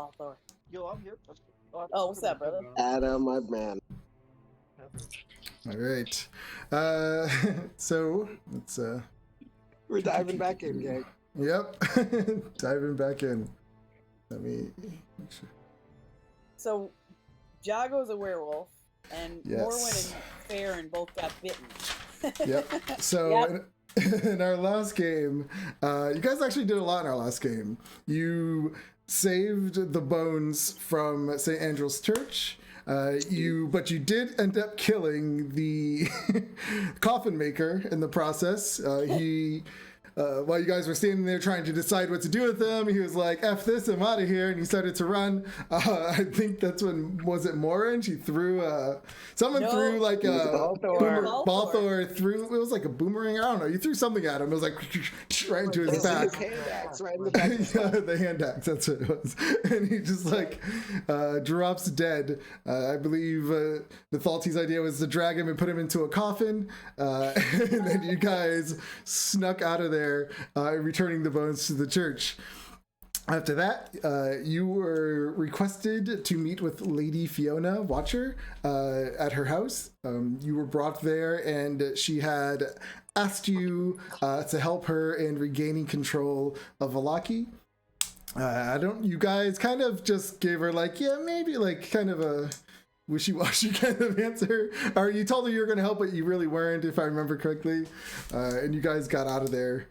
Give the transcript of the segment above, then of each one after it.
Balthor. Yo, I'm here. Oh, what's up, brother? Adam, my man. All right. So let's. We're diving back in, gang. Yep. Diving back in. Let me. Make sure. So, Jago's a werewolf, and Yes. Morwen and Farron both got bitten. Yep. So. Yep. In our last game, you guys actually did a lot in our last game. You saved the bones from St. Andrew's Church. But you did end up killing the coffin maker in the process. While you guys were standing there trying to decide what to do with him, he was like, "F this, I'm out of here," and he started to run. I think that's when, was it Morin? She threw, threw like a Balthor threw, it was like a boomerang, I don't know, you threw something at him, it was like right into his back. His hand axe right in the back. Yeah, the hand axe, that's what it was. And he just like drops dead. I believe the Thalty's idea was to drag him and put him into a coffin, and then you guys snuck out of there, returning the bones to the church. After that, you were requested to meet with Lady Fiona Watcher at her house. You were brought there, and she had asked you to help her in regaining control of Valaki. You guys kind of just gave her like, yeah, maybe, like kind of a wishy-washy kind of answer. Or you told her you were going to help, but you really weren't, if I remember correctly. And you guys got out of there.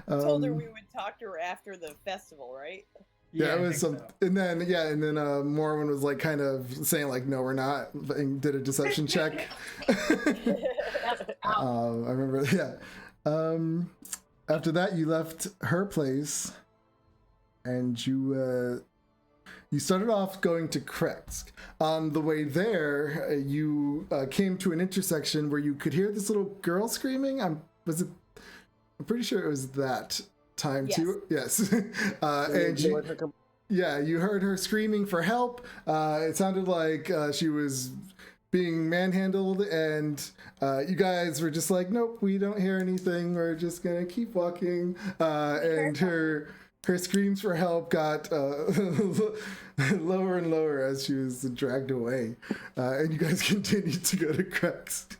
Told her we would talk to her after the festival, right? Yeah, it was some, so. And then Morwen was like kind of saying like, no, we're not, and did a deception check. I remember, yeah. After that, you left her place, and you started off going to Kretsk. On the way there, you came to an intersection where you could hear this little girl screaming. I'm pretty sure it was that time too. Yes. And you heard her screaming for help. It sounded like she was being manhandled, and you guys were just like, nope, we don't hear anything. We're just gonna keep walking. And her screams for help got lower and lower as she was dragged away. And you guys continued to go to Kretsk.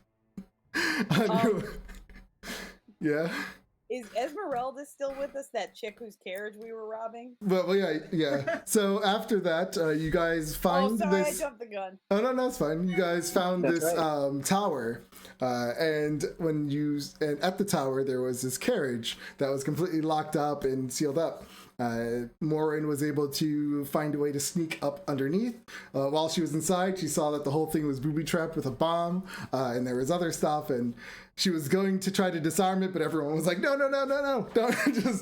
Yeah. Is Esmeralda still with us, that chick whose carriage we were robbing? Well, yeah. So after that, you guys find this... I jumped the gun. Oh, no, it's fine. You guys found this tower. And at the tower, there was this carriage that was completely locked up and sealed up. Morin was able to find a way to sneak up underneath. While she was inside, she saw that the whole thing was booby-trapped with a bomb, and there was other stuff, and she was going to try to disarm it, but everyone was like, no, don't,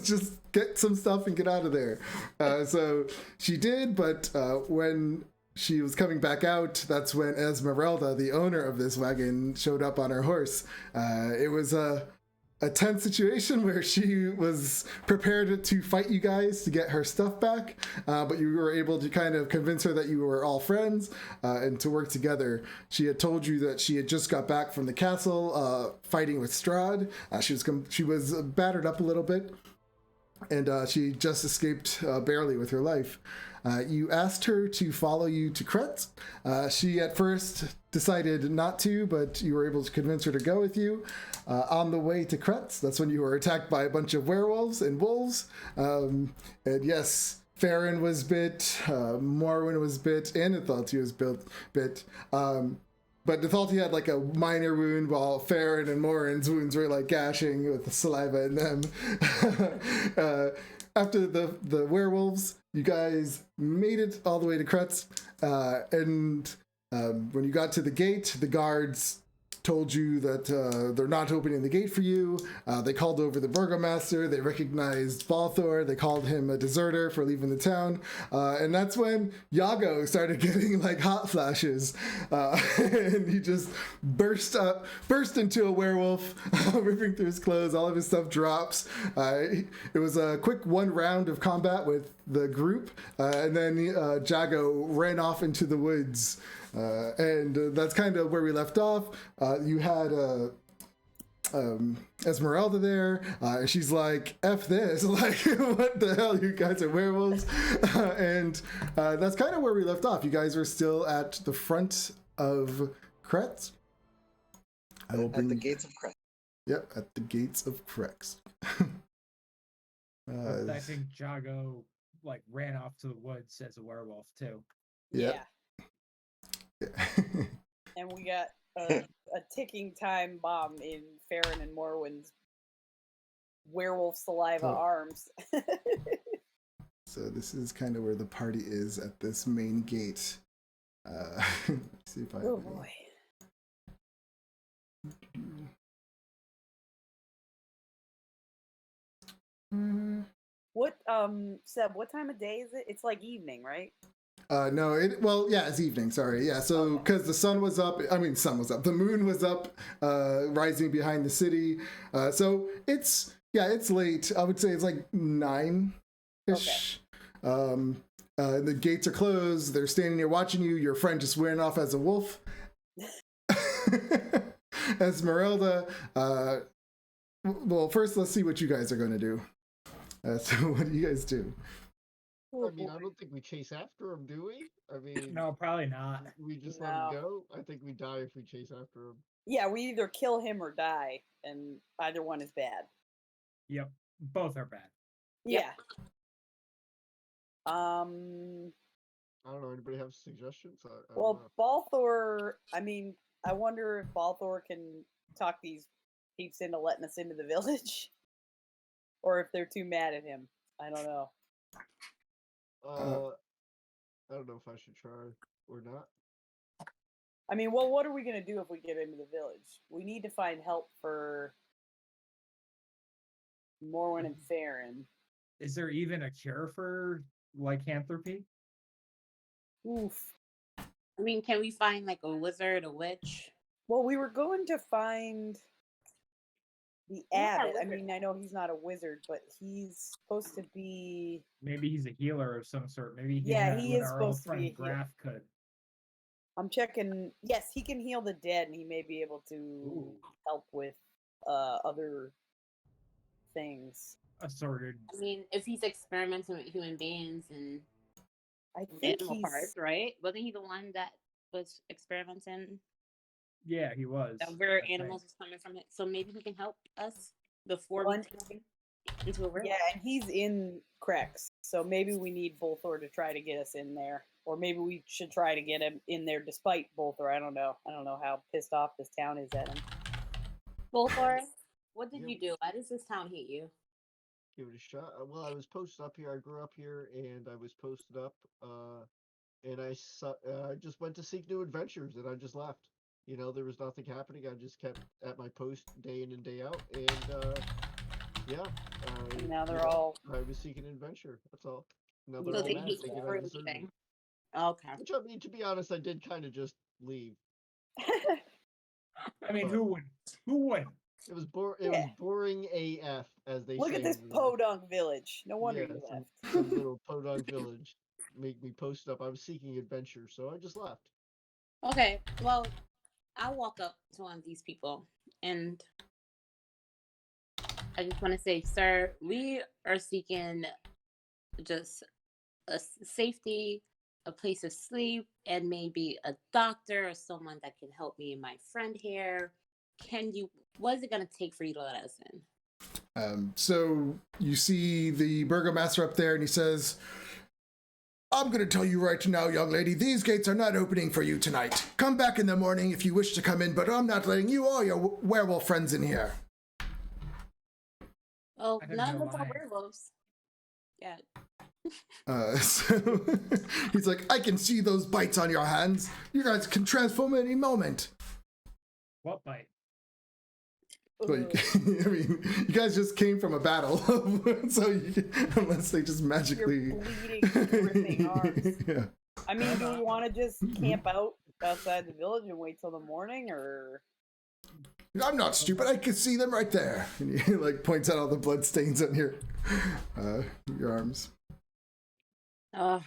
just get some stuff and get out of there. So she did, but when she was coming back out, that's when Esmeralda, the owner of this wagon, showed up on her horse. It was a tense situation where she was prepared to fight you guys to get her stuff back, but you were able to kind of convince her that you were all friends and to work together. She had told you that she had just got back from the castle fighting with Strahd. She was battered up a little bit, and she just escaped barely with her life. You asked her to follow you to Kretsk. She at first decided not to, but you were able to convince her to go with you. On the way to Kretsk, that's when you were attacked by a bunch of werewolves and wolves. And yes, Farron was bit, Morwen was bit, and Nathalti was bit. But Nathalti had like a minor wound, while Farron and Morin's wounds were like gashing with the saliva in them. After the werewolves, you guys made it all the way to Kretsk, and when you got to the gate, the guards told you that they're not opening the gate for you. They called over the burgomaster. They recognized Balthor. They called him a deserter for leaving the town. And that's when Yago started getting like hot flashes. And he just burst into a werewolf, ripping through his clothes. All of his stuff drops. It was a quick one round of combat with the group. And then Jago ran off into the woods. And that's kind of where we left off. You had Esmeralda there. She's like, F this. Like, what the hell? You guys are werewolves. And that's kind of where we left off. You guys were still at the front of Kretz. I will bring... At the gates of Kretz. Yep, at the gates of Kretz. I think Jago like ran off to the woods as a werewolf too. Yeah. And we got a ticking time bomb in Farron and Morwen's werewolf saliva arms. So this is kind of where the party is at this main gate. See if I... Oh boy. What Seb, what time of day is it? It's like evening, right? No, it's evening, sorry. Yeah, so because the sun was up, the moon was up, rising behind the city. So it's late. I would say it's like 9-ish. Okay. The gates are closed. They're standing there watching you. Your friend just went off as a wolf. Esmeralda, well, first let's see what you guys are going to do. So what do you guys do? I mean, I don't think we chase after him, do we? I mean, no, probably not. We just let him go. I think we die if we chase after him. Yeah, we either kill him or die, and either one is bad. Yep, both are bad. Yeah. I don't know. Anybody have suggestions? Well, Balthor. I mean, I wonder if Balthor can talk these peeps into letting us into the village, or if they're too mad at him. I don't know. I don't know if I should try or not. I mean, well, what are we going to do if we get into the village? We need to find help for Morwen and Farron. Is there even a cure for lycanthropy? Oof. I mean, can we find like a wizard, a witch? Well, we were going to find the abbot. I mean, I know he's not a wizard, but he's supposed to be... Maybe he's a healer of some sort. Maybe he is supposed to be a Graf could. I'm checking. Yes, he can heal the dead, and he may be able to help with other things. Assorted. I mean, if he's experimenting with human beings and I think animal parts, right? Wasn't he the one that was experimenting? Yeah, he was. Where animals was coming from it. So maybe he can help us before we turn into a werewolf. Yeah, and he's in Krex, so maybe we need Bolthor to try to get us in there. Or maybe we should try to get him in there despite Bolthor. I don't know. I don't know how pissed off this town is at him. Bolthor, what did you do? Why does this town hate you? Give it a shot. Well, I was posted up here. I grew up here, and I was posted up. And I just went to seek new adventures, and I just left. You know, there was nothing happening. I just kept at my post day in and day out, and now they're all... I was seeking adventure. That's all. Now So they hate you for leaving. Okay. Which, I mean, to be honest, I did kind of just leave. I mean, who would? Who would? It was boring AF, as they say. Look at this podunk village. No wonder you left. Some little podunk village made me post up. I was seeking adventure, so I just left. Okay, well, I'll walk up to one of these people, and I just want to say, sir, we are seeking just a safety, a place of sleep, and maybe a doctor or someone that can help me and my friend here. What is it going to take for you to let us in? So you see the burgomaster up there, and he says, I'm going to tell you right now, young lady, these gates are not opening for you tonight. Come back in the morning if you wish to come in, but I'm not letting you or your werewolf friends in here. Oh, none of us are werewolves. Yeah. So he's like, I can see those bites on your hands. You guys can transform at any moment. What bite? Like, I mean, you guys just came from a battle, so unless they just magically... You're bleeding, ripping arms. Yeah. I mean, do we want to just camp outside the village and wait till the morning, or... I'm not stupid. I can see them right there. And he like points out all the blood stains on your arms. What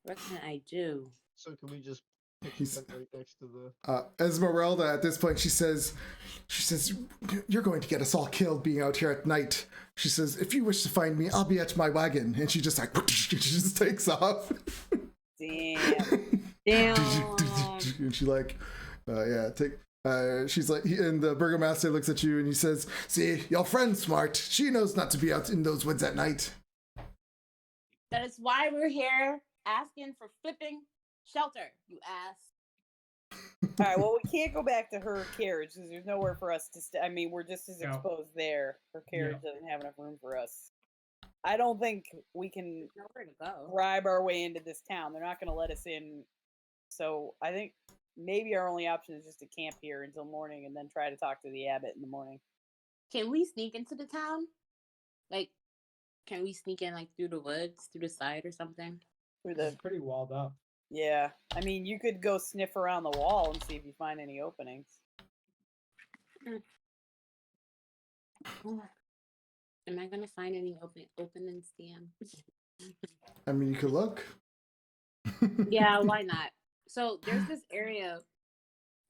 can I do? So can we just pitch a He's- tent right next to the. Esmeralda, at this point, she says, "You're going to get us all killed being out here at night." She says, "If you wish to find me, I'll be at my wagon." And she just like, she just takes off. Damn. Damn. And she like, yeah, take. She's like, and the burgomaster looks at you and he says, "See, your friend's smart. She knows not to be out in those woods at night." That is why we're here asking for flipping shelter, you ass. All right, well, we can't go back to her carriage because there's nowhere for us to stay. I mean, we're just as No. exposed there. Her carriage doesn't have enough room for us. I don't think we can Nowhere to go. bribe our way into this town. They're not going to let us in. So I think maybe our only option is just to camp here until morning and then try to talk to the abbot in the morning. Can we sneak into the town? Like, can we sneak in like through the woods, through the side or something? Through It's the pretty walled up. yeah, I mean, you could go sniff around the wall and see if you find any openings. Am I gonna find any openings, Dan? I mean, you could look. Yeah, why not? So there's this area.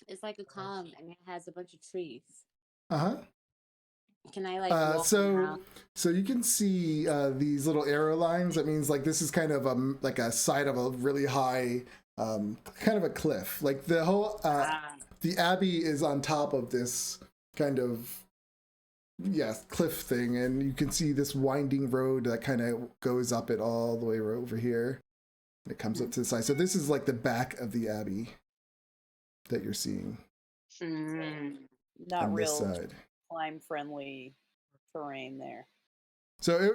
It's like a column, and it has a bunch of trees. Uh-huh. Can I like walk So around? you can see these little arrow lines. That means like this is kind of like a side of a really high, kind of a cliff. Like the whole the abbey is on top of this kind of cliff thing, and you can see this winding road that kind of goes up it all the way over here. It comes up to the side. So this is like the back of the abbey that you're seeing Not on this real side. climb friendly terrain there. So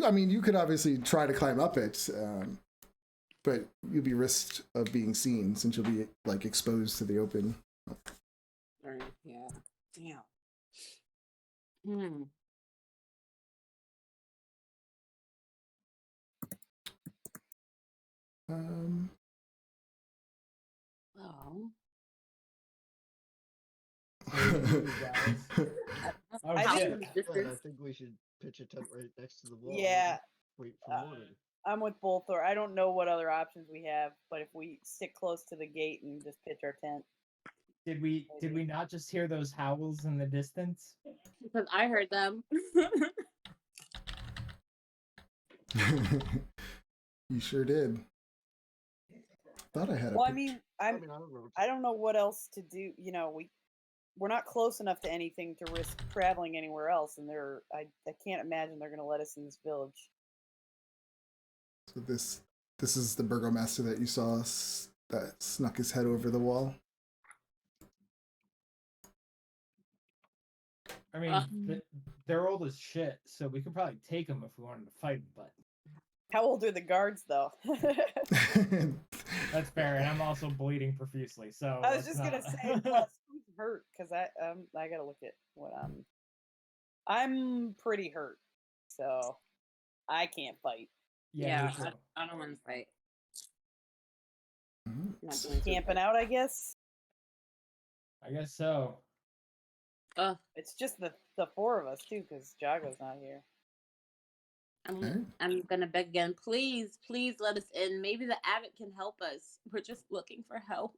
I mean, you could obviously try to climb up it, but you'll be risked of being seen since you'll be like exposed to the open. Yeah. Damn. Well, Oh, I shit. think- And I think we should pitch a tent right next to the wall. Yeah. Wait for morning. I'm with Bolthor. I don't know what other options we have, but if we stick close to the gate and just pitch our tent. Did we not just hear those howls in the distance? because I heard them. You sure did. Thought I had. Well, I mean, I don't remember. I don't know what else to do. You know, we're not close enough to anything to risk traveling anywhere else, and I can't imagine they're going to let us in this village. So this is the burgomaster that you saw that snuck his head over the wall. I mean, they're old as shit, so we could probably take them if we wanted to fight them, but How old are the guards, though? that's fair, and I'm also bleeding profusely, so I was let's just gonna not- say, plus, who's hurt? Because I gotta look at what I'm pretty hurt, so I can't fight. yeah, me too. I don't want to fight. Mhm. Not doing too Camping good. out, I guess. I guess so. It's just the four of us too, because Jago's not here. I'm gonna beg again. Please let us in. Maybe the abbot can help us. We're just looking for help.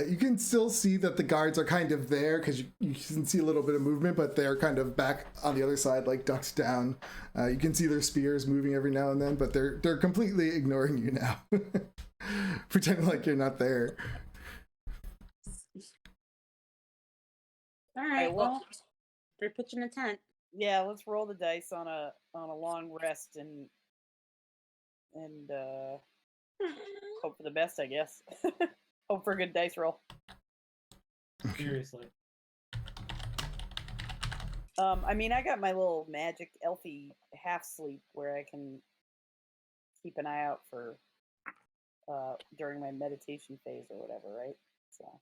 You can still see that the guards are kind of there because you can see a little bit of movement, but they're kind of back on the other side, like ducked down. You can see their spears moving every now and then, but they're completely ignoring you now, pretending like you're not there. All right. well- Well, we're pitching a tent. Yeah, let's roll the dice on a long rest and hope for the best, I guess. Hope for a good dice roll. Seriously. I mean, I got my little magic elfie half sleep where I can keep an eye out for during my meditation phase or whatever, right? So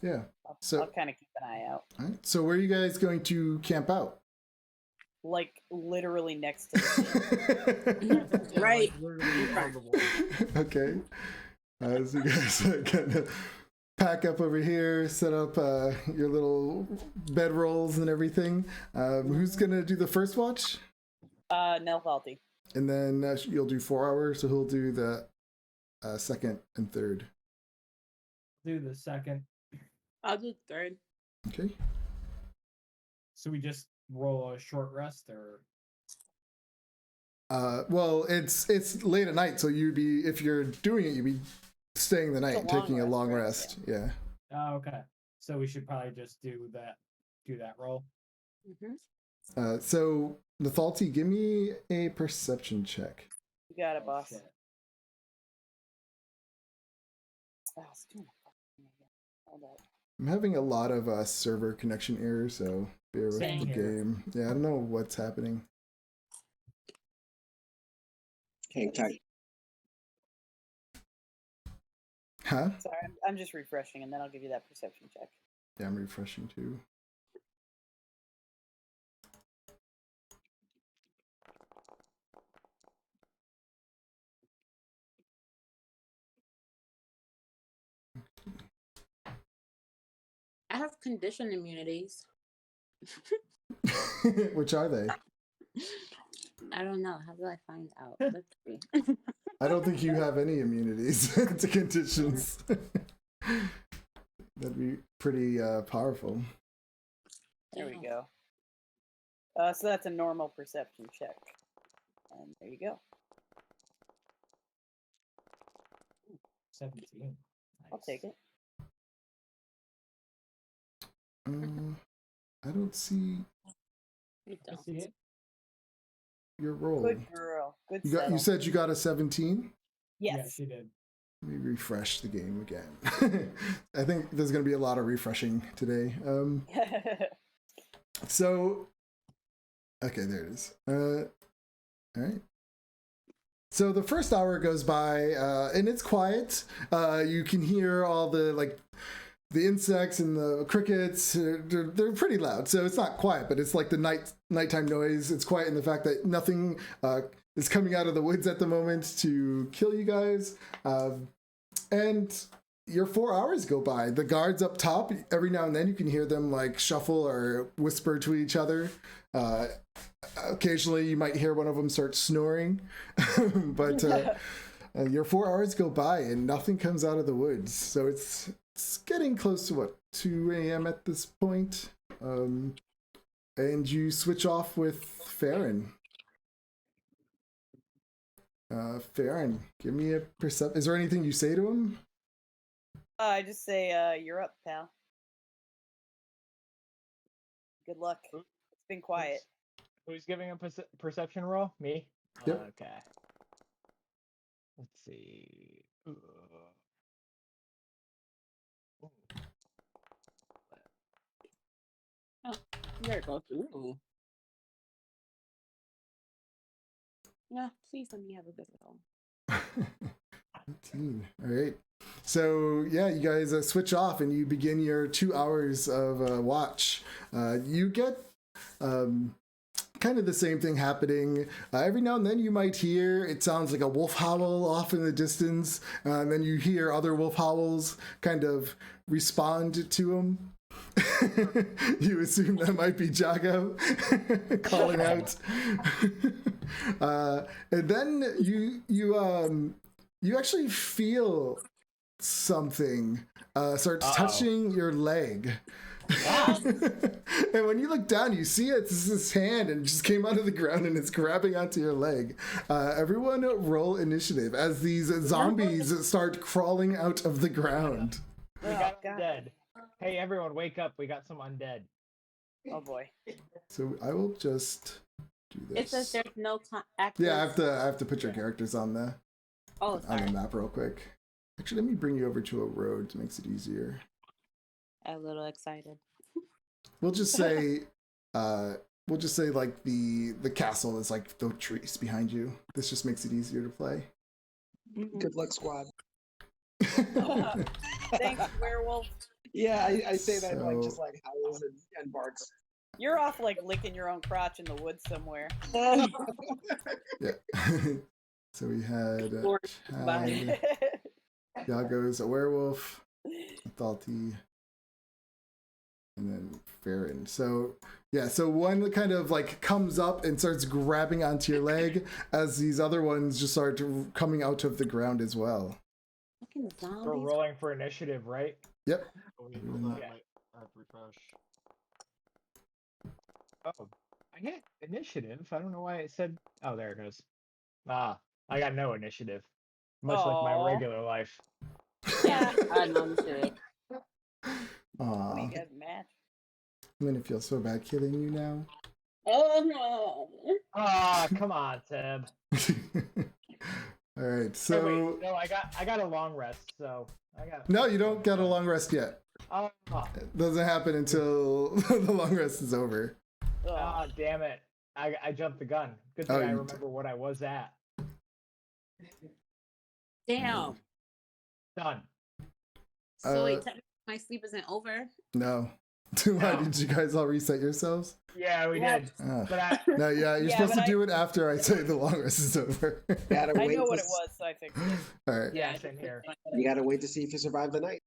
Yeah. I'll So kind of keep an eye out, all right. So where are you guys going to camp out? like literally next to the Yeah, Right. like, literally on the wall. Okay. So you guys kind of pack up over here, set up your little bedrolls and everything. Who's gonna do the first watch? Nelfalti. And then you'll do 4 hours, so he'll do the second and third. Do the second. I'll do third. Okay. So we just roll a short rest, or Well, it's late at night, so you'd be, if you're doing it, you'd be staying the night, It's a long taking a rest, long right? rest. Yeah. oh, okay. So we should probably just do that roll. So Nathalti, give me a perception check. You got it, Oh, boss. shit. Oh, it's doing a fucking again. Hold up. I'm having a lot of server connection errors, so bear with Same the here. game. Yeah, I don't know what's happening. Hang tight. Huh? Sorry, I'm just refreshing, and then I'll give you that perception check. Yeah, I'm refreshing too. I have conditioned immunities. Which are they? I don't know. How do I find out? Let's see. I don't think you have any immunities to conditions. That'd be pretty powerful. There we go. So that's a normal perception check. And there you go. 17. I'll take it. I don't see You I don't. see it. your roll. Good girl. Good You got. You settle. said you got a 17. Yeah, Yes. she did. Let me refresh the game again. I think there's going to be a lot of refreshing today. So, okay, there it is. All right. So the first hour goes by, and it's quiet. You can hear all the the insects and the crickets. They're pretty loud, so it's not quiet, but it's like the nighttime noise. It's quiet in the fact that nothing is coming out of the woods at the moment to kill you guys. And your 4 hours go by. The guards up top, every now and then you can hear them like shuffle or whisper to each other. Occasionally you might hear one of them start snoring. But your 4 hours go by and nothing comes out of the woods. So it's getting close to what, 2 a.m. at this point. And you switch off with Farron. Farron, give me a percept. Is there anything you say to him? I just say, you're up, pal. Good luck. It's been quiet. Who's giving a perception roll? Me? Yep. Okay. Let's see. Oh, there it goes. Ooh. Yeah, please let me have a good roll. 18. All right. So yeah, you guys switch off and you begin your 2 hours of watch. You get kind of the same thing happening. Every now and then you might hear, it sounds like a wolf howl off in the distance, and then you hear other wolf howls kind of respond to them. You assume that might be Jago calling out. And then you actually feel something start touching your leg. And when you look down, you see it's this hand and it just came out of the ground and it's grabbing onto your leg. Everyone roll initiative as these zombies start crawling out of the ground. We got undead. Hey, everyone, wake up. We got some undead. Oh boy. So I will just do this. It says there's no active. Yeah, I have to put your characters on the sorry. map real quick. Actually, let me bring you over to a road. It makes it easier. A little excited. We'll just say like the castle is like the trees behind you. This just makes it easier to play. Good luck, squad. Thanks, werewolf. Yeah, I say that like So- just like howls and barks. You're off like licking your own crotch in the woods somewhere. Yeah. So we had Lord, Chad, Yago's a werewolf, Nathalti, and then Farron. So yeah, so one kind of like comes up and starts grabbing onto your leg as these other ones just start coming out of the ground as well. Fucking We're zombies. rolling for initiative, right? Yep. Oh, wait, hold on, Yeah. I have to refresh. Oh, I hit initiative. I don't know why it said. Oh, there it goes. Ah, I got no initiative. Much like my Aw. regular life. Yeah, I know shit. What Aw, do you guys match? I'm gonna feel so bad killing you now. Oh no. Ah, come on, Seb. All right, Hey, so wait, no, I got a long rest, so I got. no, you don't get a long rest yet. Oh, It doesn't happen until the long rest is over. ah, damn it! I jumped the gun. Good Oh, thing I you remember what I was at. Damn. Done. So wait, Uh, technically my sleep isn't over. No. Why No. did you guys all reset yourselves? Yeah, we Yeah. did. Ugh. But I. No, yeah, you're Yeah, supposed but to do it after I say the long rest is over. Gotta I wait know to what it s- was, so I fixed it. All right. Yeah, same here. You gotta wait to see if you survive the night.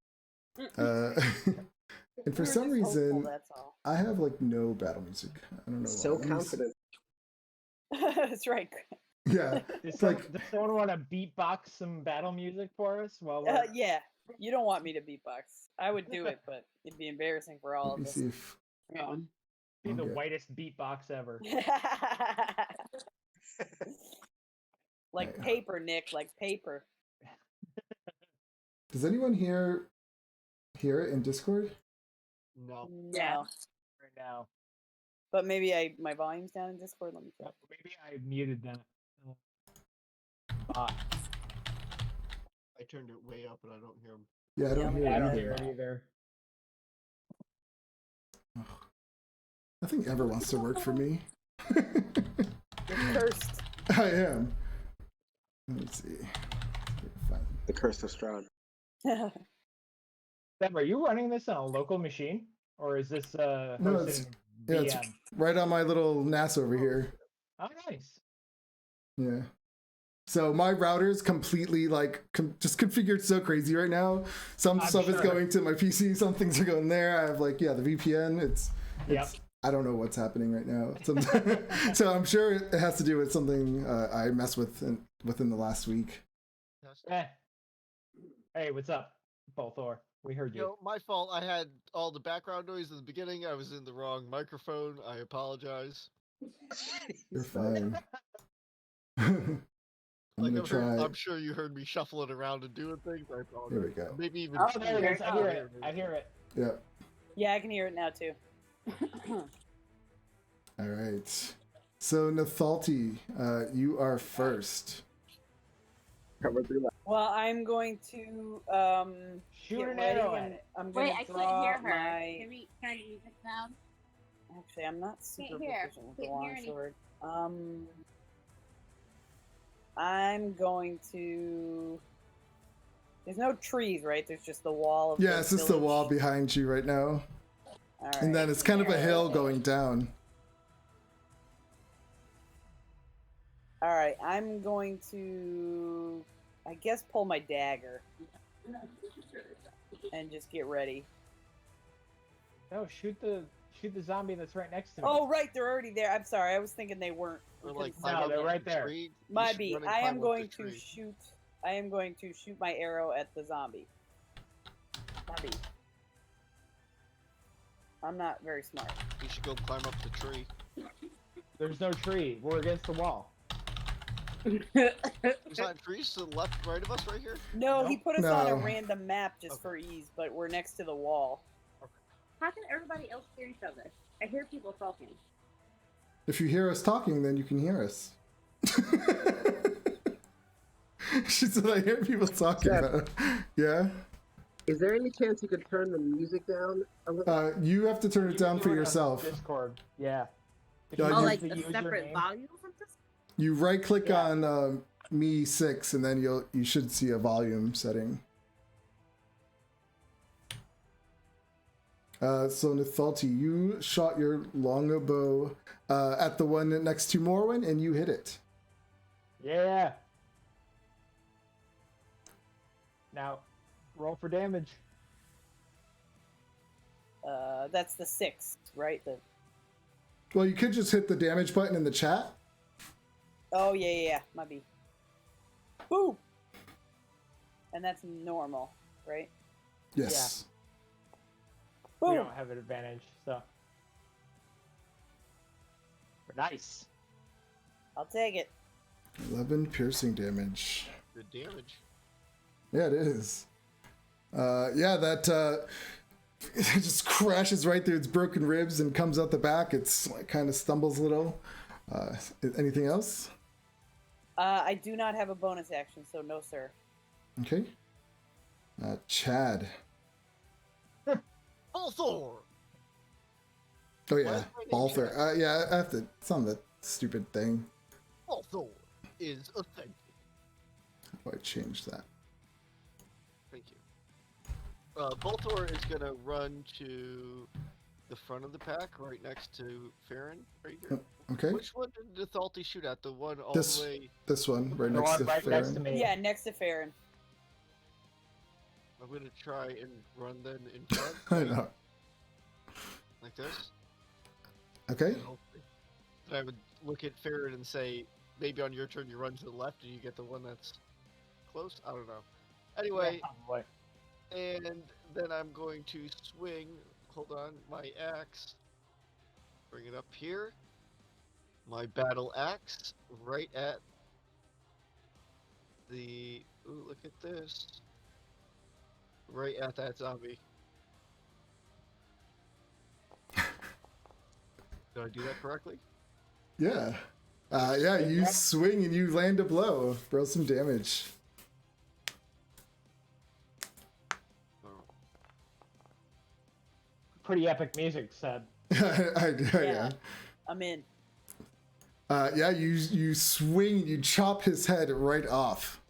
And for We're some just hopeful, reason, that's all. I have like no battle music. I don't know So why. Let me see. confident. That's right. Yeah, Does, like does someone want to beatbox some battle music for us while we're? Yeah, you don't want me to beatbox. I would do it, but it'd be embarrassing for all let of me us. see if Yeah. Be the okay. whitest beatbox ever. Like Right. paper, Nick, like paper. Does anyone hear it in Discord? No. No. Yeah. Right now. But maybe my volume's down in Discord. Let me check. Maybe I muted that. Bot. I turned it way up and I don't hear him. Yeah, I don't Yeah, hear I it don't either. hear it either. Nothing ever wants to work for me. You're cursed. I am. Let me see. Fine. The curse of Strahd. Seb, are you running this on a local machine, or is this No, hosted it's- in Yeah, it's VM? right on my little NAS over here. Oh, nice. Yeah. So my router is completely like just configured so crazy right now. Some I'm stuff is sure. going to my PC, some things are going there. I have like the VPN. It's Yep. I don't know what's happening right now. So I'm sure it has to do with something I messed with within the last week. Eh. Hey, what's up, Bolthor? We heard You you. know, my fault. I had all the background noise in the beginning. I was in the wrong microphone. I apologize. You're fine. I'm gonna try. I'm sure you heard me shuffling around and doing things. I apologize. Here we go. Maybe even. Oh, There it is. I hear it. I hear it. Yeah. Yeah, I can hear it now too. All right. So Nathalti, you are first. Cover through that. Well, I'm going to Shoot get an ready arrow at and it. I'm going Wait, to I can't draw hear her. my. Can we turn the music down? Actually, I'm not super hear. proficient with the Can't hear longsword. I'm going to. There's no trees, right? There's just the wall of. Yeah, the it's just the village. wall behind you right now. All And right. then it's kind of a hill going down. All right, I'm going to, I guess, pull my dagger and just get ready. No, shoot the zombie that's right next to me. Oh, right, they're already there. I'm sorry, I was thinking they weren't. Or We like couldn't climb see No, up them. they're right the there. tree. You My should beat. run and I climb am up going the to tree. shoot. I am going to shoot my arrow at the zombie. My beat. I'm not very smart. You should go climb up the tree. There's no tree. We're against the wall. There's not trees to the left, right of us, right here. No, he put us on a No. random map just Okay. for ease, but we're next to the wall. How can everybody else hear each other? I hear people talking. If you hear us talking, then you can hear us. She said, I hear people talking. Seb. Yeah? Is there any chance you could turn the music down a little? You have to turn it down Do for it on yourself. Discord. Yeah. If Yeah, you you- Oh, use like the a separate username- volume from this? You right click Yeah. on Me 6 and then you should see a volume setting. So Nathalti, you shot your longbow at the one next to Morwen and you hit it. Yeah. Now, roll for damage. That's the 6, right? Well, you could just hit the damage button in the chat. Oh, yeah, my beat. Woo! And that's normal, right? Yes. We Boom. don't have an advantage, so. Nice. I'll take it. 11 piercing damage. Good damage. Yeah, it is. Yeah, that it just crashes right through its broken ribs and comes out the back. It's like kind of stumbles a little. Anything else? I do not have a bonus action, so no, sir. Okay. Chad. Balthor! Oh Why yeah, is my name Balthor. Yeah, I have to. It's on the stupid thing. Balthor is offended. How do I change that? Thank you. Balthor is gonna run to the front of the pack, right next to Farron, right here. Okay. Which one did Thalti shoot at? The one all This- the way. This one, right The next one to right next to Farron. me. Yeah, next to Farron. I'm gonna try and run then in front, I know. like this. Okay. And hopefully, then I would look at Farron and say, maybe on your turn you run to the left and you get the one that's close. I don't know. Anyway, Yeah, probably. and then I'm going to swing. Hold on, my axe. Bring it up here. My battle axe right at the. Ooh, look at this. Right at that zombie. Did I do that correctly? Yeah. Yeah, you swing and you land a blow. Roll some damage. Oh. Pretty epic music, Seb. Yeah. I'm in. Yeah, you swing and you chop his head right off.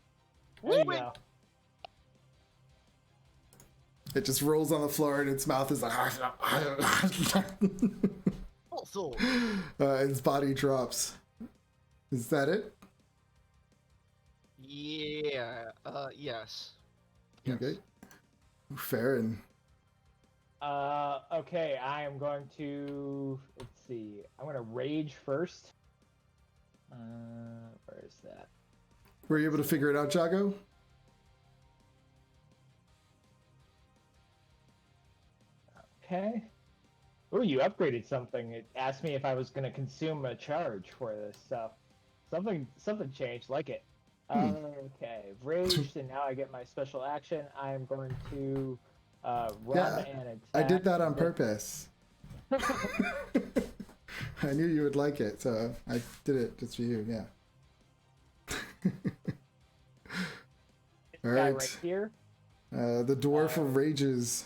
There you go. It just rolls on the floor and its mouth is like. Also, Its body drops. Is that it? yeah. Yes. Okay. Farron. Okay, I am going to, let's see, I'm going to rage first. Where is that? Were you able to figure it out, Jago? Okay. Oh, you upgraded something. It asked me if I was going to consume a charge for this, so something changed, like it. Okay, raged, and now I get my special action. I am going to run Yeah, and attack. I did that on purpose. I knew you would like it, so I did it just for you, yeah. This guy right here. The dwarf of rages.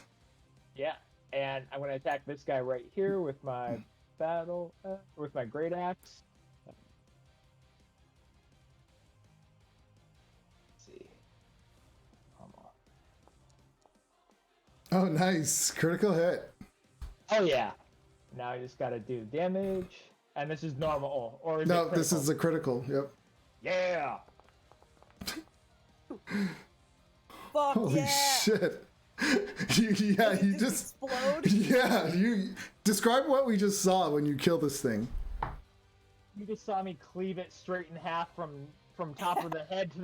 Yeah, and I'm going to attack this guy right here with my with my great axe. Let's see. Come on. Oh, nice. Critical hit. Oh yeah. Now I just got to do damage, and this is normal, or is No, it this critical? is a critical, yep. Yeah. Fuck Holy yeah! shit. You Did it just. explode? Yeah, you. Describe what we just saw when you kill this thing. You just saw me cleave it straight in half from top of the head to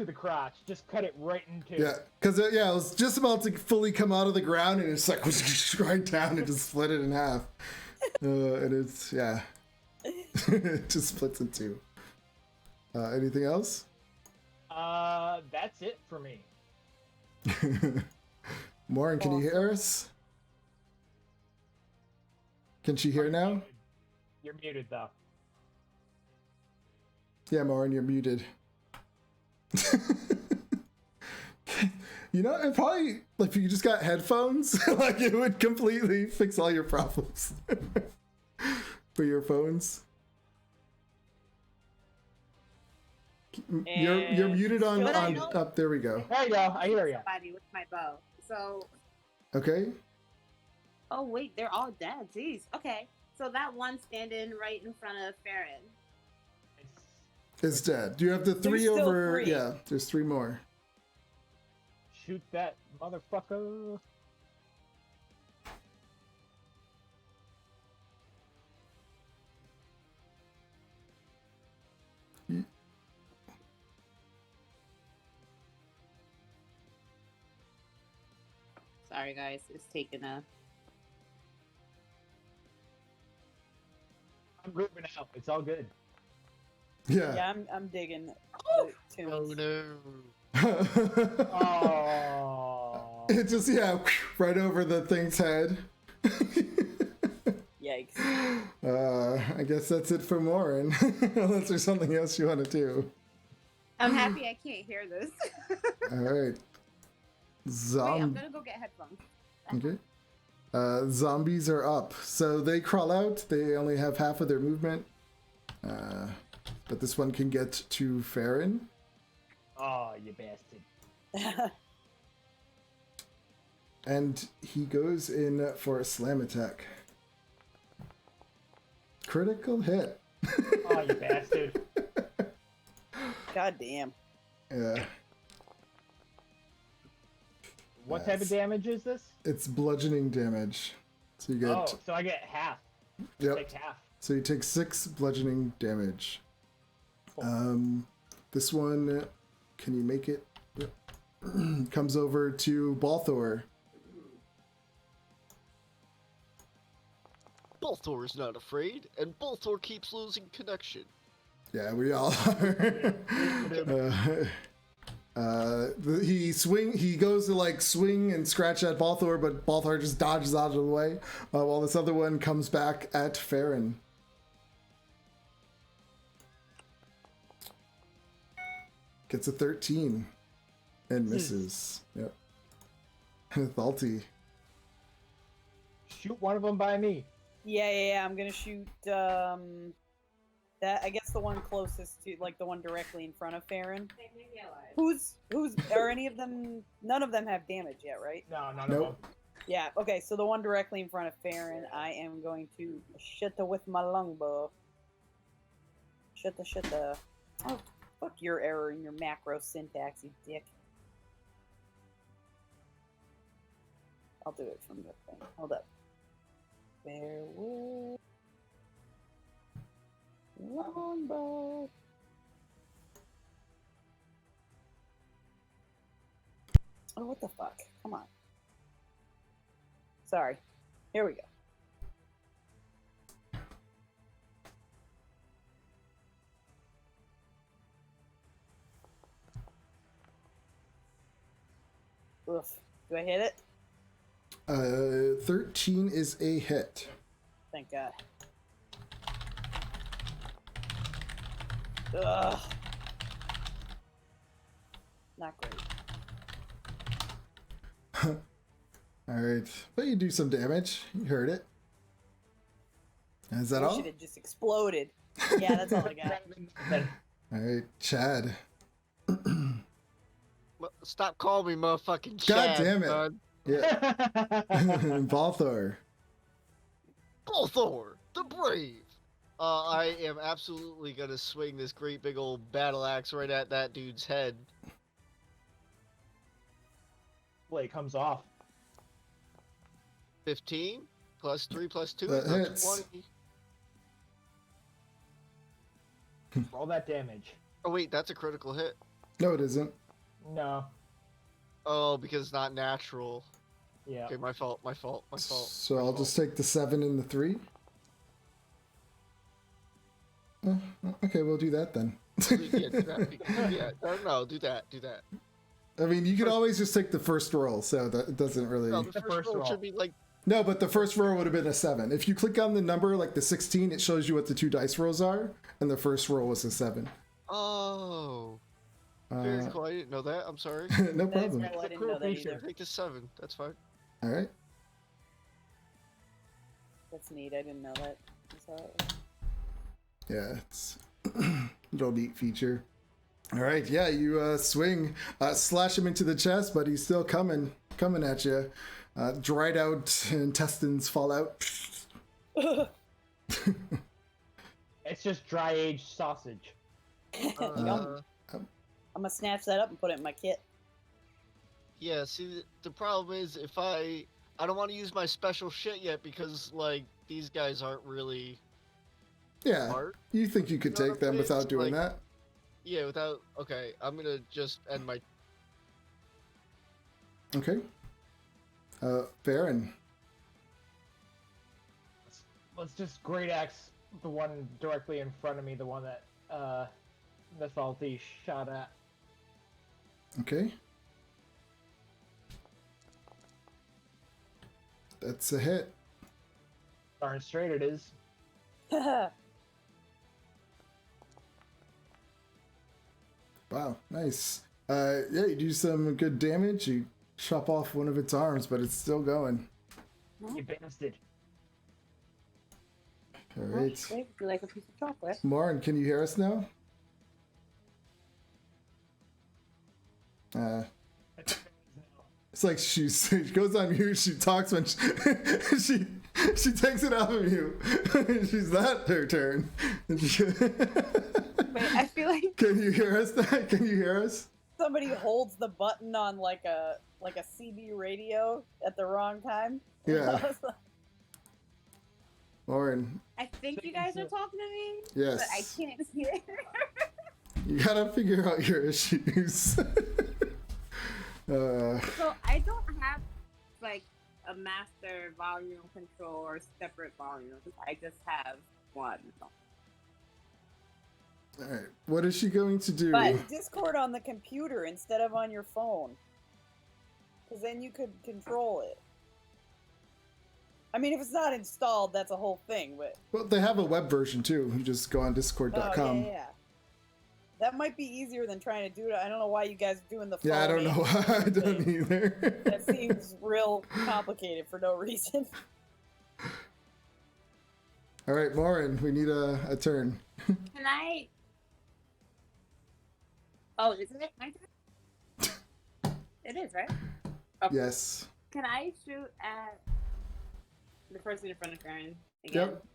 the crotch. Just cut it right in two. Yeah, because it was just about to fully come out of the ground, and it's like right down and just split it in half. And it's it just splits in two. Anything else? That's it for me. Lauren, can you hear us? Can she hear now? You're muted though. Yeah, Lauren, you're muted. You know, and probably like if you just got headphones, like it would completely fix all your problems for your phones. You're And muted on still muted. up. There we go. There you go. I hear you. Somebody with my bow. So, Okay. oh wait, they're all dead. Jeez. Okay. So that one standing right in front of Farron. Is dead. Do you have the three still over? three. Yeah, there's three more. Shoot that motherfucker. Sorry, guys. It's taken a. I'm grouping out. It's all good. Yeah. Yeah, I'm digging the Oh tunes. no. Oh. It just, yeah, right over the thing's head. Yikes. I guess that's it for Morin. Unless there's something else you want to do. I'm happy I can't hear this. All right. Wait, I'm gonna go get headphones. Okay. Zombies are up. So they crawl out. They only have half of their movement. But this one can get to Farron. Oh, you bastard. And he goes in for a slam attack. Critical hit. Oh, you bastard. God damn. Yeah. What type of damage is this? It's bludgeoning damage. So you get. Oh, so I get half. Yep. Take half. So you take 6 bludgeoning damage. Cool. This one, can you make it? Yep. Comes over to Balthor. Balthor is not afraid, and Balthor keeps losing connection. Yeah, we all are. He goes to like swing and scratch at Balthor, but Balthor just dodges out of the way, while this other one comes back at Farron. Gets a 13 and misses. Yep. Thalty. Shoot one of them by me. Yeah. I'm gonna shoot that. I guess the one closest to, like the one directly in front of Farron. Who's? Are any of them? None of them have damage yet, right? No, none Nope. of them. Yeah. Okay. So the one directly in front of Farron, I am going to shitta with my longbow. Shitta. Oh, fuck your error in your macro syntax, you dick. I'll do it from the thing. Hold up. Bear with longbow. Oh, what the fuck? Come on. Sorry. Here we go. Oof. Do I hit it? 13 is a hit. Thank God. Ugh. Not great. Alright. But you do some damage. You heard it. Is that I all? wish it had just exploded. Yeah, that's all I got. Alright, Chad. Stop calling me motherfucking God Chad, damn it. son. Yeah. Balthor. Balthor, the brave. I am absolutely gonna swing this great big old battle axe right at that dude's head. Blade comes off. 15 plus 3 plus 2. That That's hits. 20. Roll that damage. Oh wait, that's a critical hit. No, it isn't. No. Oh, because it's not natural. Yeah. Okay, my fault. So I'll just take the 7 and the 3. Okay, we'll do that then. Yeah, do that. Yeah, no, do that. I mean, you could always just take the first roll, so that it doesn't really. No, the The first first roll roll. should be like. No, but the first roll would have been a 7. If you click on the number, like the 16, it shows you what the 2 dice rolls are, and the first roll was a 7. Oh, very cool. I didn't know that. I'm sorry. No That is problem. cool. I didn't know that either. Take the 7. That's fine. All right. That's neat. I didn't know that. So, Yeah, it's a little neat feature. All right, yeah, you swing, slash him into the chest, but he's still coming at you. Dried out intestines fall out. It's just dry aged sausage. Yum. I'm gonna snatch that up and put it in my kit. Yeah. See, the problem is if I don't want to use my special shit yet because like these guys aren't really Yeah, smart. you think you could You know take what I them mean? without It's doing like- that? Yeah. Without. Okay. I'm gonna just end my. Okay. Farron. Let's just great axe the one directly in front of me, the one that Nefalti shot at. Okay. That's a hit. Darn straight it is. Wow, nice. Yeah, you do some good damage. You chop off one of its arms, but it's still going. You bastard. All right. Basically like a piece of chocolate. Lauren, can you hear us now? It's like she goes on mute. She talks when she takes it off of mute. She's not her turn. Wait, I feel like Can you hear us? Can you hear us? Somebody holds the button on like a CB radio at the wrong time. Yeah. Lauren, I think you guys are talking to me, yes. but I can't hear. You gotta figure out your issues. So I don't have like a master volume control or separate volumes. I just have one. All right. What is she going to do? But Discord on the computer instead of on your phone. Because then you could control it. I mean, if it's not installed, that's a whole thing. But Well, they have a web version too. You just go on discord.com. yeah. That might be easier than trying to do it. I don't know why you guys are doing the phone. Yeah, I don't know. I don't thing. either. That seems real complicated for no reason. All right, Lauren, we need a turn. Can I? Oh, isn't it my turn? It is, right? Okay. Yes. Can I shoot at the person in front of Karen again? Yep.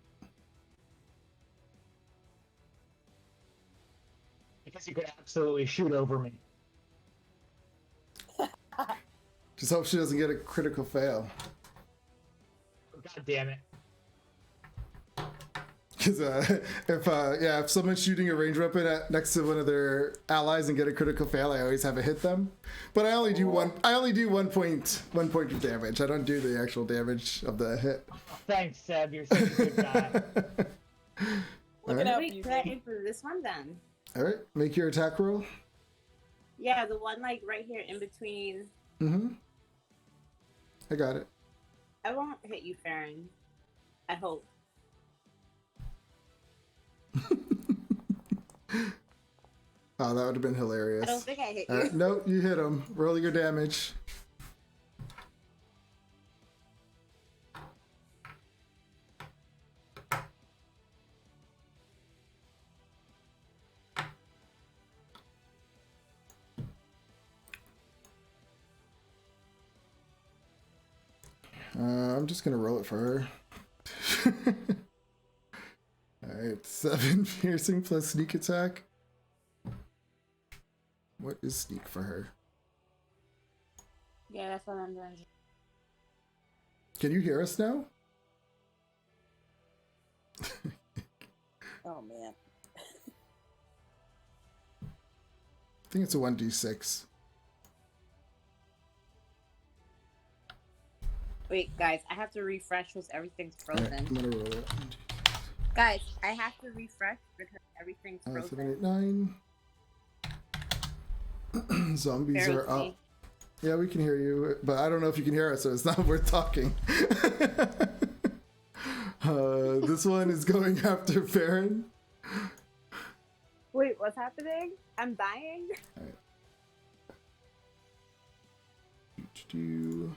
Because you could absolutely shoot over me. Just hope she doesn't get a critical fail. God damn it. Because if someone's shooting a ranged weapon next to one of their allies and get a critical fail, I always have it hit them. But I only do one. I only do 1 point of damage. I don't do the actual damage of the hit. Thanks, Seb. You're such a good guy. Looking out for Wait, you, can I baby. aim for this one then? All right, make your attack roll. Yeah, the one like right here in between. Mm-hmm. I got it. I won't hit you, Farron. I hope. Oh, that would have been hilarious. I don't think I hit All you. right, no, you hit him. Roll your damage. I'm just gonna roll it for her. Alright, 7 piercing plus sneak attack. What is sneak for her? Yeah, that's what I'm doing. Can you hear us now? Oh man. I think it's a 1d6. Wait, guys, I have to refresh because everything's Alright, frozen. I'm gonna roll it. Guys, I have to refresh because everything's 7, frozen. 8, 9. Zombies Barely are up. see. Yeah, we can hear you, but I don't know if you can hear us, so it's not worth talking. This one is going after Farron. Wait, what's happening? I'm dying? Do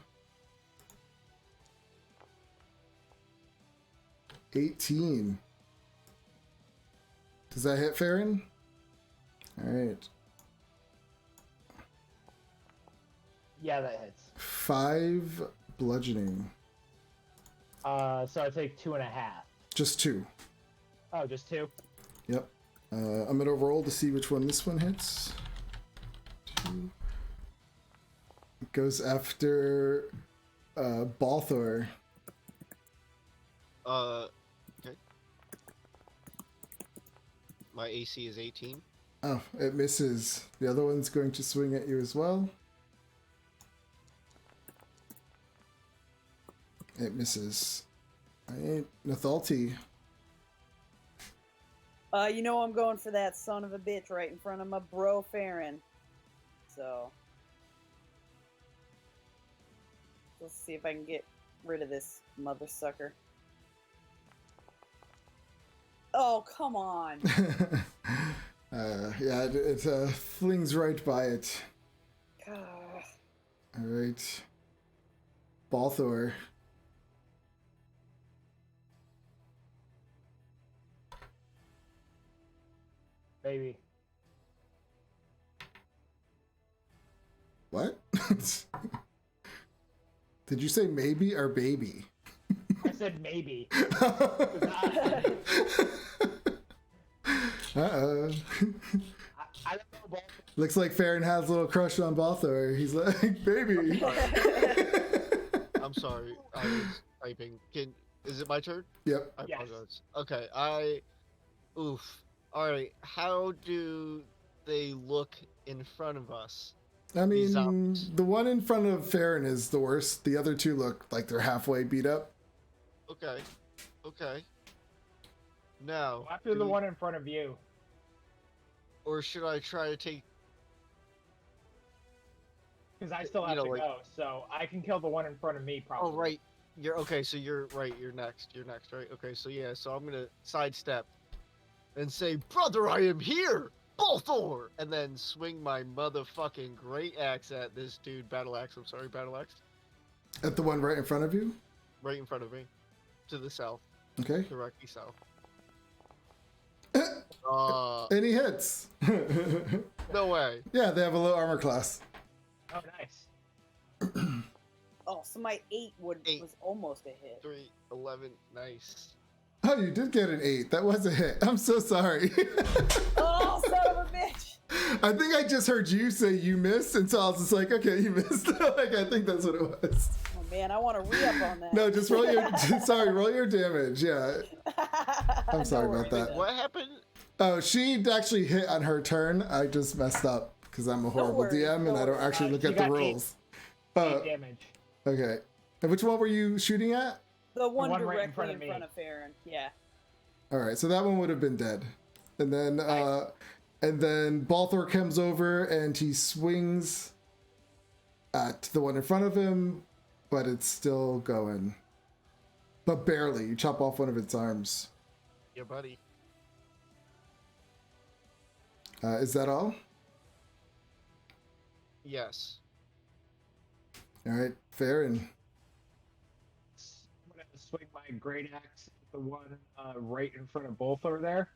18. Does that hit Farron? All right. Yeah, that hits. 5 bludgeoning. So I take 2.5. Just 2. Oh, just 2? Yep. I'm gonna roll to see which one this one hits. 2. It goes after Balthor. Okay. My AC is 18. Oh, it misses. The other one's going to swing at you as well. It misses. Alright, Nathalti. You know I'm going for that son of a bitch right in front of my bro Farron. So let's see if I can get rid of this mother sucker. Oh, come on. Yeah, it flings right by it. God. Alright. Balthor. Baby. What? Did you say maybe or baby? I said maybe. Uh-oh. I don't know about Looks like Farron has a little crush on Balthor. He's like, baby. I'm sorry. I was typing. Is it my turn? Yep. I Yes. apologize. Okay, oof. Alright, how do they look in front of us? I mean, zombies. the one in front of Farron is the worst. The other two look like they're halfway beat up. Okay. Okay. Now, after the one in front of you. or should I try to take? Because I still have know, to like- go, so I can kill the one in front of me probably. Oh, right. You're okay. So you're right. You're next. You're next, right? Okay. So yeah. So I'm gonna sidestep and say, "Brother, I am here, Balthor," and then swing my motherfucking great axe at this dude. Battle axe. I'm sorry, battle axe. At the one right in front of you? Right in front of me, to the south, Okay. directly south. And he hits. No way. Yeah, they have a low armor class. Oh, nice. Oh, so my 8 was almost a hit. 3, 11, nice. Oh, you did get an 8. That was a hit. I'm so sorry. Oh, son of a bitch! I think I just heard you say you missed, and so I was just like, okay, you missed. Like, I think that's what it was. Oh man, I want to re-up on that. No, just roll your, sorry, roll your damage. Yeah. I'm sorry Don't about worry that. What happened? Oh, she actually hit on her turn. I just messed up because I'm a horrible worry, DM and don't I don't worry. actually look You at the got rules. 8 damage. Okay. And which one were you shooting at? The one one directly right in front of me. Farron. Yeah. All right, so that one would have been dead. And then Balthor comes over and he swings at the one in front of him, but it's still going. But barely. You chop off one of its arms. Yeah, buddy. Is that all? Yes. All right, Farron. I'm gonna swing my great axe at the one right in front of Bolthor there.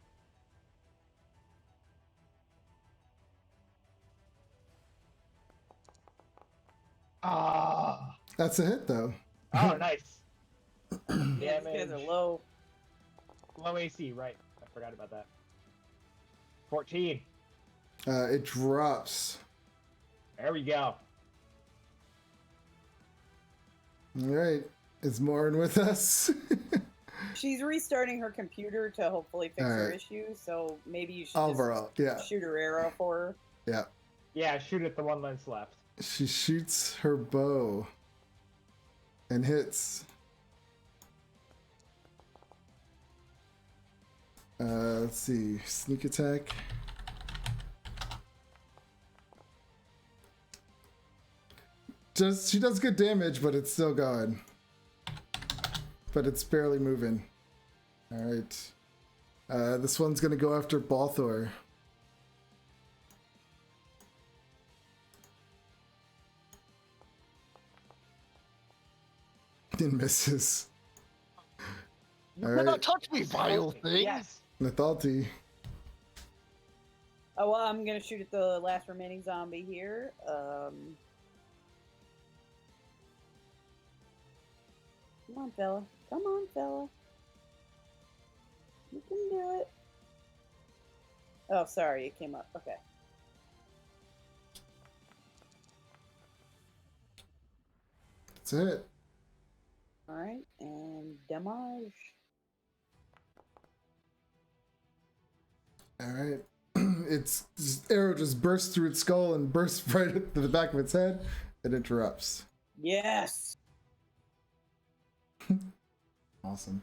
Ah! That's a hit, though. Oh, nice. Yeah, these guys are Damage. low. Low AC, right. I forgot about that. 14. It drops. There we go. All right. Is Morin with us? She's restarting her computer to hopefully fix her Alright. issue, so maybe you should Overall, yeah. just shoot her arrow for her. Yeah. Yeah, shoot at the one lens left. She shoots her bow and hits. Let's see. Sneak attack. She does good damage, but it's still going. But it's barely moving. Alright. This one's gonna go after Balthor. It misses. You All cannot right. touch me, vile thing. Yes. Nathalti. Oh, well, I'm gonna shoot at the last remaining zombie here. Come on, fella. Come on, fella. You can do it. Oh, sorry, it came up. Okay. That's it. All right, and damage. All right. Its arrow just bursts through its skull and bursts right at the back of its head. It interrupts. Yes. Awesome.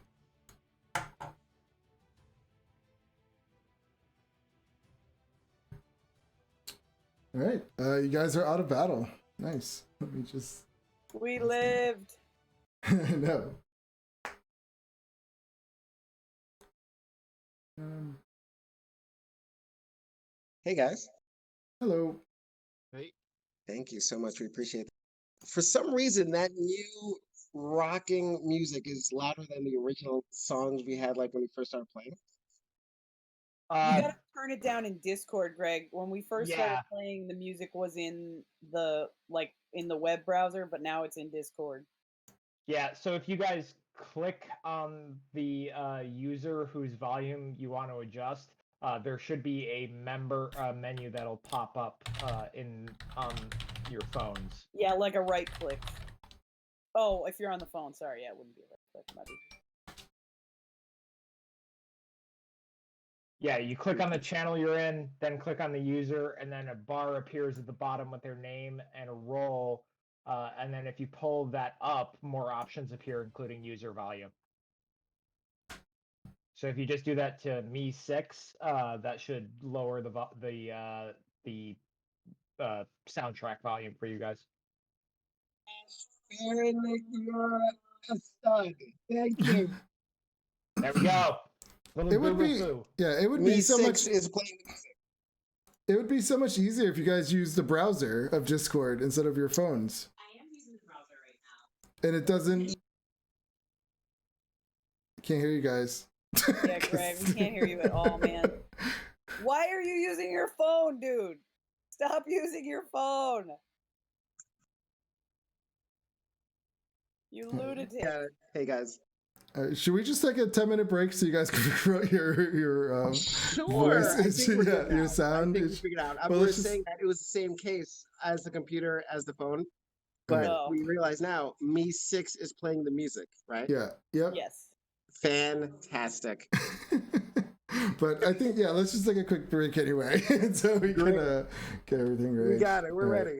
All right, you guys are out of battle. Nice. Let me just. We lived. No. Hey guys, Hello. Hey, thank you so much. We appreciate it. For some reason, that new rocking music is louder than the original songs we had like when we first started playing. You gotta turn it down in Discord, Greg. When we first started Yeah. playing, the music was in the in the web browser, but now it's in Discord. Yeah, so if you guys click on the user whose volume you want to adjust, there should be a member menu that'll pop up in on your phones. Yeah, like a right click. Oh, if you're on the phone, sorry, yeah, it wouldn't be a right click. Might be. Yeah, you click on the channel you're in, then click on the user, and then a bar appears at the bottom with their name and a role. And then if you pull that up, more options appear, including user volume. So if you just do that to me 6, that should lower the soundtrack volume for you guys. Aaron, you're a stud. Thank you. There we go. Little It would boo be, boo boo. yeah, it would Me be so six much. is playing the music. It would be so much easier if you guys used the browser of Discord instead of your phones. I am using the browser right now. And it doesn't. Can't hear you guys. Yeah, Greg, we can't hear you at all, man. Why are you using your phone, dude? Stop using your phone. You lunatic. Got it. Hey guys. Should we just take a 10-minute break so you guys can figure out your Sure. voice? I think we're good Yeah, your now. sound I think we is- figured it out. well, We were let's just- saying that it was the same case as the computer as the phone, but No. we realize now Me 6 is playing the music, right? Yeah. Yep. Yes. Fantastic. But I think let's just take a quick break anyway, so we can get everything ready. We got it. We're All right. ready.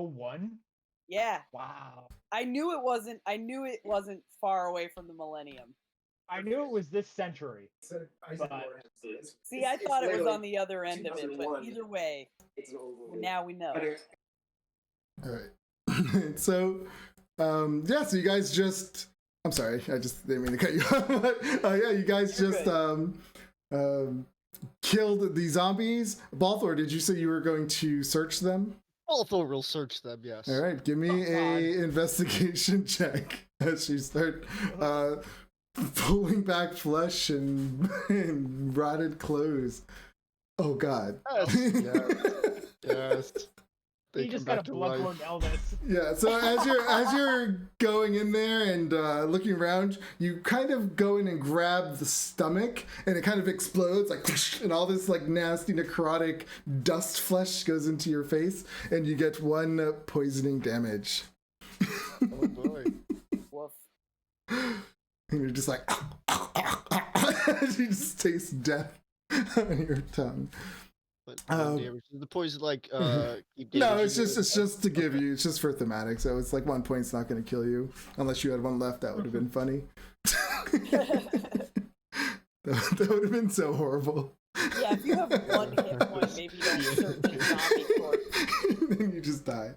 01? Yeah, Wow. I knew it wasn't. I knew it wasn't far away from the millennium. I knew it was this century. See, I thought it was on the other end of it, but either way, now we know. All right. So, yeah. So you guys just. I'm sorry. I just didn't mean to cut you off. But, yeah, you guys You're just killed the zombies. Balthor, did you say you were going to search them? Balthor will search them, yes. All right. Give me a investigation check as you start pulling back flesh and rotted clothes. Oh God. Yes. Yes. They He come just got back a to life. bloodborne Elvis. Yeah, so as you're going in there and looking around, you kind of go in and grab the stomach, and it kind of explodes like, and all this like nasty necrotic dust flesh goes into your face, and you get 1 poisoning damage. Oh boy. Woof. And you're just like, you just taste death on your tongue. But Um, damage. The poison like keep No, damaging it's you? just to give you. It's just for thematic. So it's like 1 point's not going to kill you unless you had 1 left. That would have been funny. that would have been so horrible. Yeah, if you have 1 hit point, maybe you don't search a zombie corpse. Then you just die.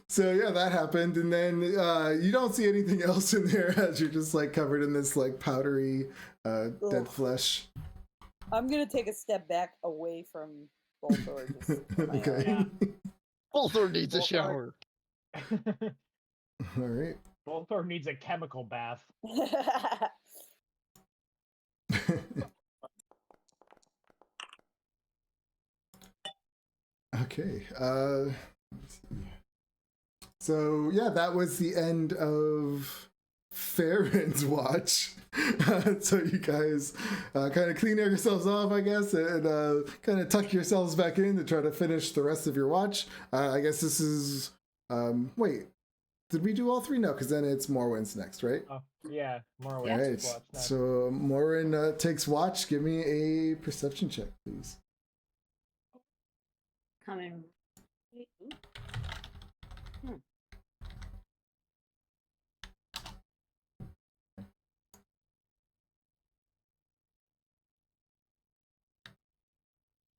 So yeah, that happened, and then you don't see anything else in there as you're just like covered in this like powdery dead Ugh. flesh. I'm gonna take a step back away from Bolthor. Just for my Okay. own- Balthor needs a Balthor. shower. All right. Balthor needs a chemical bath. Okay. Let's see. So yeah, that was the end of Farron's watch. So you guys kind of clean yourselves off, I guess, and kind of tuck yourselves back in to try to finish the rest of your watch. I guess this is. Wait, did we do all 3? No, because then it's Morwin's next, right? Oh, yeah, more All ways right. to watch that. So Morwin takes watch. Give me a perception check, please. Coming.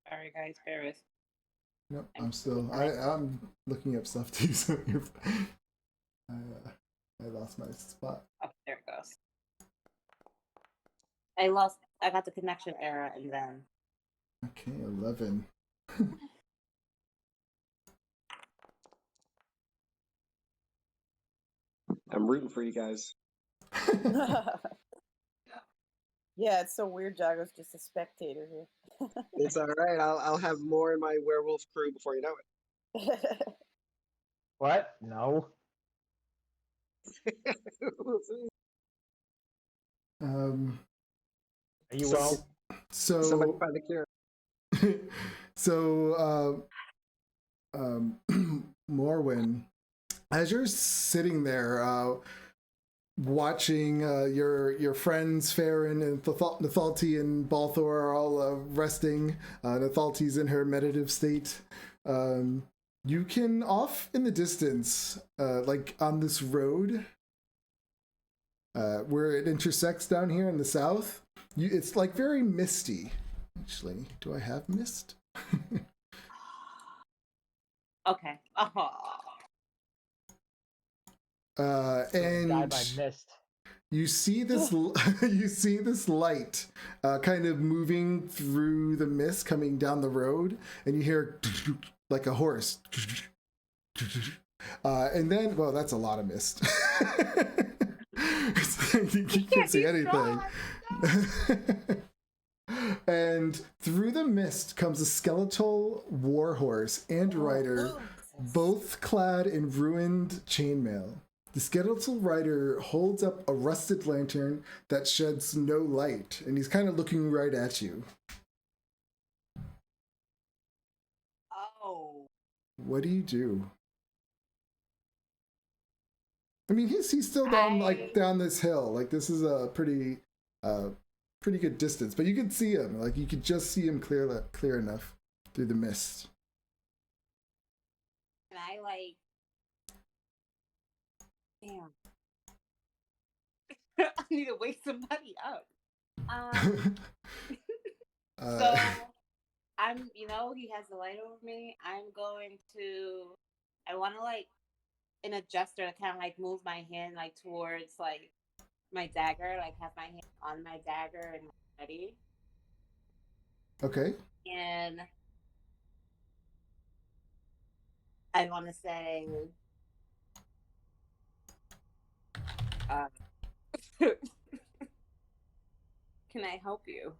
Sorry, guys, bear with. Nope, I'm still. I'm looking up stuff too. So you're. I lost my spot. Oh, there it goes. I got the connection error and then. Okay, 11. I'm rooting for you guys. Yeah, it's so weird. Jago's just a spectator here. It's all right. I'll have more in my werewolf crew before you know it. What? No. We'll see. Are you So- well? Somebody So find a cure. so Morwin, as you're sitting there watching your friends Farron and Nathalti and Balthor are all resting. Nathalti's in her meditative state. You can off in the distance, like on this road where it intersects down here in the south. It's like very misty. Actually, do I have mist? Okay. Oh. Die And by mist. you see this you see this light kind of moving through the mist coming down the road, and you hear like a horse. And then, well, that's a lot of mist. You can't see anything. And through the mist comes a skeletal warhorse and rider, both clad in ruined chainmail. The skeletal rider holds up a rusted lantern that sheds no light, and he's kind of looking right at you. Oh. What do you do? I mean, he's still down down this hill. Like, this is a pretty good distance, but you can see him. Like, you could just see him clear enough through the mist. like, damn. I need to wake somebody up. So I'm, he has the light over me. I want to like in a gesture to kind of like move my hand like towards like my dagger, like have my hand on my dagger and ready. Okay. And I want to say, can I help you?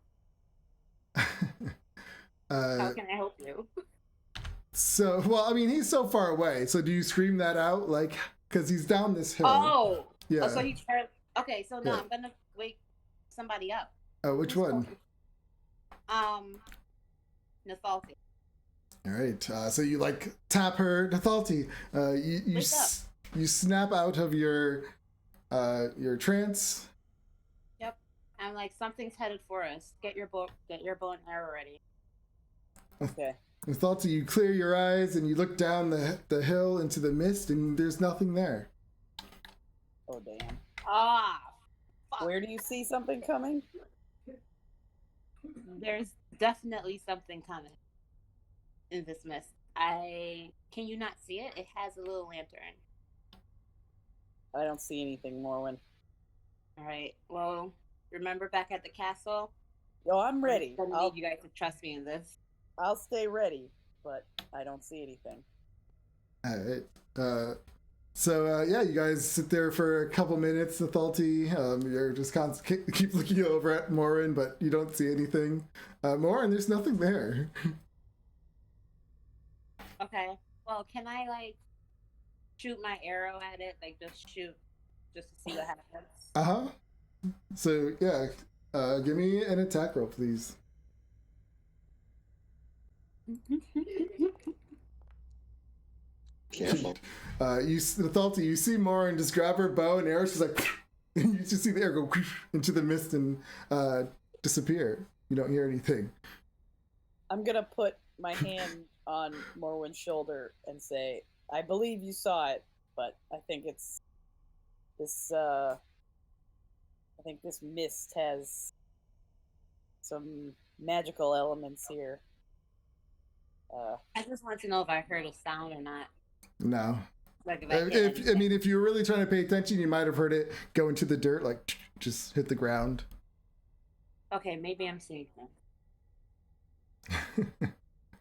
How can I help you? So, well, I mean, he's so far away. So, do you scream that out, like, because he's down this hill? Oh, yeah. So he okay. So no, I'm gonna wake somebody up. Which one? Nathalti. All right. So you like tap her, Nathalti. You snap out of your trance. Yep. I'm like, something's headed for us. Get your bow and arrow ready. Okay. Nathalti, you clear your eyes and you look down the hill into the mist, and there's nothing there. Oh damn. Fuck. Where do you see something coming? There's definitely something coming in this mist. Can you not see it? It has a little lantern. I don't see anything, Morwen. All right. Well, remember back at the castle? Oh, I'm ready. I need you guys to trust me in this. I'll stay ready, but I don't see anything. All right. So you guys sit there for a couple minutes, Nathalti. You're just keep looking over at Morin, but you don't see anything. Morin, there's nothing there. Okay. Well, can I like shoot my arrow at it? Like just shoot, just to see what happens. So yeah, give me an attack roll, please. Careful. Nathalti, you see Morin just grab her bow and arrow. She's like, and you just see the arrow go into the mist and disappear. You don't hear anything. I'm gonna put my hand on Morwen's shoulder and say, I believe you saw it, but I think it's this I think this mist has some magical elements here. I just want to know if I heard a sound or not. No. Like if you were really trying to pay attention, you might have heard it go into the dirt, like just hit the ground. Okay, maybe I'm seeing things.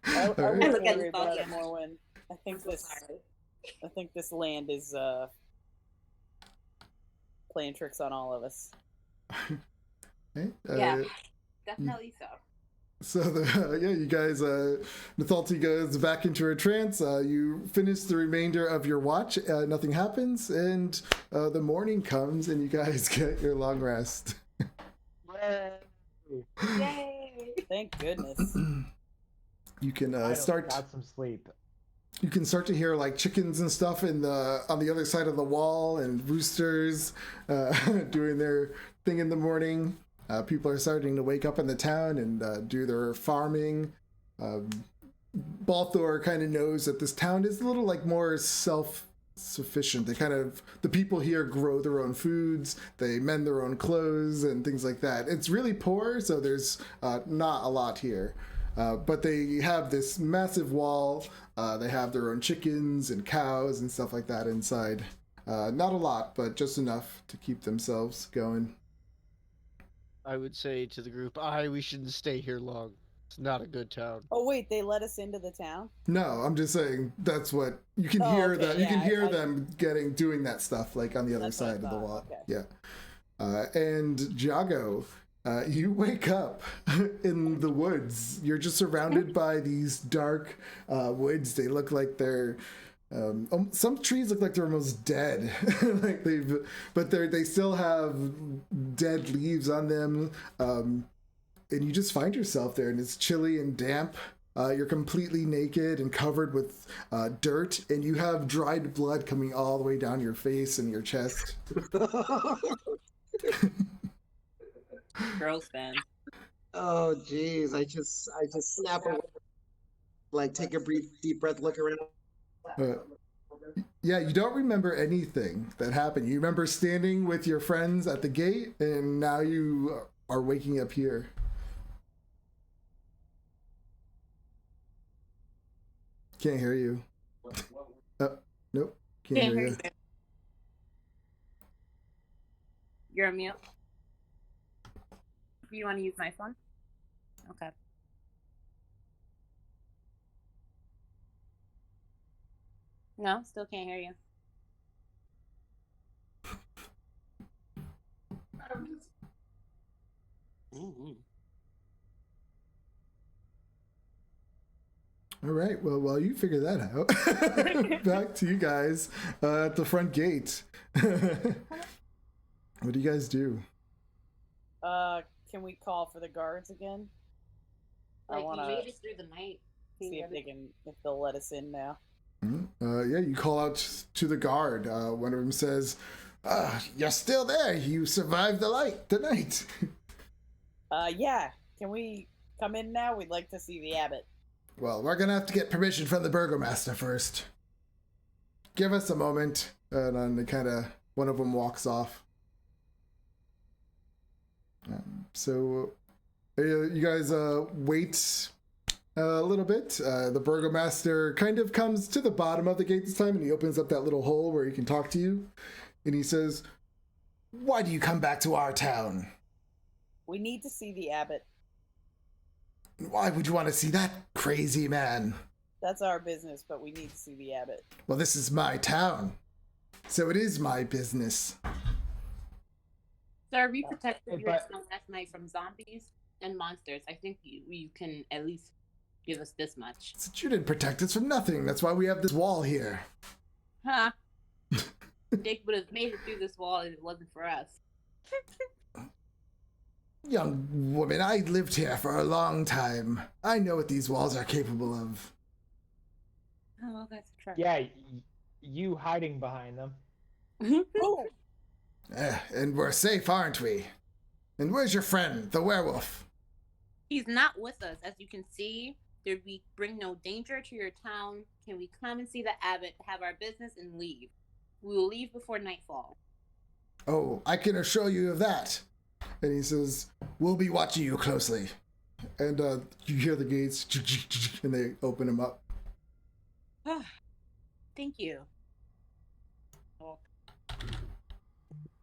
I Right. look at Morwen. I think this land is playing tricks on all of us. Okay. Yeah, definitely so. So you guys, Nathalti goes back into her trance. You finish the remainder of your watch. Nothing happens, and the morning comes, and you guys get your long rest. Yay! Thank goodness. You can I start. got some sleep. You can start to hear like chickens and stuff on the other side of the wall, and roosters doing their thing in the morning. People are starting to wake up in the town and do their farming. Balthor kind of knows that this town is a little like more self-sufficient. The people here grow their own foods, they mend their own clothes and things like that. It's really poor, so there's not a lot here. But they have this massive wall. They have their own chickens and cows and stuff like that inside. Not a lot, but just enough to keep themselves going. I would say to the group, we shouldn't stay here long. It's not a good town. Oh wait, they let us into the town? No, I'm just saying that's what you can hear. Okay, You can yeah, hear them doing that stuff like on the other That's what I side of the wall. thought, okay. Yeah. And Jago, you wake up in the woods. You're just surrounded by these dark woods. They look like they're some trees look like they're almost dead, but they still have dead leaves on them. And you just find yourself there, and it's chilly and damp. You're completely naked and covered with dirt, and you have dried blood coming all the way down your face and your chest. Girls fan. Oh, geez. I just snap away. Like, take a deep breath, look around. Yeah, you don't remember anything that happened. You remember standing with your friends at the gate, and now you are waking up here. Can't hear you. Oh, nope. Can't hear you. You're on mute. You want to use my phone? Okay. No, still can't hear you. Mm-hmm. All right. Well, while you figure that out, back to you guys at the front gate. What do you guys do? Can we call for the guards again? Like, I want you to made it through the night. see if they'll let us in now. Yeah, you call out to the guard. One of them says, "You're still there. You survived the night." Yeah. Can we come in now? We'd like to see the abbot. Well, we're gonna have to get permission from the burgomaster first. Give us a moment. And then one of them walks off. So you guys wait a little bit. The burgomaster kind of comes to the bottom of the gate this time, and he opens up that little hole where he can talk to you. And he says, "Why do you come back to our town?" We need to see the abbot. "Why would you want to see that crazy man?" That's our business, but we need to see the abbot. "Well, this is my town, so it is my business." Sir, we protected your but- town last night from zombies and monsters. I think you can at least give us this much. "But you didn't protect us from nothing. That's why we have this wall here." Huh? Dick would have made it through this wall if it wasn't for us. "Young woman, I lived here for a long time. I know what these walls are capable of." Oh, well, that's true. Yeah, you hiding behind them. Oh, And we're safe, aren't we? And where's your friend, the werewolf?" He's not with us. As you can see, we bring no danger to your town. Can we come and see the abbot, have our business, and leave? We will leave before nightfall. "Oh, I can assure you of that." And he says, "We'll be watching you closely." And you hear the gates, and they open them up. Thank you.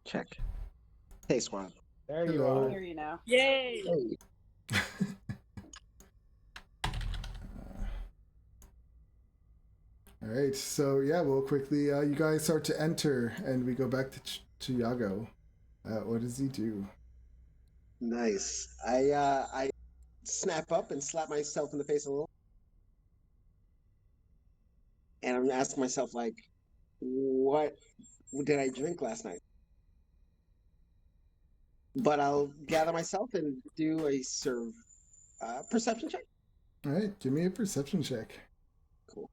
Check. Hey, squad. There you Hello. I are. hear you now. Yay! Hey. All right, so yeah, we'll quickly, you guys start to enter, and we go back to Yago. What does he do? Nice. I snap up and slap myself in the face a little. And I'm asking myself, like, what did I drink last night? But I'll gather myself and do a perception check. All right, give me a perception check. Cool.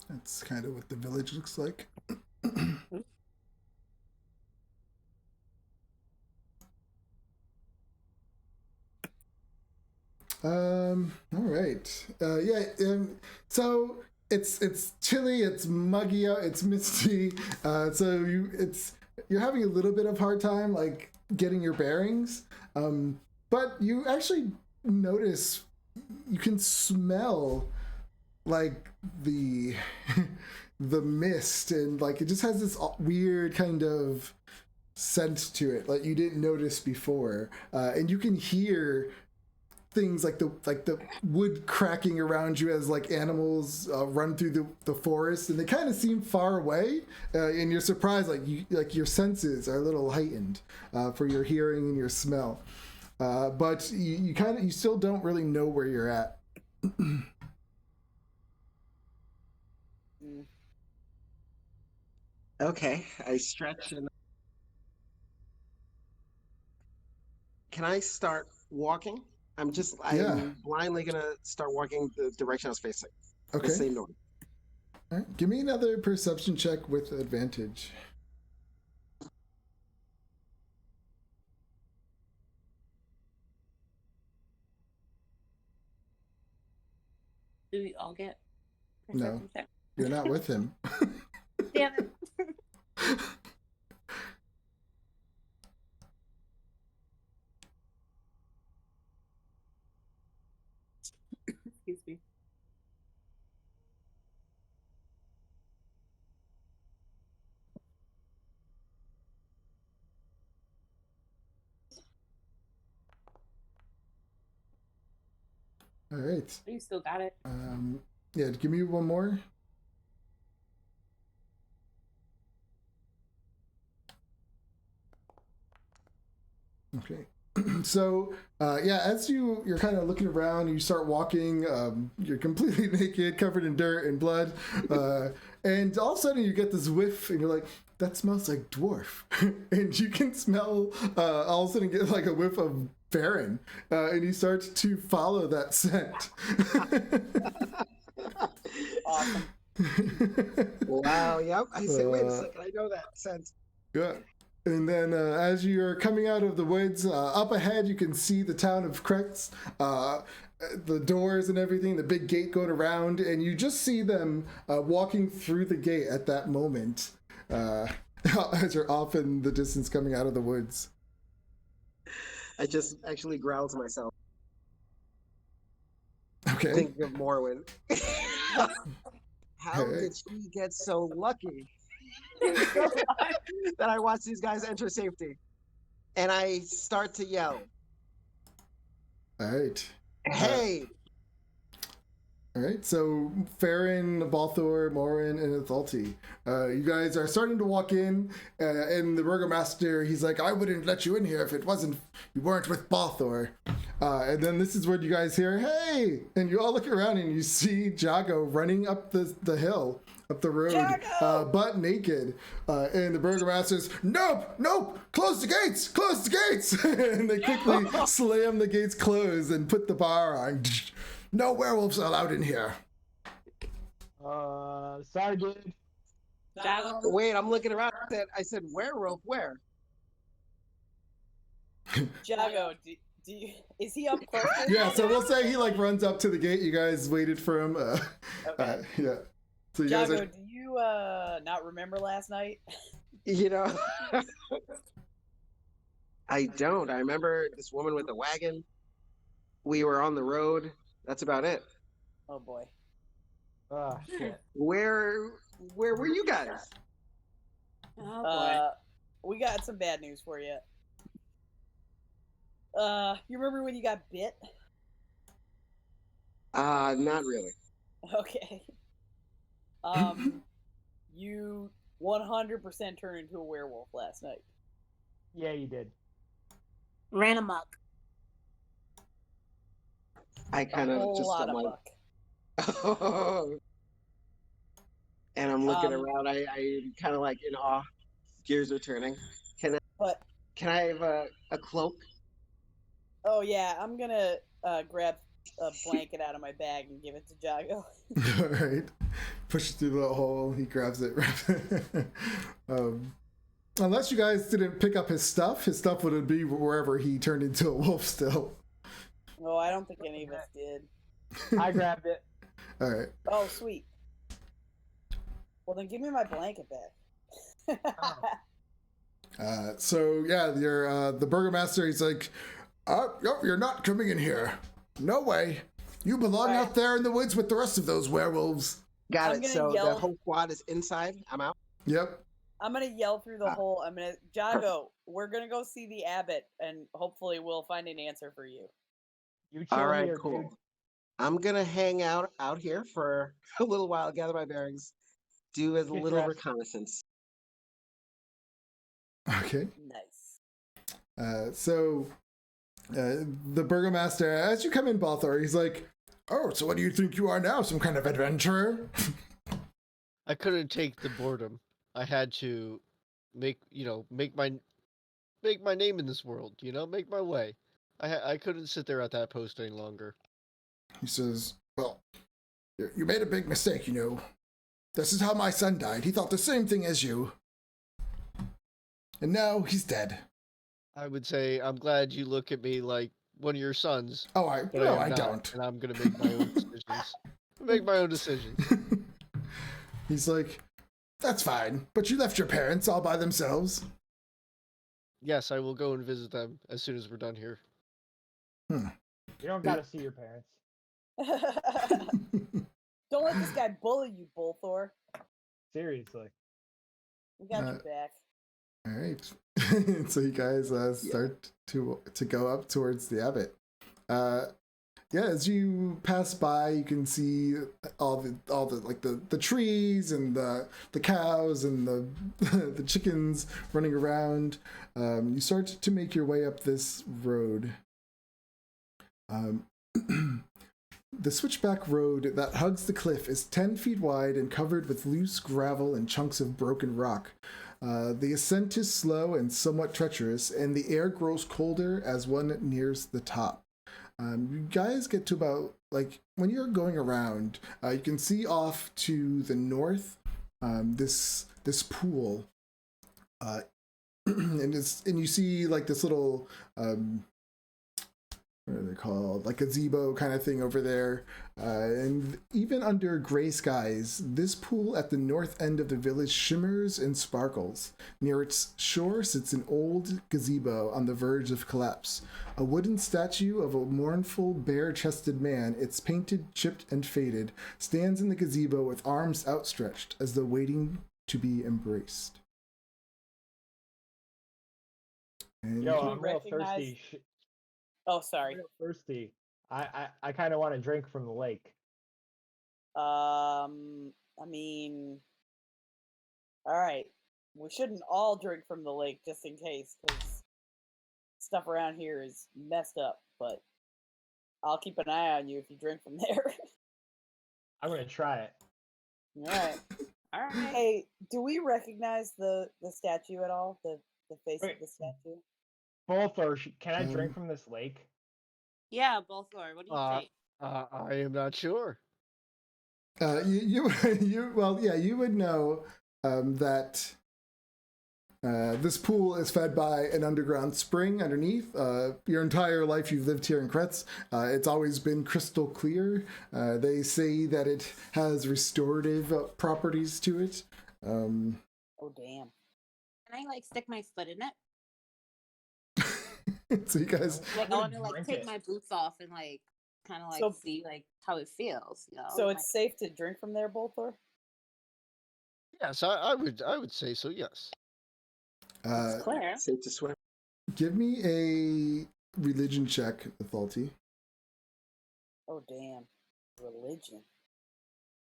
That's kind of what the village looks like. All right. Yeah. So it's chilly. It's muggy out. It's misty. So you're having a little bit of hard time like getting your bearings. But you actually notice you can smell like the the mist, and like it just has this weird kind of scent to it like you didn't notice before, and you can hear things like the wood cracking around you as like animals run through the forest, and they kind of seem far away, and you're surprised like your senses are a little heightened for your hearing and your smell, but you still don't really know where you're at. Okay, I stretch and can I start walking? Yeah. I'm blindly gonna start walking the direction I was facing. The Okay. same north. All right. Give me another perception check with advantage. Do we all get No. perception check? You're not with him. Damn it. Excuse me. All right. You still got it. Yeah, give me one more. Okay. So, yeah, as you're kind of looking around, you start walking. You're completely naked, covered in dirt and blood, and all of a sudden you get this whiff, and you're like, "That smells like dwarf," and you can smell. All of a sudden, get like a whiff of Farron, and you start to follow that scent. Awesome. Wow. Yep. I said, wait a second. I know that sense. Yeah. And then as you're coming out of the woods, up ahead you can see the town of Krex, the doors and everything, the big gate going around, and you just see them walking through the gate at that moment as you're off in the distance coming out of the woods. I just actually growl to myself. Okay. Think of Morwen. How Hey. did she get so lucky that I watch these guys enter safety? And I start to yell, All right. hey! All right, so Farron, Balthor, Morin, and Athalti, you guys are starting to walk in, and the burgomaster, he's like, "I wouldn't let you in here if you weren't with Balthor." And then this is where you guys hear, "Hey!" And you all look around and you see Jago running up the hill, up the road, Jago! butt naked. And the burgomaster's, "Nope! Close the gates! Close the gates!" And they quickly slam the gates closed and put the bar on. No werewolves allowed in here. Sorry, dude. Jago. Wait, I'm looking around. I said werewolf, where? Jago, is he up close? Yeah, so we'll say he like runs up to the gate. You guys waited for him. Okay. Yeah. So you guys Jago, are. do you not remember last night? You know? I don't. I remember this woman with a wagon. We were on the road. That's about it. Oh boy. Oh, shit. Where were you guys? Oh boy. We got some bad news for you. You remember when you got bit? Not really. Okay. You 100% turned into a werewolf last night. Yeah, you did. Ran amok. I kind A of whole just lot I'm of like, buck. oh. And I'm looking around. I'm kind of like in awe. Gears are turning. But Can I have a cloak? oh yeah, I'm gonna grab a blanket out of my bag and give it to Jago. All right. Push it through the hole. He grabs it. Unless you guys didn't pick up his stuff would be wherever he turned into a wolf still. Oh, I don't think any of us did. I grabbed it. All right. Oh, sweet. Well, then give me my blanket back. So yeah, you're the burgomaster. He's like, "Nope, you're not coming in here. No way. You belong Right. out there in the woods with the rest of those werewolves." Got I'm it. gonna So the yell- whole squad is inside. I'm out. Yep. I'm gonna yell through the hole. I'm gonna Jago. We're gonna go see the abbot, and hopefully we'll find an answer for you. You chill All right, here, cool. dude. I'm gonna hang out here for a little while, gather my bearings, do a Get little dressed. reconnaissance. Okay. Nice. So the burgomaster, as you come in, Balthor, he's like, "Oh, so what do you think you are now? Some kind of adventurer?" I couldn't take the boredom. I had to make my name in this world, make my way. I couldn't sit there at that post any longer. He says, "Well, you made a big mistake, you know. This is how my son died. He thought the same thing as you. And now he's dead." I would say I'm glad you look at me like one of your sons. Oh, But no, am I not, don't. and I'm gonna make my own decisions. Make my own decisions. He's like, "That's fine, but you left your parents all by themselves." Yes, I will go and visit them as soon as we're done here. You don't gotta see your parents. Don't let this guy bully you, Bolthor. Seriously. We got your back. All right. So you guys start to go up towards the abbot. Yeah, as you pass by, you can see all the like the trees and the cows and the the chickens running around. You start to make your way up this road. The switchback road that hugs the cliff is 10 feet wide and covered with loose gravel and chunks of broken rock. The ascent is slow and somewhat treacherous, and the air grows colder as one nears the top. You guys get to about, like, when you're going around, you can see off to the north this pool, and you see like this little what are they called? Like a gazebo kind of thing over there. And even under gray skies, this pool at the north end of the village shimmers and sparkles. Near its shore sits an old gazebo on the verge of collapse. A wooden statue of a mournful, bare-chested man, its painted, chipped, and faded, stands in the gazebo with arms outstretched as though waiting to be embraced. And Yo, Do we I'm real recognize- thirsty. Oh, sorry. Real thirsty. I kind of want to drink from the lake. I mean, all right. We shouldn't all drink from the lake just in case, because stuff around here is messed up. But I'll keep an eye on you if you drink from there. I'm gonna try it. All right. All right. Hey, do we recognize the statue at all? The face Wait. of the statue? Both or can I drink from this lake? Yeah, Bolthor. What do you think? I am not sure. you would know that this pool is fed by an underground spring underneath. Your entire life you've lived here in Kretz, it's always been crystal clear. They say that it has restorative properties to it. Oh, damn. Can I like stick my foot in it? So you guys, Like I want to like drink take it. my boots off and like kind of like So- see like how it feels. You know. So like, it's safe to drink from there, Bolthor? Yes, I would say so. Yes. it's clear. Safe to swim. give me a religion check, Authority. Oh, damn. Religion.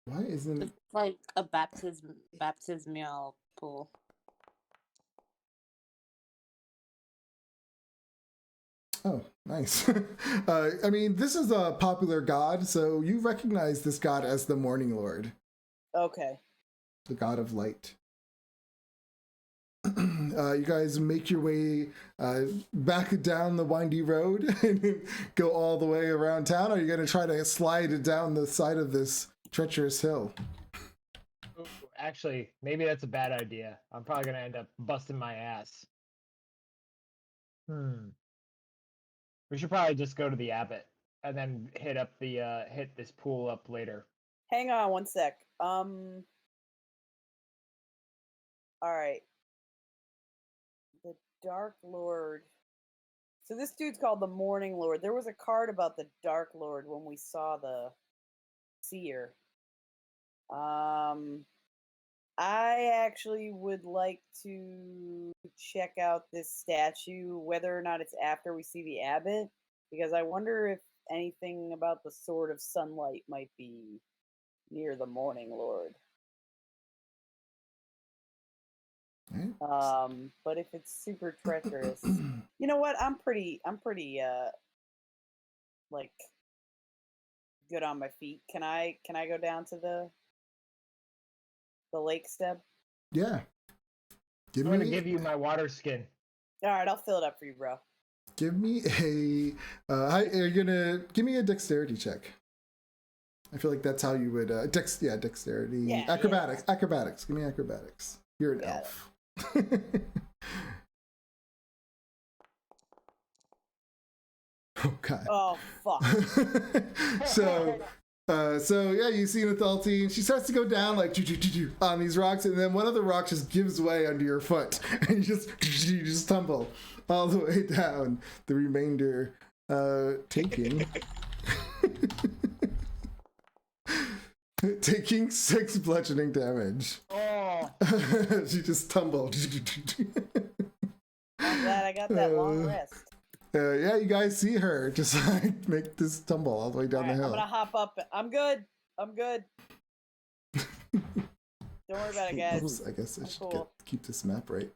Why isn't It's like a baptismal pool. Oh, nice. I mean, this is a popular god, so you recognize this god as the Morning Lord, Okay. the god of light. You guys make your way back down the windy road and go all the way around town, or are you going to try to slide it down the side of this treacherous hill? Ooh, actually, maybe that's a bad idea. I'm probably gonna end up busting my ass. We should probably just go to the abbot and then hit this pool up later. Hang on one sec. All right. The Dark Lord. So this dude's called the Morning Lord. There was a card about the Dark Lord when we saw the seer. I actually would like to check out this statue, whether or not it's after we see the abbot, because I wonder if anything about the Sword of Sunlight might be near the Morning Lord. Right. But if it's super treacherous, you know what? I'm pretty like good on my feet. Can I go down to the lake step? Yeah. I'm gonna give you my water skin. All right, I'll fill it up for you, bro. Give me a. You're gonna give me a dexterity check. I feel like that's how you would. Dexterity. Yeah, acrobatics. Acrobatics. Give me acrobatics. You're an Got elf. Oh god. Oh fuck. So yeah, you see Nathaltine. She starts to go down like on these rocks, and then one of the rocks just gives way under your foot, and you just tumble all the way down. The remainder taking taking 6 bludgeoning damage. Oh, She just tumbled. I'm glad I got that long rest. Yeah, you guys see her just like make this tumble all the way down All right, the hill. I'm gonna hop up. I'm good. I'm good. Don't worry about it, guys. Oops, I guess I I'm should cool. keep this map right.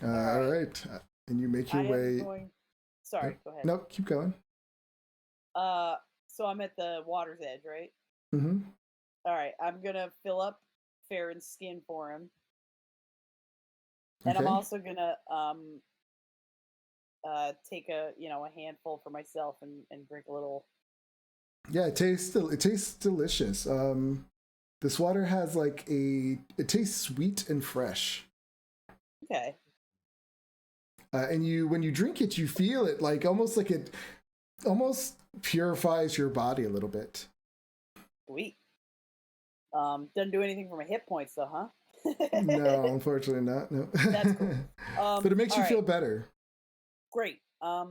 All All right. And you make your I am way. going. Sorry, go ahead. No, keep going. So I'm at the water's edge, right? Mm-hmm. All right, I'm gonna fill up Farron's skin for him, and I'm Okay. also gonna take a handful for myself and drink a little. Yeah, it tastes delicious. This water has like it tastes sweet and fresh. Okay. And when you drink it, you feel it like it almost purifies your body a little bit. Sweet. Doesn't do anything for my hit points though, huh? No, unfortunately not. No. That's cool. But it makes you all feel right. better. Great. All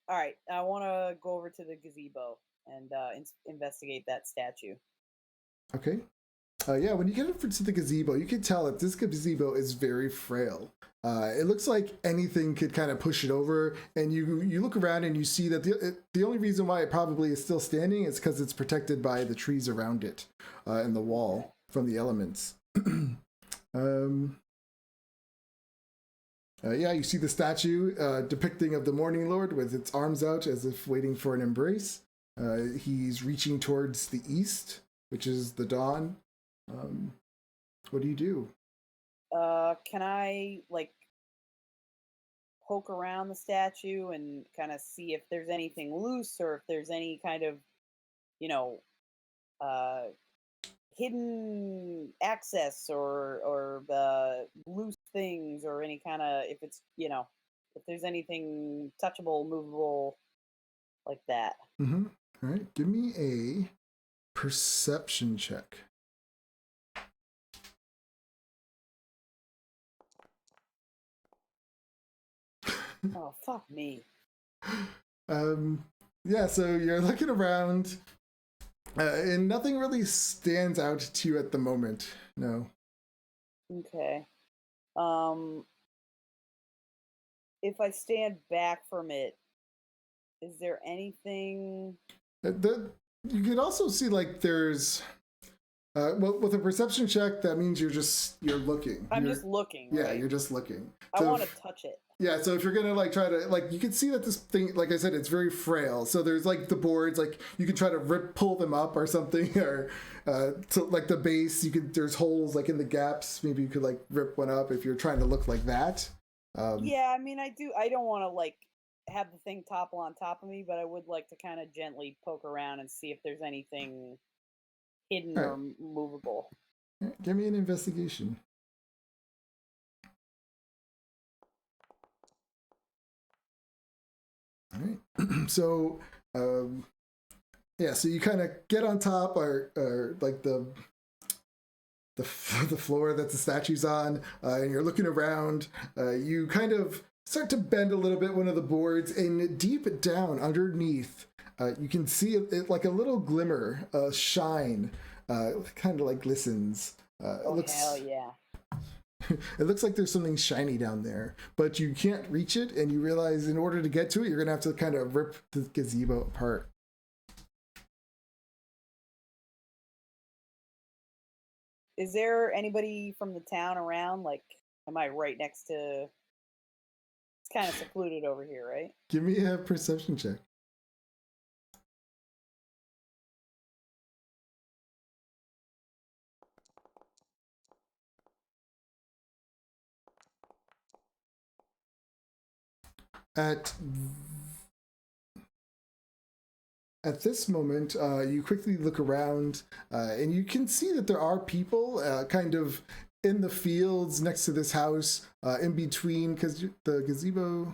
right. I want to go over to the gazebo and investigate that statue. Okay. Yeah, when you get up to the gazebo, you can tell that this gazebo is very frail. It looks like anything could kind of push it over, and you look around and you see that the only reason why it probably is still standing is because it's protected by the trees around it and the wall from the elements. Yeah, you see the statue depicting of the Morning Lord with its arms out as if waiting for an embrace. He's reaching towards the east, which is the dawn. What do you do? Can I poke around the statue and kind of see if there's anything loose or if there's any kind of hidden access or loose things or any kind of if it's if there's anything touchable, movable like that. Mm-hmm. All right, give me a perception check. Oh fuck me. Yeah, so you're looking around, and nothing really stands out to you at the moment. No. Okay. If I stand back from it, is there anything? You could also see like there's, well, with a perception check, that means you're looking. I'm just looking. Yeah, right? you're just looking. I So want to touch it. yeah, so if you're gonna like try to like, you can see that this thing, like I said, it's very frail. So there's like the boards, like you can try to pull them up or something, or to like the base, there's holes like in the gaps. Maybe you could like rip one up if you're trying to look like that. Yeah, I mean, I don't want to like have the thing topple on top of me, but I would like to kind of gently poke around and see if there's anything hidden or movable. Give me an investigation. All right. So, yeah, so you kind of get on top or like the floor that the statue's on, and you're looking around. You kind of start to bend a little bit one of the boards, and deep down underneath, you can see it like a little glimmer, shine, kind of like glistens. Hell yeah. It looks like there's something shiny down there, but you can't reach it, and you realize in order to get to it, you're gonna have to kind of rip the gazebo apart. Is there anybody from the town around? Like, am I right next to? It's kind of secluded over here, right? Give me a perception check. at this moment, you quickly look around, and you can see that there are people kind of in the fields next to this house, in between, because the gazebo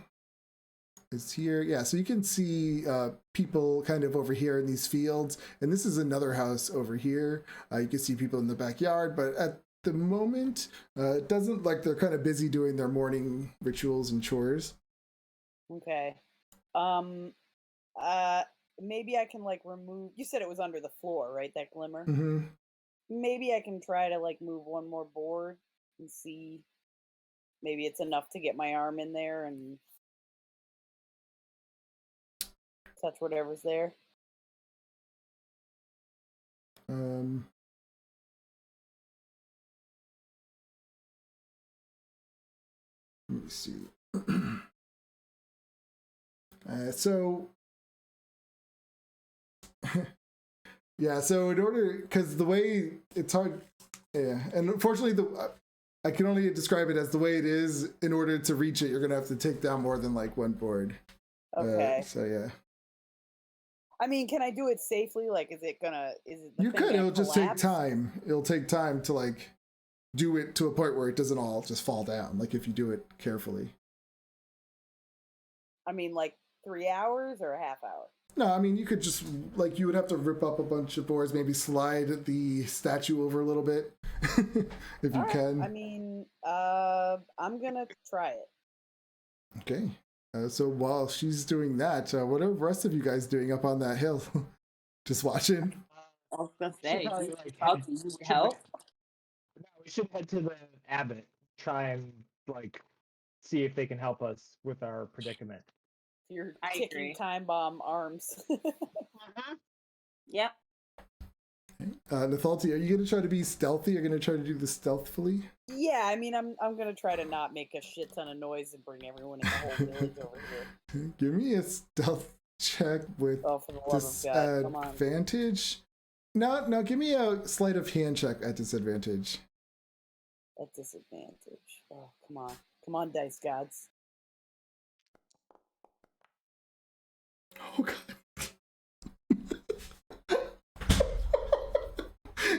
is here. Yeah, so you can see people kind of over here in these fields, and this is another house over here. You can see people in the backyard, but at the moment, it doesn't look like they're kind of busy doing their morning rituals and chores. Okay. Maybe I can like remove. You said it was under the floor, right? That glimmer. Mm-hmm. Maybe I can try to like move one more board and see. Maybe it's enough to get my arm in there and touch whatever's there. Let me see. So yeah, so in order, because the way it's hard, yeah, and unfortunately I can only describe it as the way it is. In order to reach it, you're gonna have to take down more than like one board. Okay. So yeah, I mean, can I do it safely? Like, is it? The you thing could. gonna It'll just take collapse? time. It'll take time to like do it to a point where it doesn't all just fall down. Like if you do it carefully. I mean, like 3 hours or a half hour? No, I mean, you could just, like, you would have to rip up a bunch of boards, maybe slide the statue over a little bit, if you All right. can. I mean, I'm gonna try it. Okay. So while she's doing that, what are the rest of you guys doing up on that hill? Just watching? I was gonna We should say, probably, do like, help? head- Do you we need should help? No, we should head to the abbot. Try and like see if they can help us with our predicament. Your I ticking agree. time bomb arms. Yep. Nathalti, are you going to try to be stealthy? You're going to try to do this stealthily? Yeah, I mean, I'm gonna try to not make a shit ton of noise and bring everyone in the whole village over here. Give me a stealth check with Oh, for the love of God, come on. disadvantage. No, give me a sleight of hand check at disadvantage. At disadvantage. Oh, come on, dice gods. Oh god.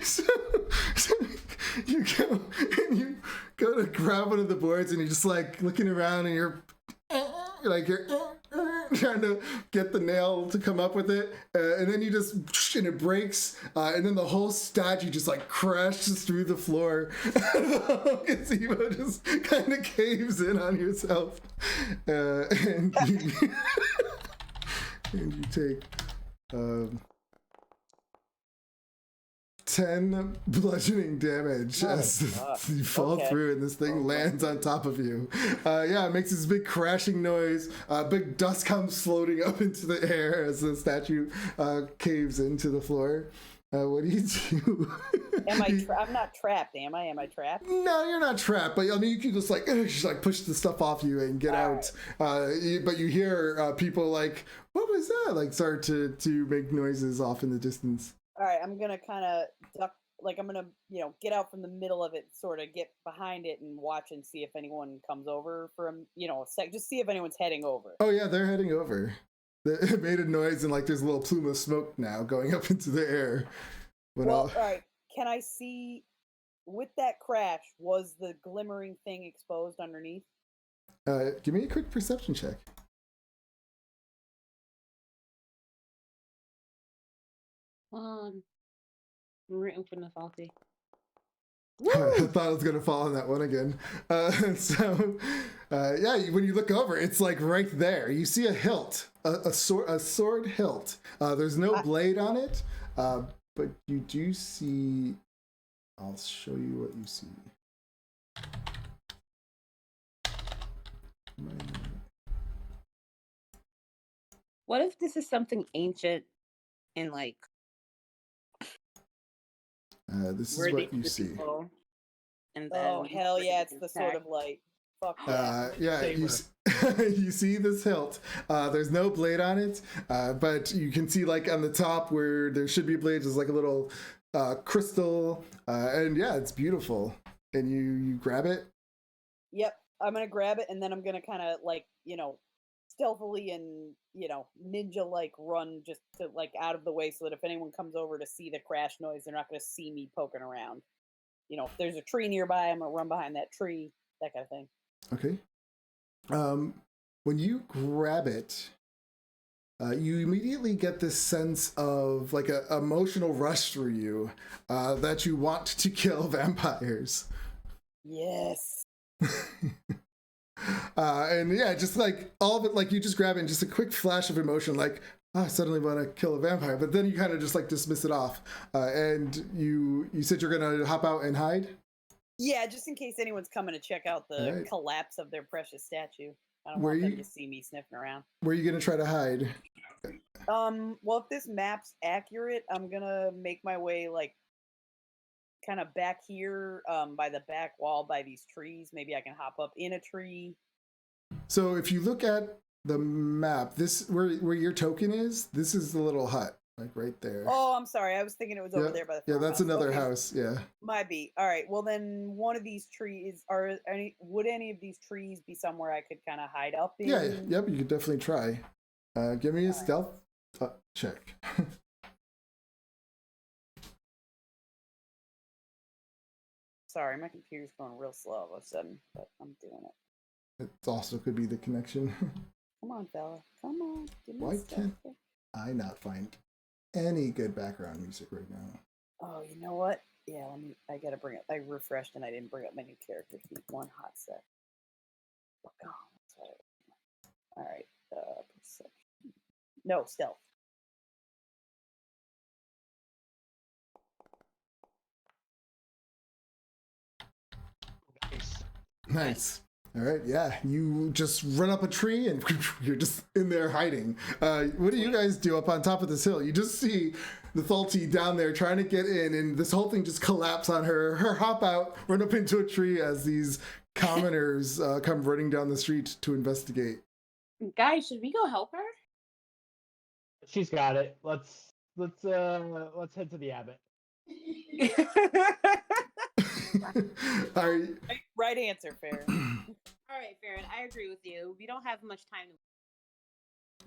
so you go to grab one of the boards and you're just like looking around and you're trying to get the nail to come up with it, and then you just and it breaks, and then the whole statue just like crashes through the floor. The whole gazebo just kind of caves in on yourself, and you take 10 bludgeoning damage as you fall through and this thing lands on top of you. Yeah, it makes this big crashing noise. Big dust comes floating up into the air as the statue caves into the floor. What do you do? I'm not trapped, am I? Am I trapped? No, you're not trapped, but I mean, you can just like push the stuff off you and get out. But you hear people like, "What was that?" Like start to make noises off in the distance. All right, I'm gonna kind of duck. Like I'm gonna, get out from the middle of it, sort of get behind it and watch and see if anyone comes over for a sec. Just see if anyone's heading over. Oh yeah, they're heading over. It made a noise and like there's a little plume of smoke now going up into the air. All right. Can I see, with that crash, was the glimmering thing exposed underneath? Give me a quick perception check. I'm rooting for Nathalti. I thought I was gonna fall on that one again. Yeah, when you look over, it's like right there. You see a hilt, a sword hilt. There's no blade on it, but you do see. I'll show you what you see. What if this is something ancient and like this is what you see. And then Oh hell yeah! It's the sort of light. Fuck yeah. Yeah, you see this hilt. There's no blade on it, but you can see like on the top where there should be blades is like a little crystal, and yeah, it's beautiful. And you grab it. Yep, I'm gonna grab it and then I'm gonna kind of like stealthily and ninja like run just to like out of the way so that if anyone comes over to see the crash noise, they're not going to see me poking around. If there's a tree nearby, I'm gonna run behind that tree, that kind of thing. Okay. When you grab it, you immediately get this sense of like a emotional rush through you that you want to kill vampires. Yes. And yeah, just like all of it, like you just grab it and just a quick flash of emotion, like, oh, I suddenly want to kill a vampire, but then you kind of just like dismiss it off. And you said you're gonna hop out and hide? Yeah, just in case anyone's coming to check out the collapse of their precious statue. I don't want them to see me sniffing around. Where are you gonna try to hide? Well, if this map's accurate, I'm gonna make my way like kind of back here, by the back wall by these trees. Maybe I can hop up in a tree. So if you look at the map, this where your token is, this is the little hut, like right there. Oh, I'm sorry. I was thinking it was over there by the that's another house. Yeah. Might be. All right. Well, then one of these trees would any of these trees be somewhere I could kind of hide up in? Yeah. Yep. You could definitely try. Give me a stealth check. Sorry, my computer's going real slow all of a sudden, but I'm doing it. It also could be the connection. Come on, fella. Come on. Why can't I not find any good background music right now? Oh, you know what? Yeah, I gotta bring up. I refreshed and I didn't bring up my new character sheet. One hot sec. Oh, that's right. All right. Perception. No, stealth. Nice. All right, yeah. You just run up a tree and you're just in there hiding. What do you guys do up on top of this hill? You just see the Thalti down there trying to get in, and this whole thing just collapse on her. Her hop out, run up into a tree as these commoners come running down the street to investigate. Guys, should we go help her? She's got it. Let's head to the abbot. Right answer, Farron. All right, Farron, I agree with you. We don't have much time.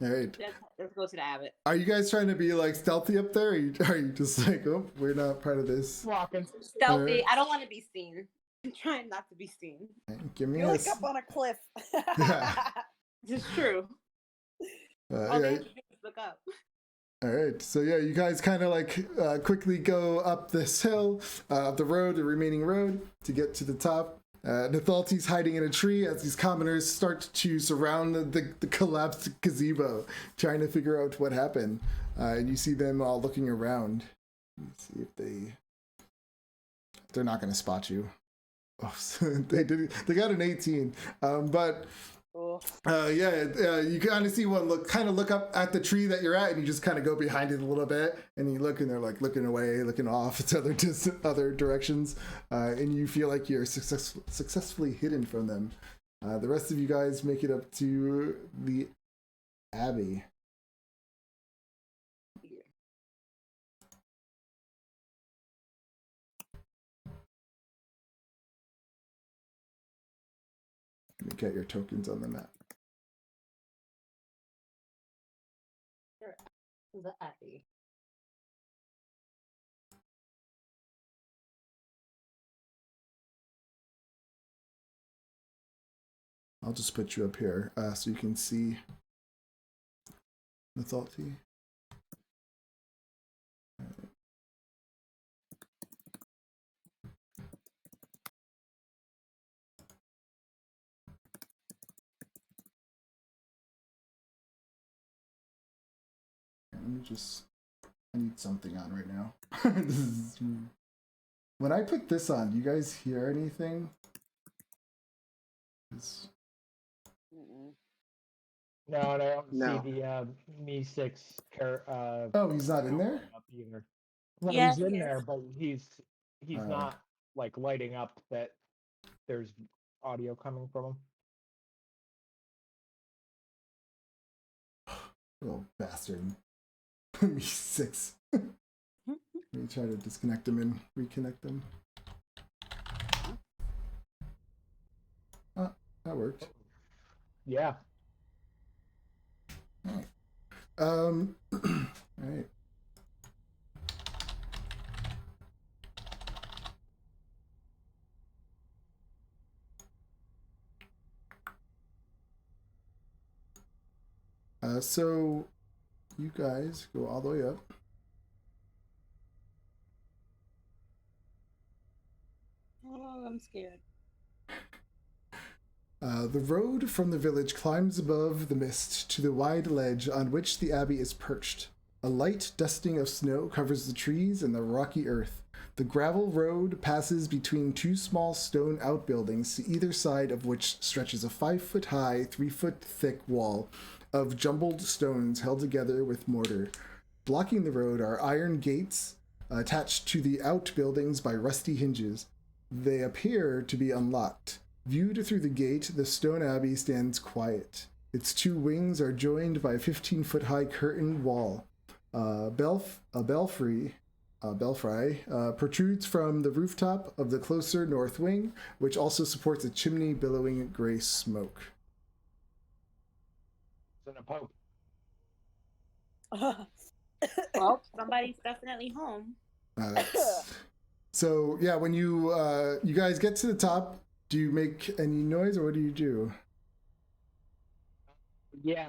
All right. Let's go to the abbot. Are you guys trying to be like stealthy up there? Or are you just like, oh, we're not part of this? Walking. Stealthy. Right. I don't want to be seen. I'm trying not to be seen. Give me You're like up on a cliff. Yeah. This is true. Oh, yeah. Look up. All right, so yeah, you guys kind of like quickly go up this hill, the remaining road, to get to the top. Nathalti's hiding in a tree as these commoners start to surround the collapsed gazebo, trying to figure out what happened. And you see them all looking around. Let's see if they're not going to spot you. Oh, they did. They got an 18, but. You kind of see one look up at the tree that you're at, and you just kind of go behind it a little bit, and you look, and they're like looking away, looking off to other directions, and you feel like you're successfully hidden from them. The rest of you guys make it up to the Abbey. Let me get your tokens on the map. The Abbey. I'll just put you up here so you can see the Thalti. I need something on right now. When I put this on, do you guys hear anything? No, I don't see the Me 6 oh, he's not in there? Up either. Well, yeah, he's in there, but he's not like lighting up that there's audio coming from him. Little bastard. Me 6. Let me try to disconnect him and reconnect them. That worked. Yeah. All right. So you guys go all the way up. Oh, I'm scared. The road from the village climbs above the mist to the wide ledge on which the abbey is perched. A light dusting of snow covers the trees and the rocky earth. The gravel road passes between two small stone outbuildings, to either side of which stretches a 5-foot-high, 3-foot-thick wall of jumbled stones held together with mortar. Blocking the road are iron gates attached to the outbuildings by rusty hinges. They appear to be unlocked. Viewed through the gate, the stone abbey stands quiet. Its two wings are joined by a 15-foot-high curtained wall. A belfry protrudes from the rooftop of the closer north wing, which also supports a chimney billowing gray smoke. It's in a pope. Well, somebody's definitely home. So yeah, when you guys get to the top, do you make any noise or what do you do? Yeah,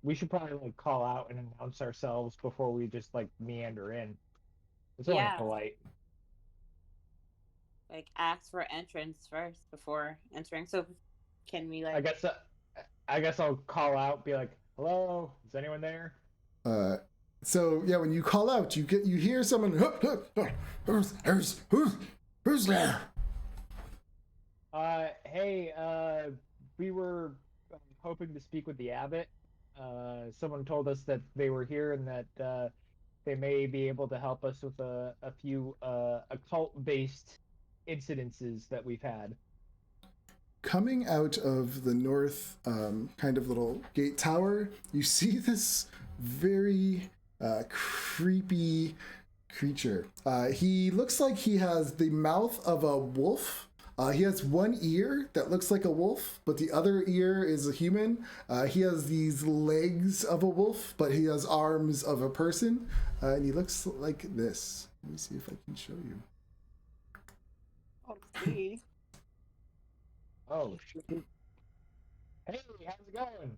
we should probably like call out and announce ourselves before we just like meander in. It's only Yeah. polite. Like, ask for entrance first before entering. So, can we like? I guess I'll call out, be like, "Hello, is anyone there?" So yeah, when you call out, you hear someone. Who's there? Hey, we were hoping to speak with the abbot. Someone told us that they were here and that they may be able to help us with a few occult-based incidences that we've had. Coming out of the north kind of little gate tower, you see this very creepy creature. He looks like he has the mouth of a wolf. He has one ear that looks like a wolf, but the other ear is a human. He has these legs of a wolf, but he has arms of a person. And he looks like this. Let me see if I can show you. Oh, see. Oh, shoot. Hey, how's it going?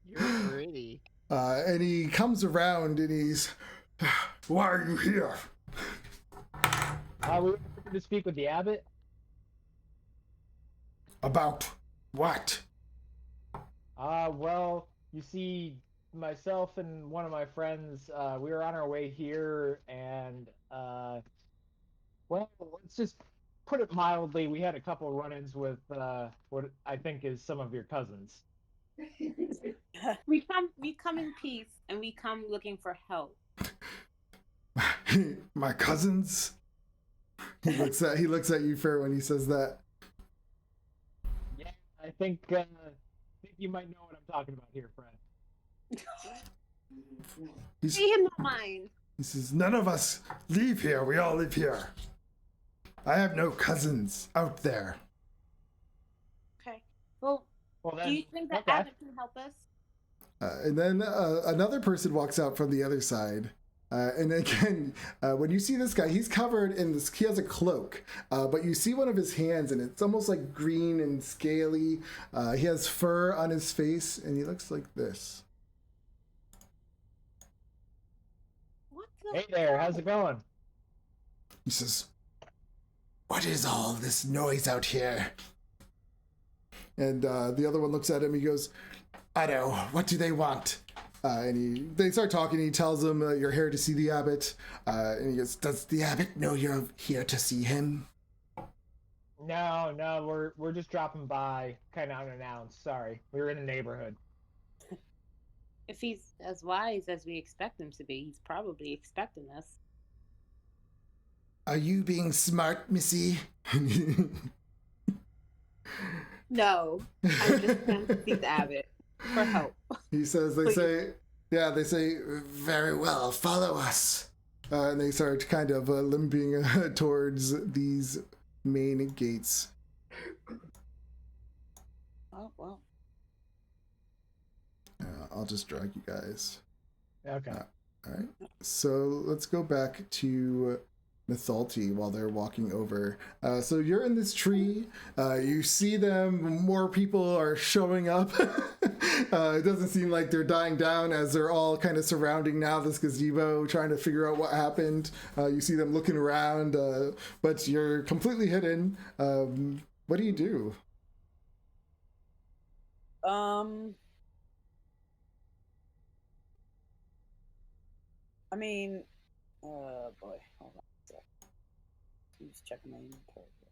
You're pretty. And he comes around and he's, why are you here? We were hoping to speak with the abbot. About what? Well, you see, myself and one of my friends, we were on our way here, and, well, let's just put it mildly, we had a couple run-ins with, what I think is some of your cousins. We come in peace, and we come looking for help. My cousins? He looks at you, Fair, when he says that. Yeah, I think you might know what I'm talking about here, friend. See him not mine. He says, none of us leave here. We all live here. I have no cousins out there. Okay. Well Then, do you think that okay. abbot can help us? And then another person walks out from the other side. And again, when you see this guy, he's covered in this, he has a cloak, but you see one of his hands and it's almost like green and scaly. He has fur on his face and he looks like this. What the Hey there, how's it going? He says, what is all this noise out here? And the other one looks at him, he goes, I know, what do they want? And they start talking. He tells them, you're here to see the abbot. And he goes, does the abbot know you're here to see him? No, we're just dropping by, kind of unannounced. Sorry, we were in the neighborhood. If he's as wise as we expect him to be, he's probably expecting us. Are you being smart, Missy? No, I'm just trying to see the abbot for help. He says, they say, very well, follow us. And they start kind of limping towards these main gates. Oh, well. I'll just drag you guys. Okay. All right. So let's go back to Mythalti while they're walking over. So you're in this tree. You see them. More people are showing up. It doesn't seem like they're dying down as they're all kind of surrounding now this gazebo, trying to figure out what happened. You see them looking around, but you're completely hidden. What do you do? I mean, boy, hold on a sec. I'm just checking my inventory here.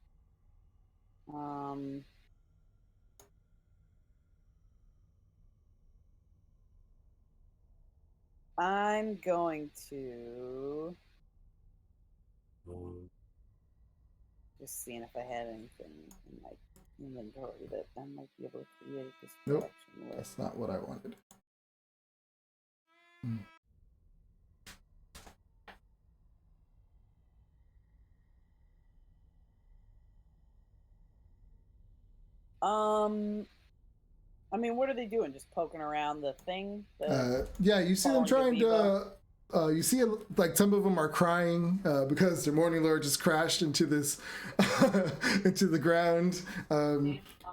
I'm going to just seeing if I had anything in my inventory that I might be able to create this Nope, with. that's not what I wanted. I mean, what are they doing? Just poking around the thing? Yeah, you see them following trying to. You see, like some of them are crying because their morning lord just crashed into this, into the ground.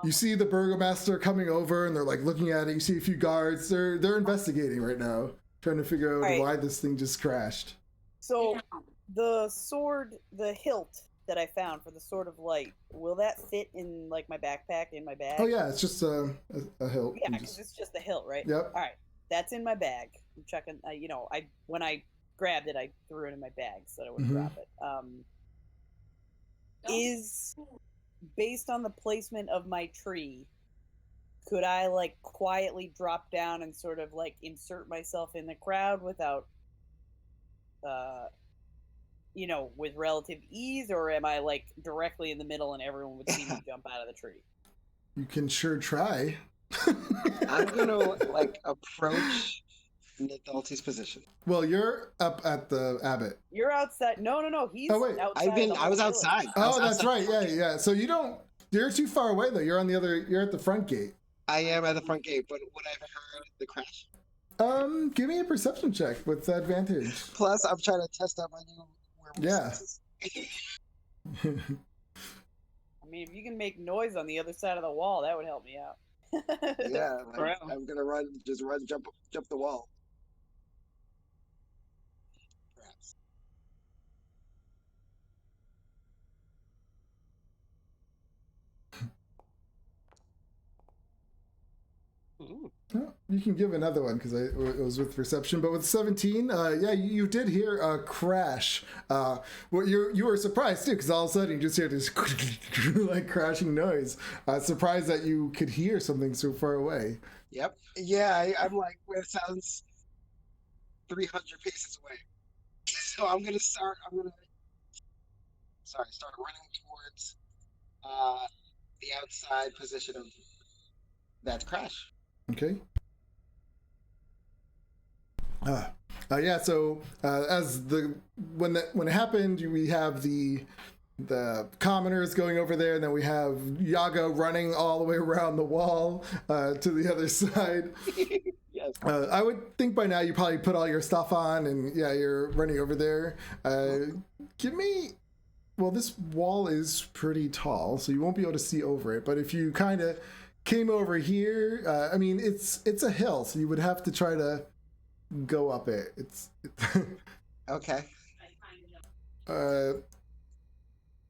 You see the burgomaster coming over, and they're like looking at it. You see a few guards. They're investigating right now, trying to figure out Right. why this thing just crashed. So, the sword, the hilt that I found for the Sword of Light, will that fit in like my backpack in my bag? Oh yeah, it's just a hilt. Yeah, You because just- it's just the hilt, right? Yep. All right, that's in my bag. I'm checking. When I grabbed it, I threw it in my bag so that I wouldn't drop it. Is based on the placement of my tree. Could I like quietly drop down and sort of like insert myself in the crowd without, with relative ease, or am I like directly in the middle and everyone would see me jump out of the tree? You can sure try. I'm gonna like approach Nidalti's position. Well, you're up at the abbot. You're outside. No. He's Oh, wait. outside. I was outside. Oh, that's right. Yeah. So you don't. You're too far away though. You're on the other. You're at the front gate. I am at the front gate, but would I have heard the crash? Give me a perception check with advantage. Plus, I'm trying to test out my new werewolf Yeah. senses. I mean, if you can make noise on the other side of the wall, that would help me out. Yeah, I'm gonna jump the wall. Perhaps. Oh, you can give another one because it was with perception, but with 17, yeah, you did hear a crash. Well, you were surprised too because all of a sudden you just hear this like crashing noise. Surprised that you could hear something so far away. Yep. Yeah, I'm like where it sounds 300 paces away. So I'm gonna start running towards the outside position of that crash. Okay. Yeah. So when it happened, we have the commoners going over there, and then we have Yaga running all the way around the wall to the other side. Yes. I would think by now you probably put all your stuff on, and yeah, you're running over there. Give me. Well, this wall is pretty tall, so you won't be able to see over it. But if you kind of came over here, I mean, it's a hill, so you would have to try to go up it. Okay.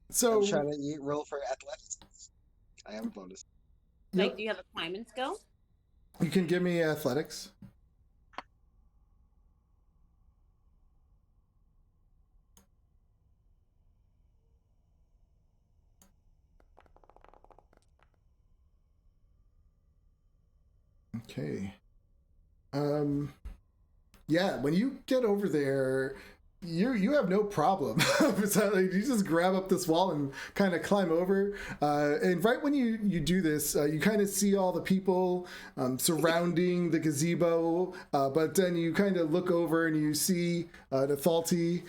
So I'm trying to roll for athletics. I have a bonus. Like, do you have a climbing skill? You can give me athletics. Okay. Yeah, when you get over there, you have no problem. So, like, you just grab up this wall and kind of climb over. And right when you do this, you kind of see all the people surrounding the gazebo. But then you kind of look over and you see Nathalti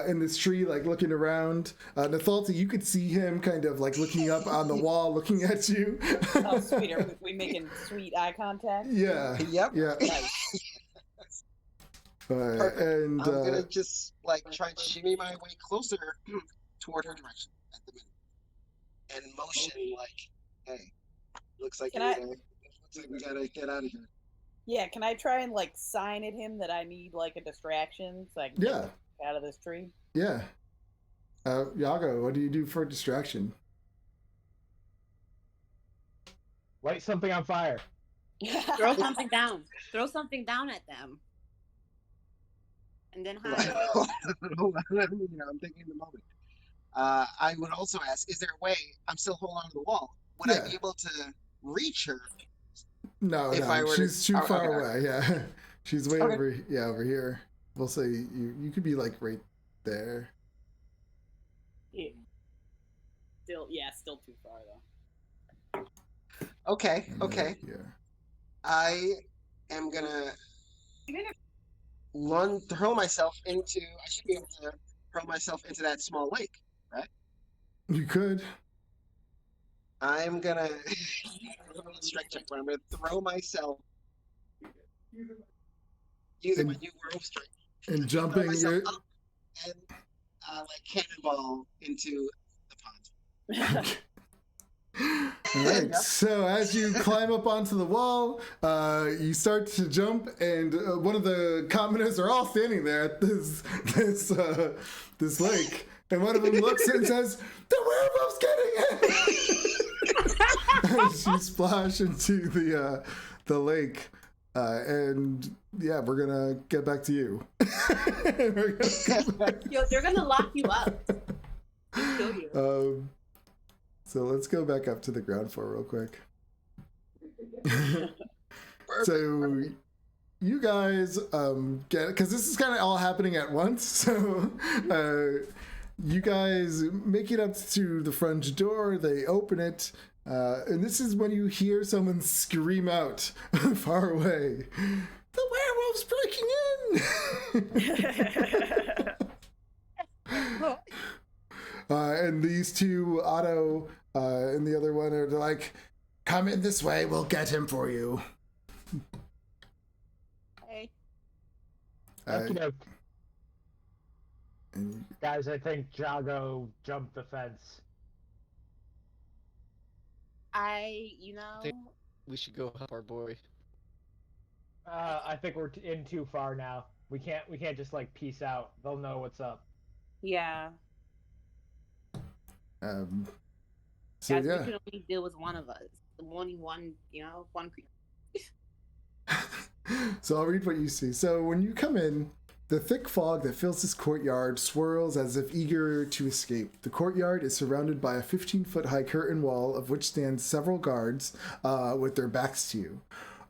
in this tree, like looking around. Nathalti, you could see him kind of like looking up on the wall, looking at you. Oh, sweet. Are we making sweet eye contact? Yeah. Yep. Yeah. Nice. Perfect. And I'm gonna just like try and shimmy my way closer toward her direction at the minute, and motion like, "Hey, looks like we gotta get out of here." Yeah, can I try and like sign at him that I need like a distraction so I can yeah, get out of this tree? yeah. Yago, what do you do for a distraction? Light something on fire. Throw something down. Throw something down at them. And then hide. Hold on, I'm thinking the moment. I would also ask, is there a way? I'm still holding on to the wall. Would I be able to reach her? No, if I were she's to... too Oh, far okay. away. Yeah, she's way Okay. over here. We'll say you could be like right there. Yeah. Still too far though. Okay, And okay. Yeah. I am gonna throw myself into. I should be able to throw myself into that small lake, right? You could. I'm gonna strike check where I'm gonna throw myself using my new world strike. And Throw jumping. myself up and like cannonball into the pond. All right. So as you climb up onto the wall, you start to jump, and one of the commoners are all standing there at this lake, and one of them looks and says, "The werewolf's getting in!" And you splash into the lake, and yeah, we're gonna get back to you. Yo, they're gonna lock you up. Kill you. So let's go back up to the ground floor real quick. So you guys get, because this is kind of all happening at once. So you guys make it up to the front door. They open it, and this is when you hear someone scream out far away, "The werewolf's breaking in!" And these two, Otto and the other one, are like, "Come in this way, we'll get him for you." Hey. Okey-doke. And Guys, I think Jago jumped the fence. We should go help our boy. I think we're in too far now. We can't just like peace out. They'll know what's up. Yeah. So Guys, yeah. we can only deal with one of us. Only one, one creature. So I'll read what you see. So when you come in, the thick fog that fills this courtyard swirls as if eager to escape. The courtyard is surrounded by a 15-foot high curtain wall of which stand several guards with their backs to you.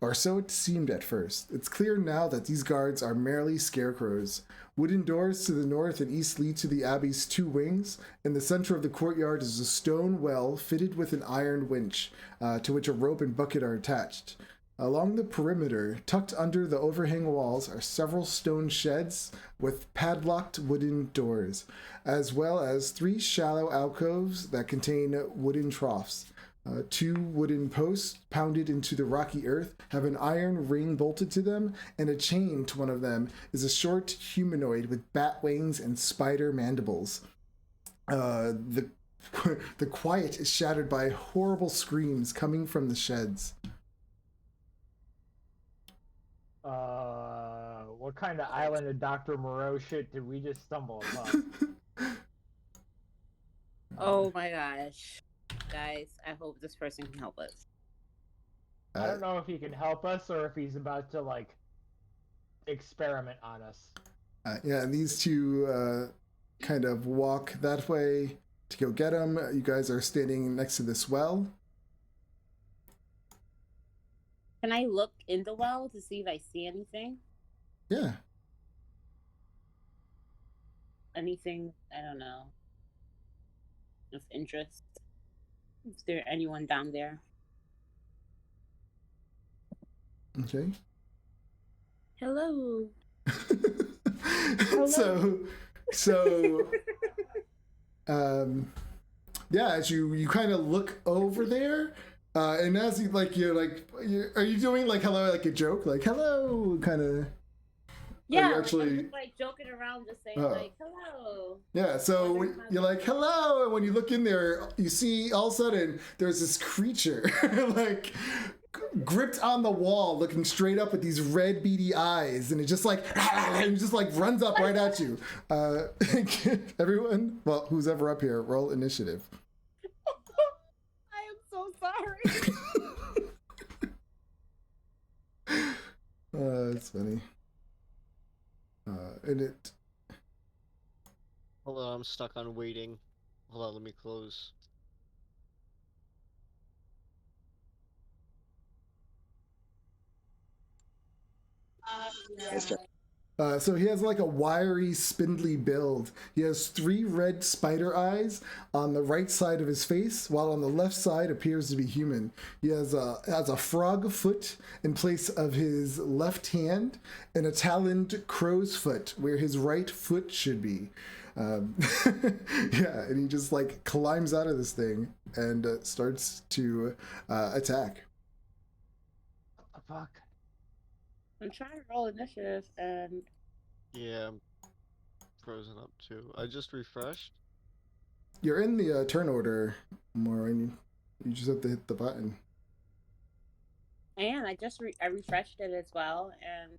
Or so it seemed at first. It's clear now that these guards are merely scarecrows. Wooden doors to the north and east lead to the abbey's two wings. In the center of the courtyard is a stone well fitted with an iron winch, to which a rope and bucket are attached. Along the perimeter, tucked under the overhang walls, are several stone sheds with padlocked wooden doors, as well as 3 shallow alcoves that contain wooden troughs. 2 wooden posts pounded into the rocky earth have an iron ring bolted to them, and a chain to one of them is a short humanoid with bat wings and spider mandibles. The quiet is shattered by horrible screams coming from the sheds. What kind of island of Dr. Moreau shit did we just stumble upon? Oh my gosh. Guys, I hope this person can help us. I don't know if he can help us or if he's about to, like, experiment on us. Yeah, and these two kind of walk that way to go get him. You guys are standing next to this well. Can I look in the well to see if I see anything? Yeah. anything, I don't know, of interest? Is there anyone down there? Okay. Hello. so yeah, as you kind of look over there, and as you are you doing like hello, like a joke, like hello, kind of? Yeah, like, actually I'm just like joking around, just saying like hello. Yeah, so you're like hello, and when you look in there, you see all of a sudden there's this creature like gripped on the wall, looking straight up with these red beady eyes, and it just like and just like runs up right at you. Everyone, well, who's ever up here, roll initiative. I am so sorry. It's funny. And it. Hold on, I'm stuck on waiting. Hold on, let me close. So he has like a wiry, spindly build. He has 3 red spider eyes on the right side of his face, while on the left side appears to be human. He has a frog foot in place of his left hand, and a taloned crow's foot where his right foot should be. Yeah, and he just like climbs out of this thing and starts to attack. What the fuck? I'm trying to roll initiative, and Yeah, I'm frozen up too. I just refreshed. You're in the turn order, Maureen. You just have to hit the button. I I refreshed it as well, and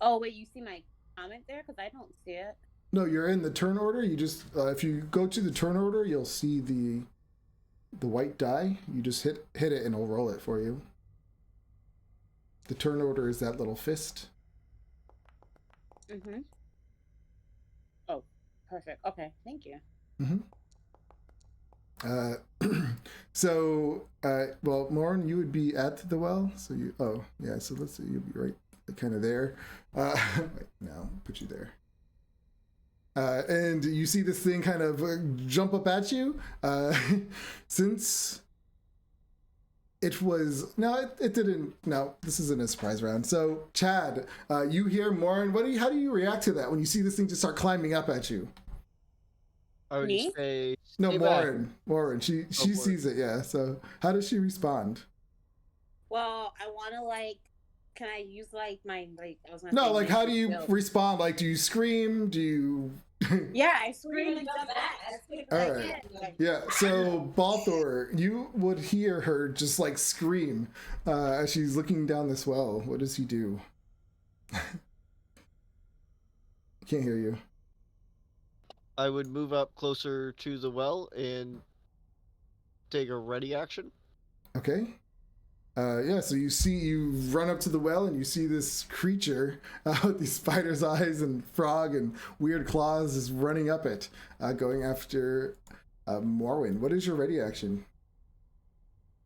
oh wait, you see my comment there? Because I don't see it. No, you're in the turn order. You just if you go to the turn order, you'll see the white die. You just hit it and it'll roll it for you. The turn order is that little fist. Mm-hmm. Oh, perfect. Okay, thank you. So, well, Lauren, you would be at the well. So you, oh yeah. So let's see, you'll be right, kind of there. Wait, no, put you there. And you see this thing kind of jump up at you. Since it was it didn't. No, this isn't a surprise round. So Chad, you hear Morin. How do you react to that when you see this thing just start climbing up at you? I would Me? say No, stay back. Morin. She sees it. Yeah. So how does she respond? Well, I want to like. Can I use like my like? I was gonna No, say like how do you skill. respond? Like, do you scream? Do you? Yeah, I scream and jump back. All right. Yeah. So Balthor, you would hear her just like scream as she's looking down this well. What does he do? Can't hear you. I would move up closer to the well and take a ready action. Okay. Yeah, so you run up to the well and you see this creature with these spider's eyes and frog and weird claws is running up it, going after Morwin. What is your ready action?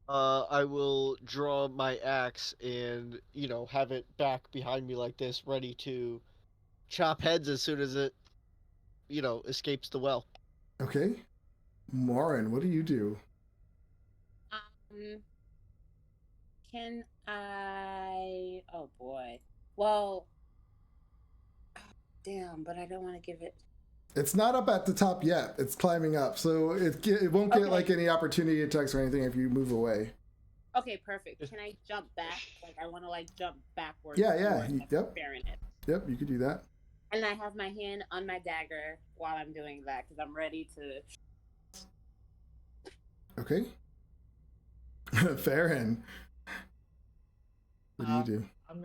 I will draw my axe and, have it back behind me like this, ready to chop heads as soon as it, escapes the well. Okay. Morin, what do you do? Can I? Oh boy. Well, damn, but I don't want to give it. It's not up at the top yet. It's climbing up, so it won't get like any opportunity attacks or anything if you move away. Okay, perfect. Can I jump back? Like I want to like jump backwards. Yeah. Yep. Yep, you could do that. And I have my hand on my dagger while I'm doing that because I'm ready to. Okay. Farron. What do you do? I'm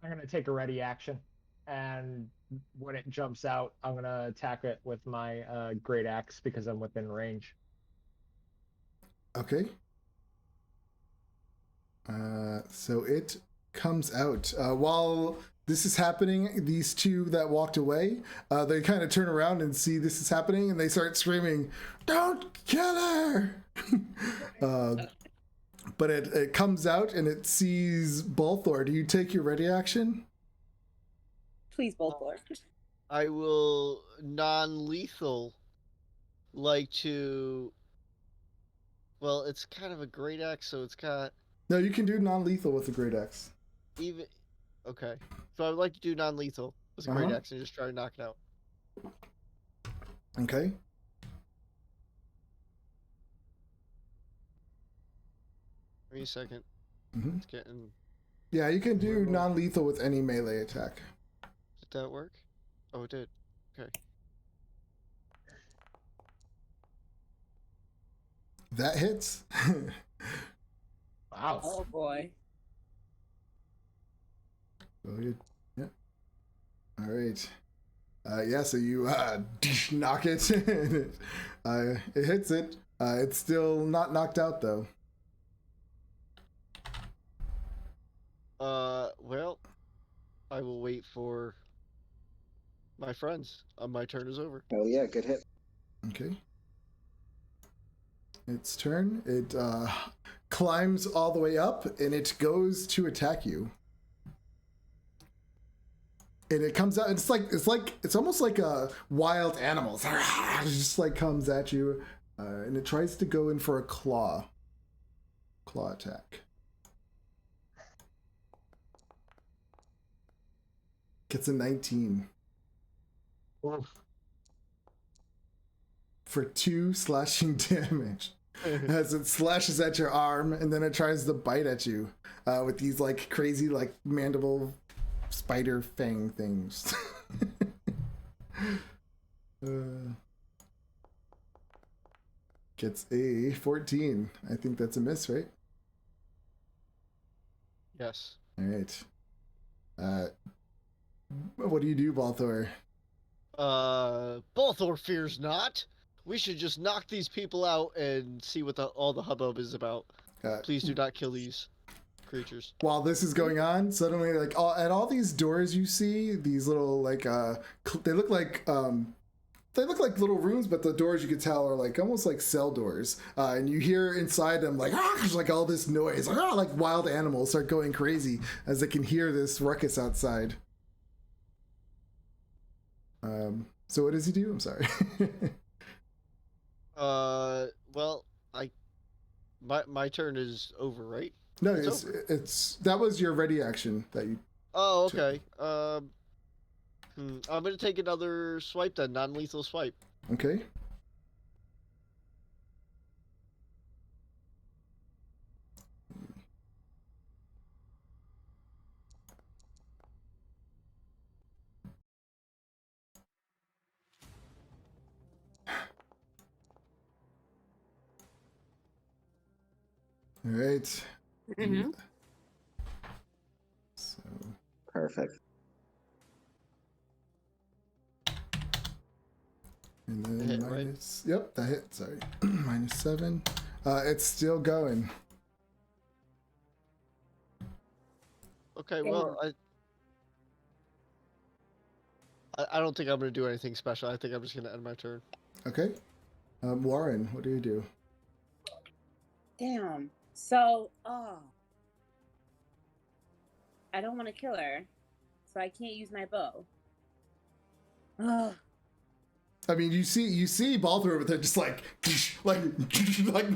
gonna take a ready action, and when it jumps out, I'm gonna attack it with my great axe because I'm within range. Okay. So it comes out. While this is happening, these two that walked away, they kind of turn around and see this is happening, and they start screaming, "Don't kill her!" But it comes out and it sees Balthor. Do you take your ready action? Please, Balthor. I will non-lethal like to. Well, it's kind of a great axe, so it's got No, you can do non-lethal with the great axe. even. Okay, so I would like to do non-lethal with a great axe and just try to knock it out. Okay. Give me a second. Mm-hmm. It's getting. Yeah, you can do non-lethal with any melee attack. Did that work? Oh, it did. Okay. That hits. Wow. Oh boy. Well, yeah. All right. Yeah, so you knock it. It hits it. It's still not knocked out though. Well, I will wait for my friends. My turn is over. Oh yeah, good hit. Okay. Its turn. It climbs all the way up and it goes to attack you. And it comes out. It's almost like a wild animal. It just like comes at you, and it tries to go in for a claw attack. Gets a 19 Oof. for 2 slashing damage as it slashes at your arm, and then it tries to bite at you with these like crazy like mandible spider fang things. Gets a 14. I think that's a miss, right? Yes. All right. What do you do, Balthor? Balthor fears not. We should just knock these people out and see what all the hubbub is about. Please do not kill these creatures. While this is going on, suddenly, like at all these doors you see, these little like they look like little rooms, but the doors you could tell are like almost like cell doors. And you hear inside them like there's like all this noise, like wild animals start going crazy as they can hear this ruckus outside. So what does he do? I'm sorry. Well, my turn is over, right? No, It's it's that was your ready action that you. Oh, okay. I'm gonna take another swipe then, non-lethal swipe. Okay. All right. Mm-hmm. So Perfect. and then Hit, minus. Right? Yep, that hit. Sorry, -7. It's still going. Okay, well, I don't think I'm gonna do anything special. I think I'm just gonna end my turn. Okay. Warren, what do you do? Damn. So, I don't want to kill her, so I can't use my bow. Ugh. I mean, you see Balthor over there just like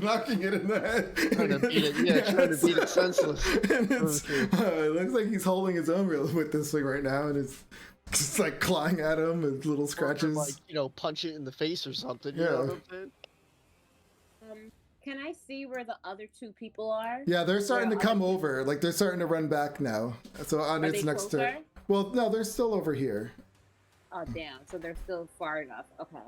knocking it in the head. Trying to beat it, yeah, trying to beat it senseless. And it looks like he's holding his own with this thing right now, and it's just like clawing at him with little scratches. Or like, punch it in the face or something. You Yeah. know what I'm saying? Can I see where the other 2 people are? Yeah, they're starting to come over. Like they're starting to run back now. So on its next turn. Well, no, they're still over here. Oh damn! So they're still far enough. Okay,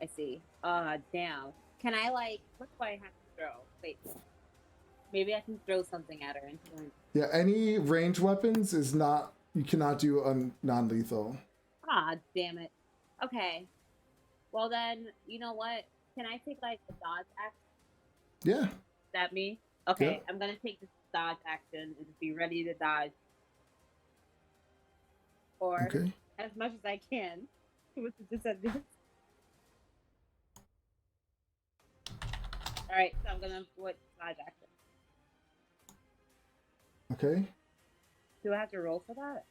I see. Damn. Can I what do I have to throw? Wait. Maybe I can throw something at her. Yeah, any range weapons is not. You cannot do on non-lethal. Ah, damn it. Okay. Well then, you know what? Can I take a dodge action? Yeah. Is that me? Okay, Yeah. I'm gonna take this dodge action and be ready to dodge. Or Okay. as much as I can with the disadvantage. Alright, so I'm gonna what dodge action. Okay. Do I have to roll for that?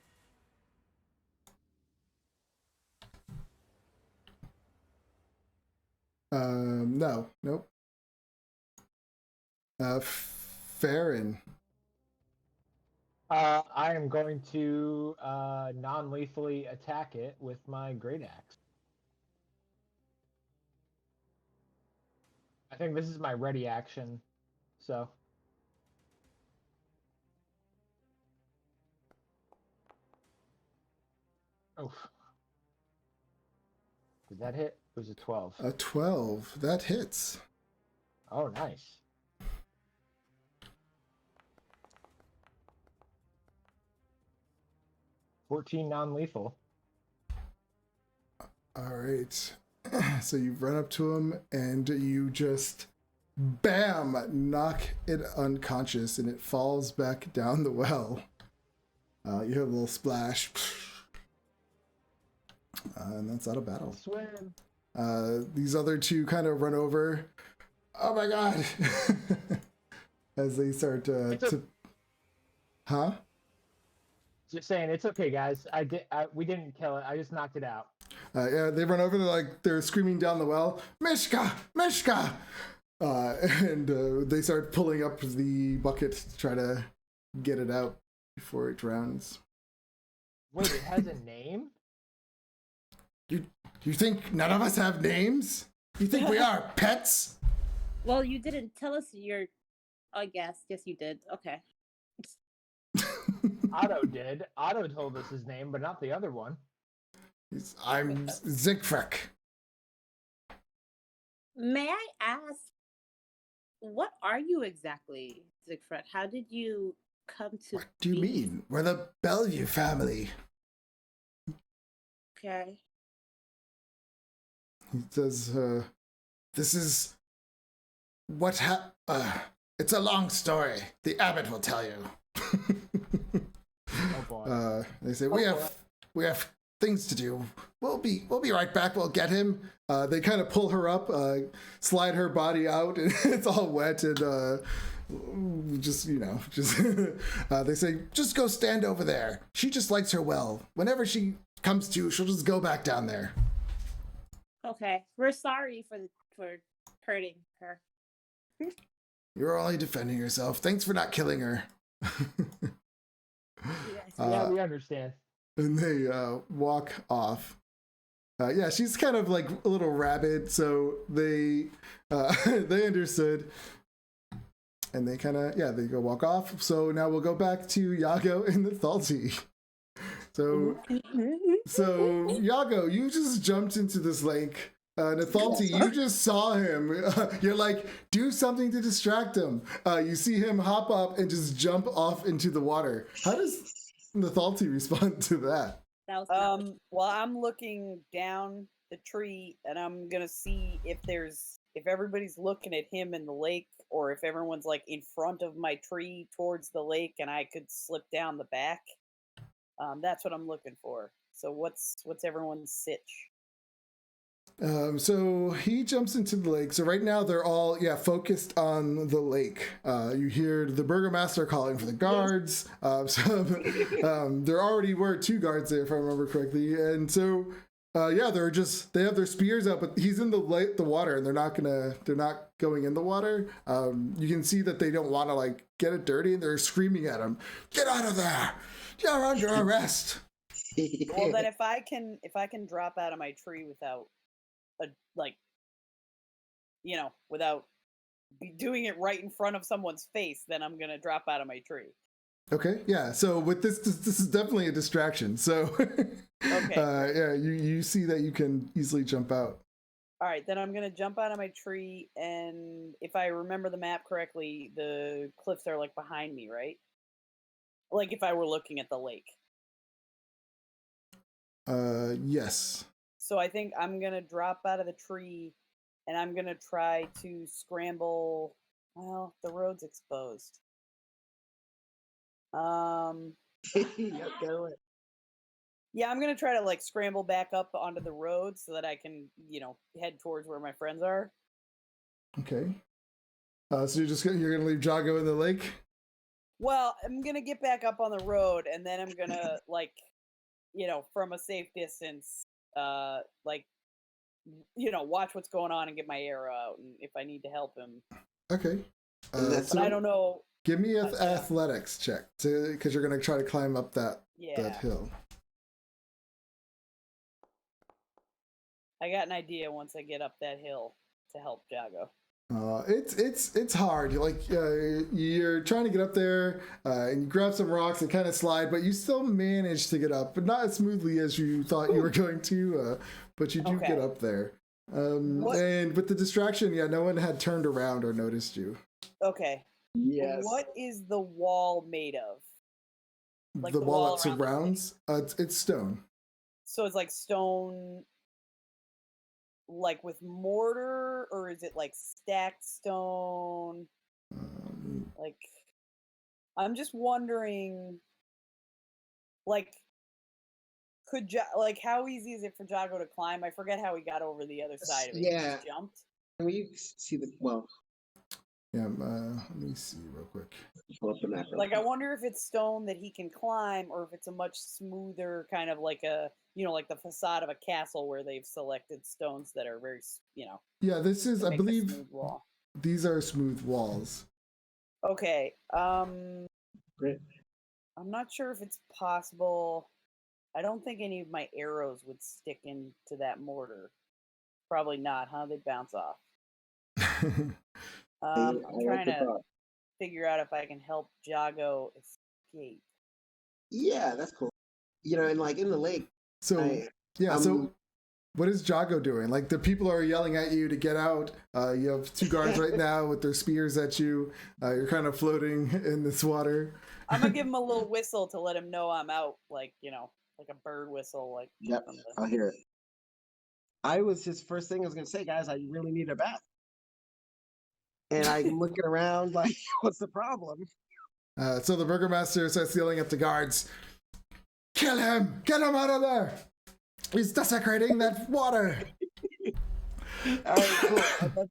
No, nope. Farron. I am going to non-lethally attack it with my great axe. I think this is my ready action, so. Oh. Did that hit? It was a 12. A 12. That hits. Oh, nice. $14 non-lethal. All right. So you run up to him and you just bam knock it unconscious and it falls back down the well. You hear a little splash. And that's out of battle. Swim. These other two kind of run over. Oh my god! As they start to. Huh? Just saying, it's okay, guys. We didn't kill it. I just knocked it out. Yeah, they run over. They're screaming down the well, Mishka, Mishka, and they start pulling up the bucket to try to get it out before it drowns. Wait, it has a name? You think none of us have names? You think we are pets? Well, you didn't tell us your. I guess. Yes, you did. Okay. Otto did. Otto told us his name, but not the other one. I'm Zigfrick. May I ask, what are you exactly, Siegfried? How did you come to? What do you mean? We're the Bellevue family. Okay. He says, this is what it's a long story. The abbot will tell you. Oh boy. They say, we have things to do. We'll be right back. We'll get him. They kind of pull her up, slide her body out, and it's all wet and they say, just go stand over there. She just likes her well. Whenever she comes to, she'll just go back down there. Okay. We're sorry for hurting her. You're only defending yourself. Thanks for not killing her. Yeah, we understand. And they walk off. Yeah, she's kind of like a little rabid, so they they understood. And they kind of, they go walk off. So now we'll go back to Yago and the Thalti. So Yago, you just jumped into this lake. Nathalti, you just saw him. You're like, do something to distract him. You see him hop up and just jump off into the water. How does Nathalti respond to that? Well, I'm looking down the tree and I'm gonna see if everybody's looking at him in the lake, or if everyone's like in front of my tree towards the lake and I could slip down the back. That's what I'm looking for. So what's everyone's sitch? So he jumps into the lake. So right now they're all focused on the lake. You hear the burgomaster calling for the guards. There already were 2 guards there, if I remember correctly. And so they have their spears up, but he's in the water, and they're not going in the water. You can see that they don't want to like get it dirty, and they're screaming at him, "Get out of there! You're under arrest!" Well, then if I can drop out of my tree without without doing it right in front of someone's face, then I'm gonna drop out of my tree. Okay, yeah. So with this is definitely a distraction. So okay. You see that you can easily jump out. All right, then I'm gonna jump out of my tree, and if I remember the map correctly, the cliffs are like behind me, right? Like if I were looking at the lake. Yes. So I think I'm gonna drop out of the tree, and I'm gonna try to scramble. Well, the road's exposed. Yep, go it. Yeah, I'm gonna try to like scramble back up onto the road so that I can, head towards where my friends are. Okay. So you're gonna leave Jago in the lake? Well, I'm gonna get back up on the road, and then I'm gonna from a safe distance, watch what's going on and get my arrow out, and if I need to help him. Okay. But So I don't know. give me an yeah. athletics check because you're gonna try to climb up that hill. I got an idea once I get up that hill to help Jago. It's hard. Like you're trying to get up there, and you grab some rocks and kind of slide, but you still manage to get up, but not as smoothly as you thought you were going to. But you do get up there. And with the distraction, no one had turned around or noticed you. Okay. Yes. What is the wall made of? Like the wall that around surrounds? It's stone. So it's like stone, like with mortar, or is it like stacked stone? Like, I'm just wondering, like, how easy is it for Jago to climb? I forget how he got over the other side of it. Yeah. He just jumped. Can we see the Yeah, let me see real quick. pull up the map. Like, I wonder if it's stone that he can climb, or if it's a much smoother kind of like like the facade of a castle where they've selected stones that are very, Yeah, this is, I believe, smooth wall. these are smooth walls. Okay. Great. I'm not sure if it's possible. I don't think any of my arrows would stick into that mortar. Probably not, huh? They'd bounce off. I'm trying to figure out if I can help Jago escape. Yeah, that's cool. And like in the lake. So so what is Jago doing? Like the people are yelling at you to get out. You have two guards right now with their spears at you. You're kind of floating in this water. I'm gonna give him a little whistle to let him know I'm out, like like a bird whistle. Like yep, I'll hear it. I was his first thing I was gonna say, guys. I really need a bath. And I'm looking around like, what's the problem? So the burgomaster starts yelling at the guards, "Kill him! Get him out of there! He's desecrating that water!" All right, cool.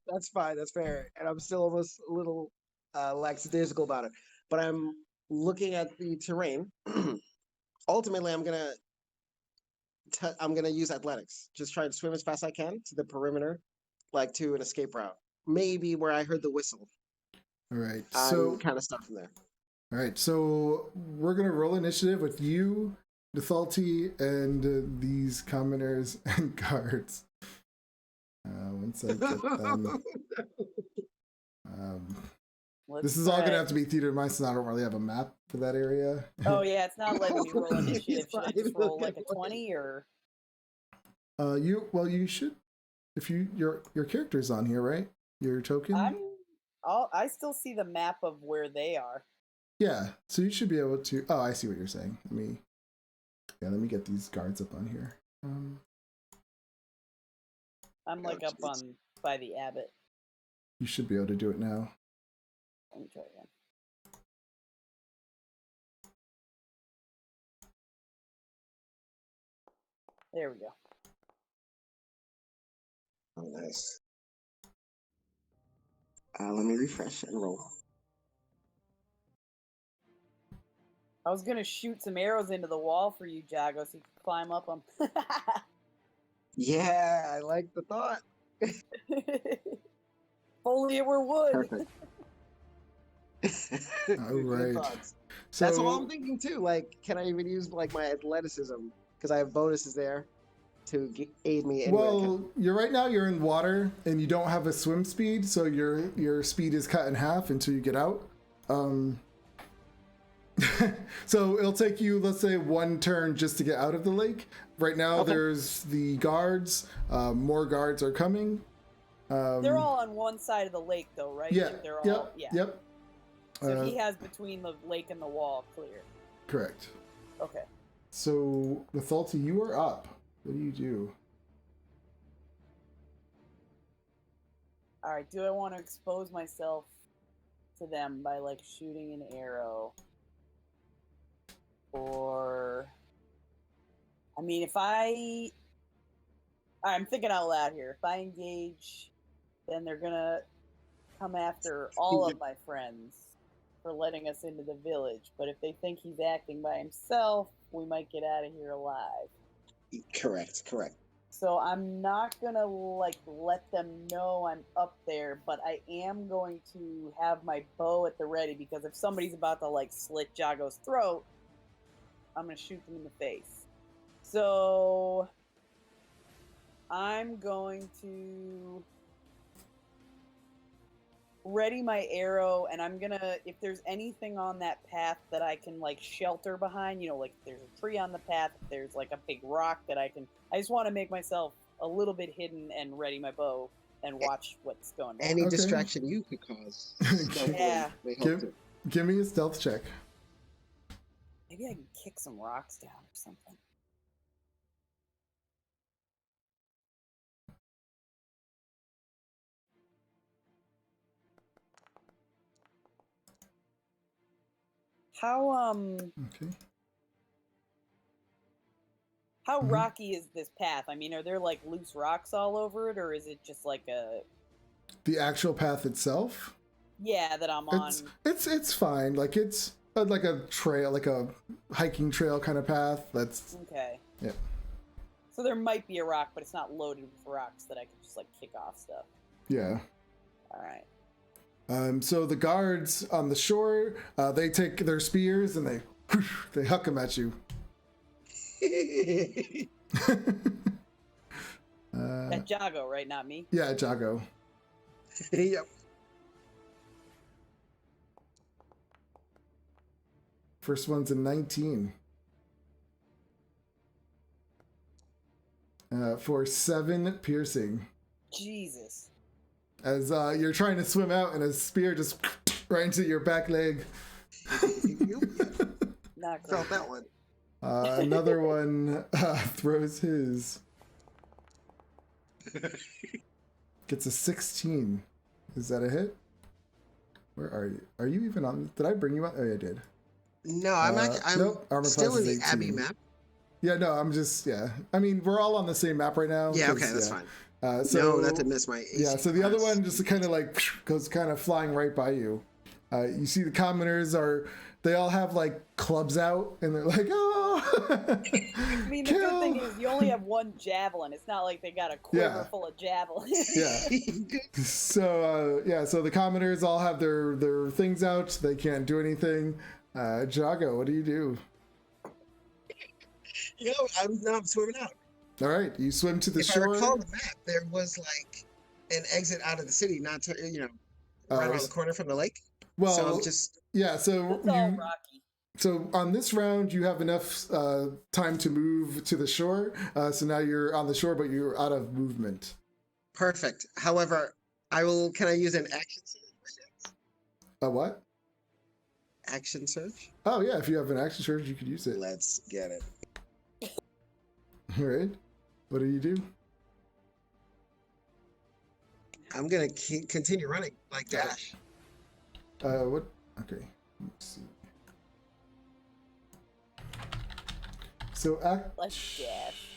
That's fine. That's fair. And I'm still almost a little lackadaisical about it. But I'm looking at the terrain. Ultimately, I'm gonna use athletics. Just try to swim as fast as I can to the perimeter, like to an escape route. Maybe where I heard the whistle. All right. So kind of stuff from there. All right. So we're gonna roll initiative with you, Nathalti, and these commoners and guards. Once I get them. This is all gonna have to be theater of minds, since I don't really have a map for that area. Oh yeah, it's not letting me roll initiative. Should I just roll like a 20 or? You should, if your character's on here, right? Your token. I still see the map of where they are. Yeah, so you should be able to. Oh, I see what you're saying. Let me get these guards up on here. I'm like up on by the abbot. You should be able to do it now. Let me try again. There we go. Oh, nice. Let me refresh and roll. I was gonna shoot some arrows into the wall for you, Jago, so you could climb up them. Yeah, I like the thought. If only it were wood. Perfect. All right. So that's what I'm thinking too. Like, can I even use like my athleticism because I have bonuses there to aid me? Well, you're in water and you don't have a swim speed, so your speed is cut in half until you get out. So it'll take you, let's say, one turn just to get out of the lake. Right now, there's the guards. More guards are coming. They're all on one side of the lake, though, right? Yeah. Like they're all, Yep. So he has between the lake and the wall clear. Correct. Okay. So, Nathalti, you are up. What do you do? All right. Do I want to expose myself to them by like shooting an arrow? Or, I mean, I'm thinking out loud here. If I engage, then they're gonna come after all of my friends for letting us into the village. But if they think he's acting by himself, we might get out of here alive. Correct. So I'm not gonna like let them know I'm up there, but I am going to have my bow at the ready because if somebody's about to like slit Jago's throat, I'm gonna shoot them in the face. So I'm going to ready my arrow, and I'm gonna, if there's anything on that path that I can like shelter behind, like if there's a tree on the path, if there's like a big rock that I just want to make myself a little bit hidden and ready my bow and watch what's going down. Any Okay. distraction you could cause. Yeah. May help too. Give me a stealth check. Maybe I can kick some rocks down or something. How Okay. how Mhm. rocky is this path? I mean, are there like loose rocks all over it, or is it just like The actual path itself, that I'm on? it's fine. Like it's like a trail, like a hiking trail kind of path. That's Okay. yeah. So there might be a rock, but it's not loaded with rocks that I can just like kick off stuff. Yeah. All right. So the guards on the shore, they take their spears and they huck them at you. That Jago, right? Not me. Yeah, Jago. Yep. First one's a 19. For 7 piercing. Jesus. As you're trying to swim out and a spear just right into your back leg. Not great. Felt that one. Another one throws his. Gets a 16. Is that a hit? Where are you? Are you even on? Did I bring you up? Oh, yeah, I did. No, I'm not. I'm nope, armor still class in is the Abbey 18. map. Yeah, no, I'm just, yeah. I mean, we're all on the same map right now. Yeah, 'cause, okay, that's yeah. fine. So, No, not to miss my AC Yeah, so the other class. one just kind of like goes kind of flying right by you. You see the commoners they all have like clubs out and they're like, oh! I mean, the good thing is you only have one javelin. It's not like they got a quiver Yeah. full of javelins. Yeah. So, so the commoners all have their things out. They can't do anything. Jago, what do you do? I'm swimming out. All right, you swim to the If shore. I recall the map, there was like an exit out of the city, not to right around the corner from the lake. Well, So I'm just yeah, so It's all rocky. So on this round, you have enough time to move to the shore. So now you're on the shore, but you're out of movement. perfect. However, can I use an action surge? A what? Action surge? Oh yeah, if you have an action surge, you could use it. Let's get it. All right. What do you do? I'm gonna continue running like Dash. What? Okay. Let's see. So Let's dash.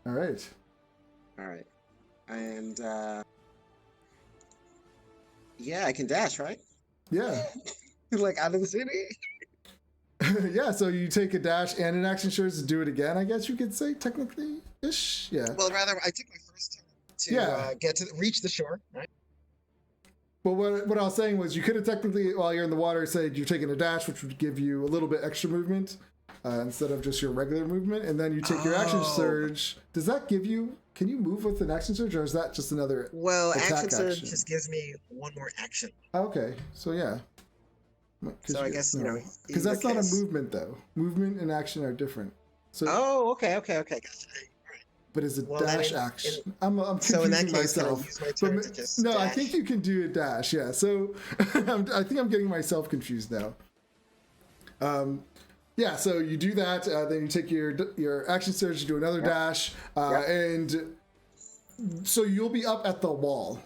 All right. All right, and yeah, I can dash, right? Yeah. Like out of the city. Yeah. So you take a dash and an action surge to do it again. I guess you could say technically ish. Yeah. Well, rather, I took my first turn to Yeah. get to reach the shore, right? Well, what I was saying was you could have technically, while you're in the water, said you're taking a dash, which would give you a little bit extra movement instead of just your regular movement, and then you take your action surge. Does that give you? Can you move with an action surge, or is that just another? Well, attack action surge action? just gives me one more action. Okay, so yeah. So I guess because in that's that not a case- movement though. Movement and action are different. So, Oh, okay, gotcha. but it's a well, then dash in- action. I'm So in that confusing case, can I myself. use my turn But to just no, I dash? think you can do a dash. Yeah. So I think I'm getting myself confused now. Yeah. So you do that. Then you take your action surge to do another dash, and so you'll be up at the wall.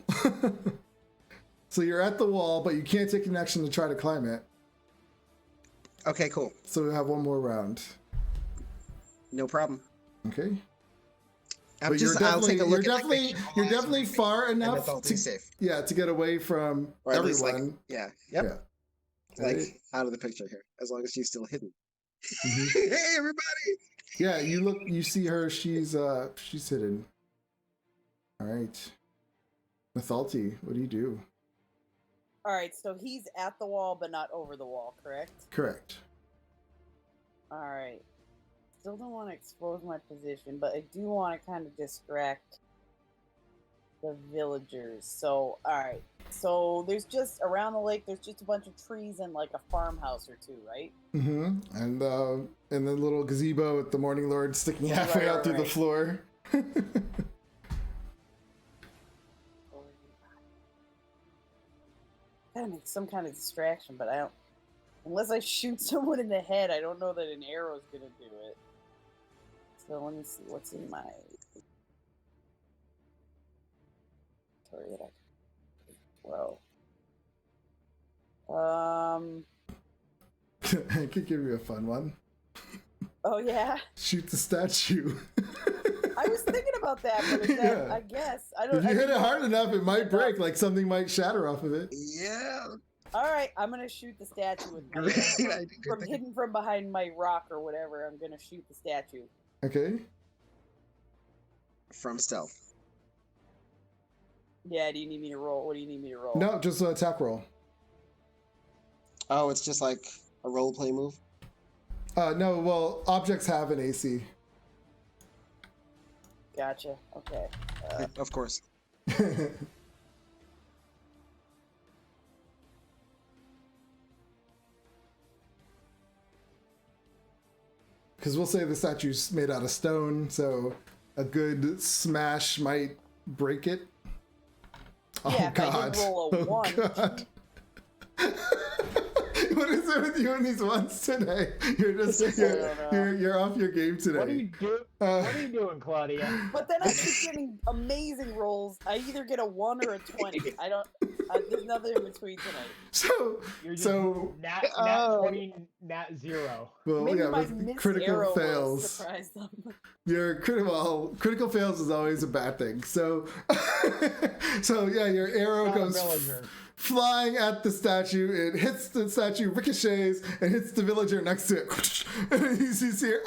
So you're at the wall, but you can't take an action to try to climb it. Okay, cool. So we have one more round. No problem. Okay. But you're I'll take definitely a look you're at the definitely picture. All you're eyes are definitely on me, far and enough that's all to safe. to get away from Or at least, like, everyone. yeah, yep, Yeah. like Right. out of the picture here, as long as she's still hidden. Mhm. Hey, everybody! Yeah, you see her, she's hidden. All right. Mathalti, what do you do? All right, so he's at the wall, but not over the wall, correct? Correct. All right. Still don't want to expose my position, but I do want to kind of distract the villagers. So, all right. So there's just around the lake. There's just a bunch of trees and like a farmhouse or two, right? Mm-hmm. And the little gazebo with the Morning Lord sticking halfway out through the right. floor. Gotta make some kind of distraction, but I don't. Unless I shoot someone in the head, I don't know that an arrow's gonna do it. So let me see what's in my. Well. I could give you a fun one. Oh yeah. Shoot the statue. I was thinking about that, but is that, Yeah. I guess I don't. If you I hit it didn't- hard enough, it might break. Like something might shatter off of it. Yeah, All right, I'm gonna shoot the statue with my, great idea. from hidden from behind my rock or whatever. I'm gonna shoot the statue. Okay. From stealth. Yeah. Do you need me to roll? What do you need me to roll? No, just an attack roll. Oh, it's just like a role play move. No, well, objects have an AC. Gotcha. Okay. Of course. Because we'll say the statue's made out of stone, so a good smash might break it. Yeah, Oh if I God! did roll a Oh, 1. God. What is it with you and these ones today? You're just you're off your game today. What are you doing? What are you doing, Claudia? But then I keep getting amazing rolls. I either get a 1 or a 20. I don't. There's nothing in between tonight. So You're just so nat Oh. 20, nat 0. well, Maybe yeah, my with missed critical arrow will fails. surprise them. Your critical fails is always a bad thing. So so yeah, your arrow Not a goes villager. flying at the statue. It hits the statue, ricochets, and hits the villager next to it. And you see here,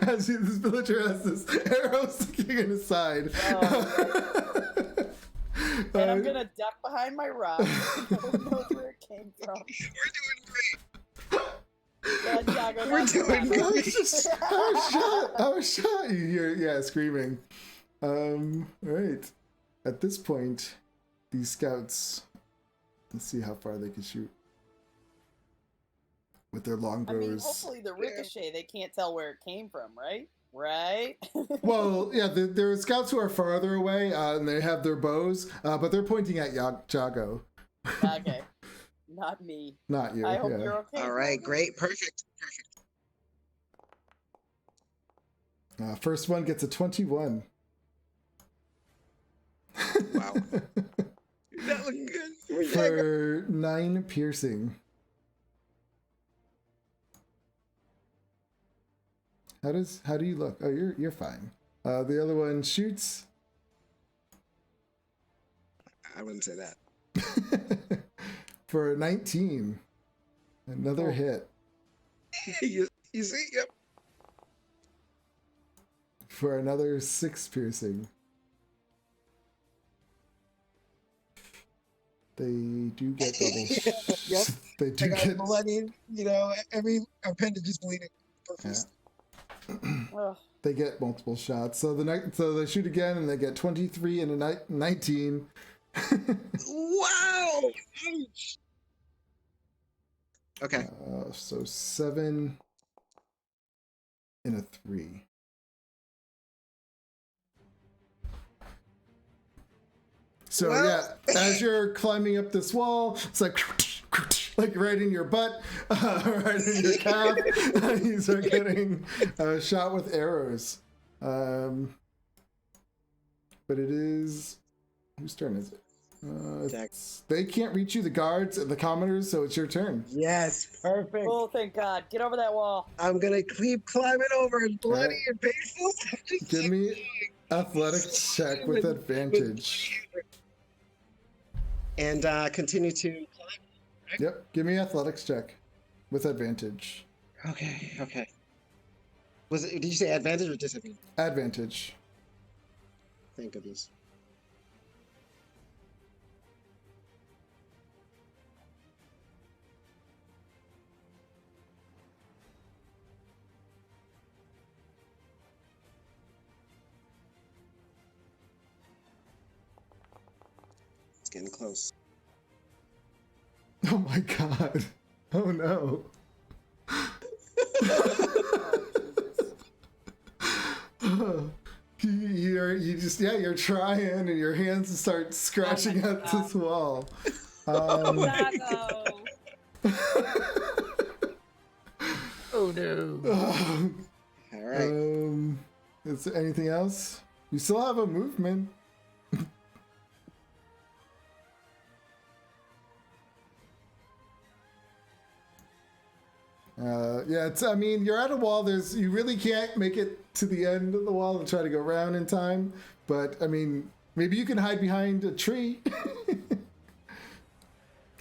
as this villager has this arrow sticking in his side. And I'm gonna duck behind my rock. No one knows where it came from. We're doing great. Yeah, Jago, We're that's doing fine. I was shot. You hear, screaming. All right. At this point, these scouts, let's see how far they can shoot with their I longbows. mean, hopefully the ricochet, they can't tell where it came from, right? Right? Well, yeah, there are scouts who are farther away, and they have their bows, but they're pointing at Jago, Okay. Not me. not you. I hope yeah. you're okay. All right, great, perfect. First one gets a 21. Wow. That looking good. For 9 piercing. How do you look? Oh, you're fine. The other one shoots. I wouldn't say that. For 19. Another hit. you see, yep. For another 6 piercing. They do get double. Yep. They I do got get. bloody, every appendage is bleeding. Perfect. Ugh. They get multiple shots. So so they shoot again and they get 23 and a 19. Wow! Ouch. Okay. So 7 and a 3. So Well- yeah, as you're climbing up this wall, it's like right in your butt, right in your calf. You start getting shot with arrows. But it is, whose turn is it? They can't reach you, the guards and the commoners, so it's your turn. Yes, perfect. Oh, thank God. Get over that wall. I'm gonna keep climbing over it, bloody Alright. and painful. Give me athletics check with advantage. And continue to climb. Yep, give me athletics check with advantage. Okay. Was it? Did you say advantage or disadvantage? Advantage. Thank goodness. It's getting close. Oh my god. Oh no. You're trying and your hands start scratching at this wall. Zago. Oh no. All right. Is there anything else? You still have a movement. I mean, you're at a wall. You really can't make it to the end of the wall and try to go around in time. But I mean, maybe you can hide behind a tree.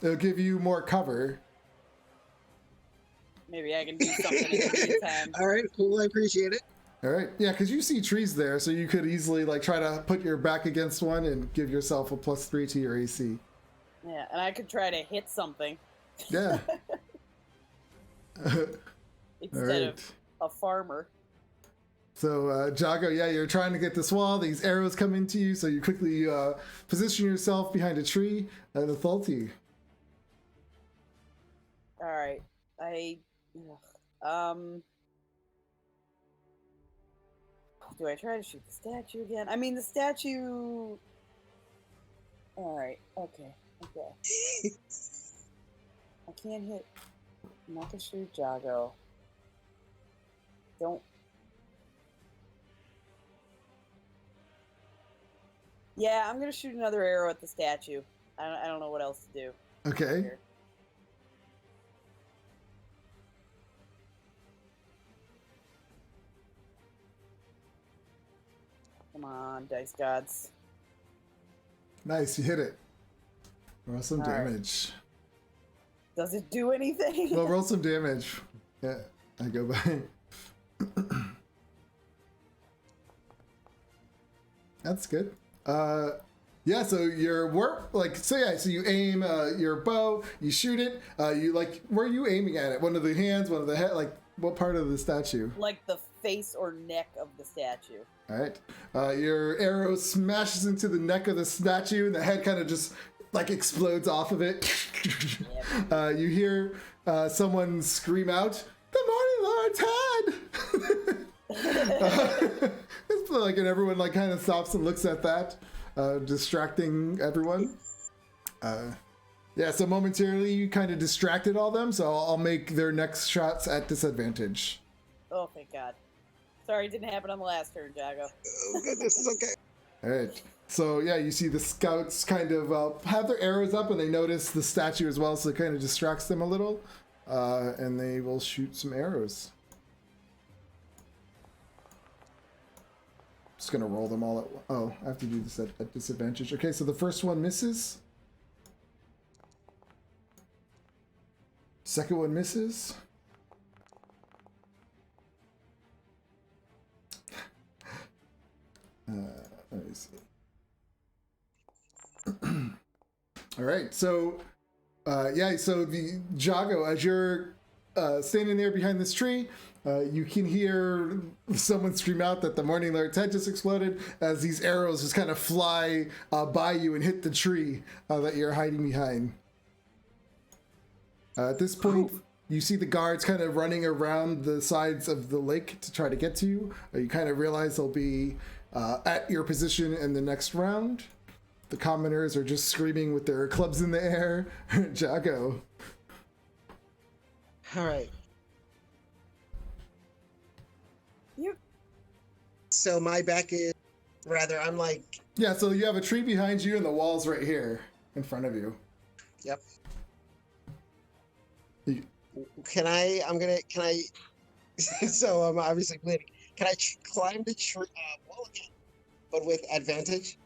It'll give you more cover. Maybe I can do something in the meantime. All right, cool. I appreciate it. All right, yeah, because you see trees there, so you could easily like try to put your back against one and give yourself a +3 to your AC. Yeah, and I could try to hit something. Yeah. Instead of a farmer. So, Jago, yeah, you're trying to get this wall. These arrows come into you, so you quickly position yourself behind a tree and Thulti. All right. Do I try to shoot the statue again? I mean, the statue. All right. Okay. I can't hit. I'm not gonna shoot Jago. Don't. Yeah, I'm gonna shoot another arrow at the statue. I don't know what else to do. Okay. Here. Come on, dice gods. Nice, you hit it. Roll some All right. damage. Does it do anything? Well, roll some damage. Yeah, I go by. That's good. Yeah, so so you aim your bow, you shoot it, where are you aiming at it? One of the hands, one of the head, like what part of the statue? Like the face or neck of the statue. All right. Your arrow smashes into the neck of the statue and the head kind of just like explodes off of it. You hear someone scream out, "The Morning Lord's head!" It's like, and everyone like kind of stops and looks at that, distracting everyone. Yeah, so momentarily you kind of distracted all them, so I'll make their next shots at disadvantage. Oh, thank God. Sorry, it didn't happen on the last turn, Jago. Oh goodness, it's okay. All right. So yeah, you see the scouts kind of have their arrows up, and they notice the statue as well, so it kind of distracts them a little, and they will shoot some arrows. Just gonna roll them all at. Oh, I have to do this at disadvantage. Okay, so the first one misses. Second one misses. Let me see. All right, so so the Jago, as you're standing there behind this tree, you can hear someone scream out that the Morning Lord's head just exploded as these arrows just kind of fly by you and hit the tree that you're hiding behind. At this point, you see the guards kind of running around the sides of the lake to try to get to you. You kind of realize they'll be at your position in the next round. The commoners are just screaming with their clubs in the air. Jago. All right. So my back is, I'm like Yeah, so you have a tree behind you and the wall's right here in front of you. Yep. You- Can I? Can I? So I'm obviously bleeding. Can I climb the tree wall again, but with advantage,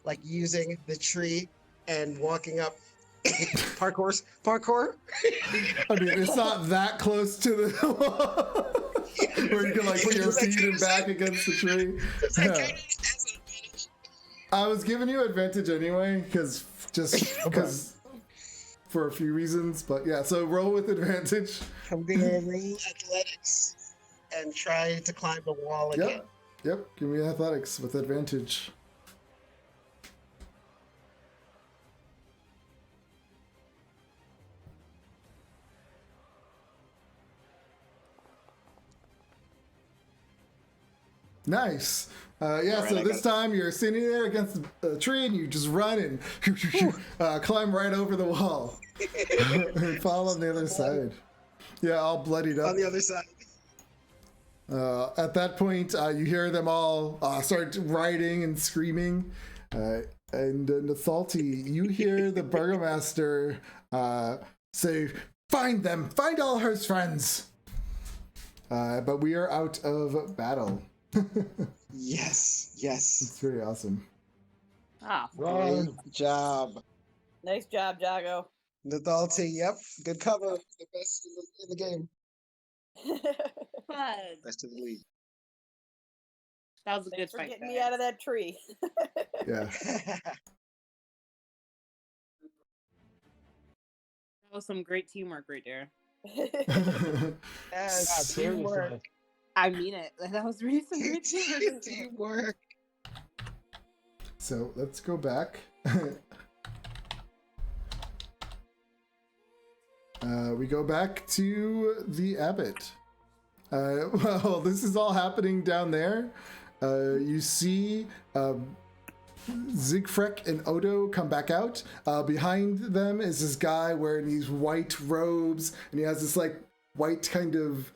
like using the tree and walking up? Parkour. I mean, it's not that close to the wall where you can like put your feet and back against the tree. Yeah. I was giving you advantage anyway, because for a few reasons, but yeah. So roll with advantage. I'm gonna roll athletics and try to climb the wall again. Yep. Give me athletics with advantage. Fall. Yeah, so this time you're sitting there against a tree and you just run and climb right over the wall and fall on the other side. Yeah, all bloodied up. On the other side. At that point, you hear them all start rioting and screaming. And Nathalti, you hear the burgomaster say, "Find them! Find all her friends!" But we are out of battle. Yes. It's very awesome. Great job. Nice job, Jago. Nadalti, yep. Good cover. The best in the game. Best in the league. That was a Thanks good for fight. getting me out of that tree. Yeah. That was some great teamwork right there. Yes. Seriously. I mean it. That was really some great teamwork. Teamwork. So let's go back. We go back to the abbot. Well, this is all happening down there. You see Siegfried and Odo come back out. Behind them is this guy wearing these white robes, and he has this like white kind of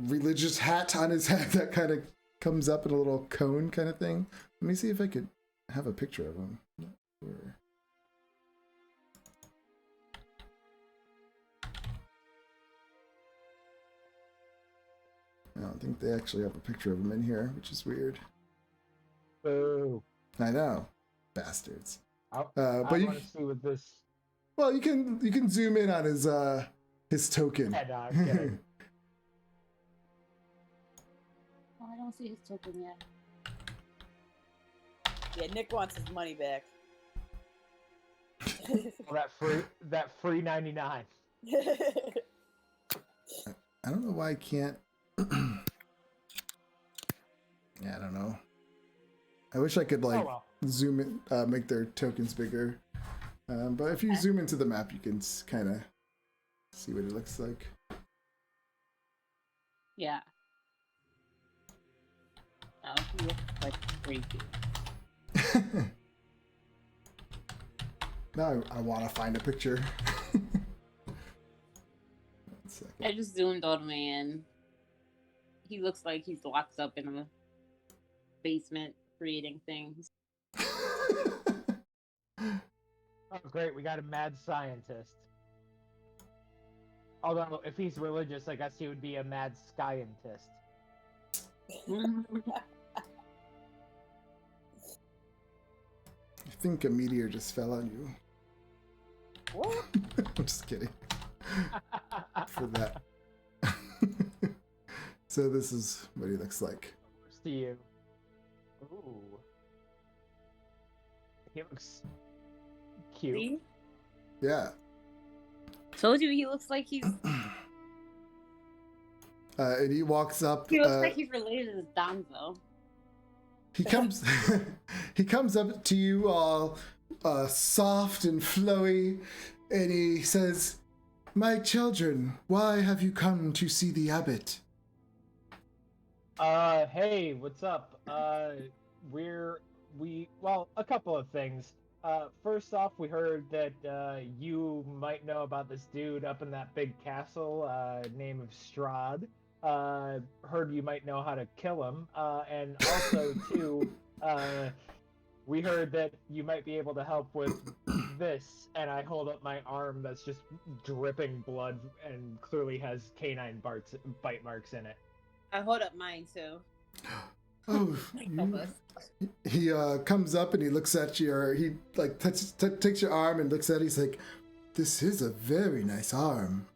religious hat on his head that kind of comes up in a little cone kind of thing. Let me see if I could have a picture of him. Where- I don't think they actually have a picture of him in here, which is weird. Boo. I know, bastards. I But you, want to see what this. well, you can zoom in on his token. Yeah, no, I'm kidding. Oh, I don't see his token yet. Yeah, Nick wants his money back. that free 99. I don't know why I can't. Yeah, I don't know. I wish I could like zoom in, make their tokens bigger. But if you zoom into the map, you can kind of see what it looks like. Yeah. Oh, he looks like crazy. Now I want to find a picture. 1 second. I just zoomed on him and he looks like he's locked up in a basement creating things. Oh, great. We got a mad scientist. Although, if he's religious, I guess he would be a mad scientist. I think a meteor just fell on you. What? I'm just kidding. For that. So this is what he looks like. To you. Ooh. He looks cute. See? Yeah. Told you he looks like he's And he walks up. he looks like he's related to Donzo. He comes he comes up to you all soft and flowy, and he says, "My children, why have you come to see the abbot?" Hey, what's up? Well, a couple of things. First off, we heard that you might know about this dude up in that big castle, name of Strahd. Heard you might know how to kill him. And also, too, we heard that you might be able to help with this, and I hold up my arm that's just dripping blood and clearly has canine bite marks in it. I hold up mine too. Oh, Help us. he comes up and he looks at you, or he like takes your arm and looks at it. He's like, "This is a very nice arm."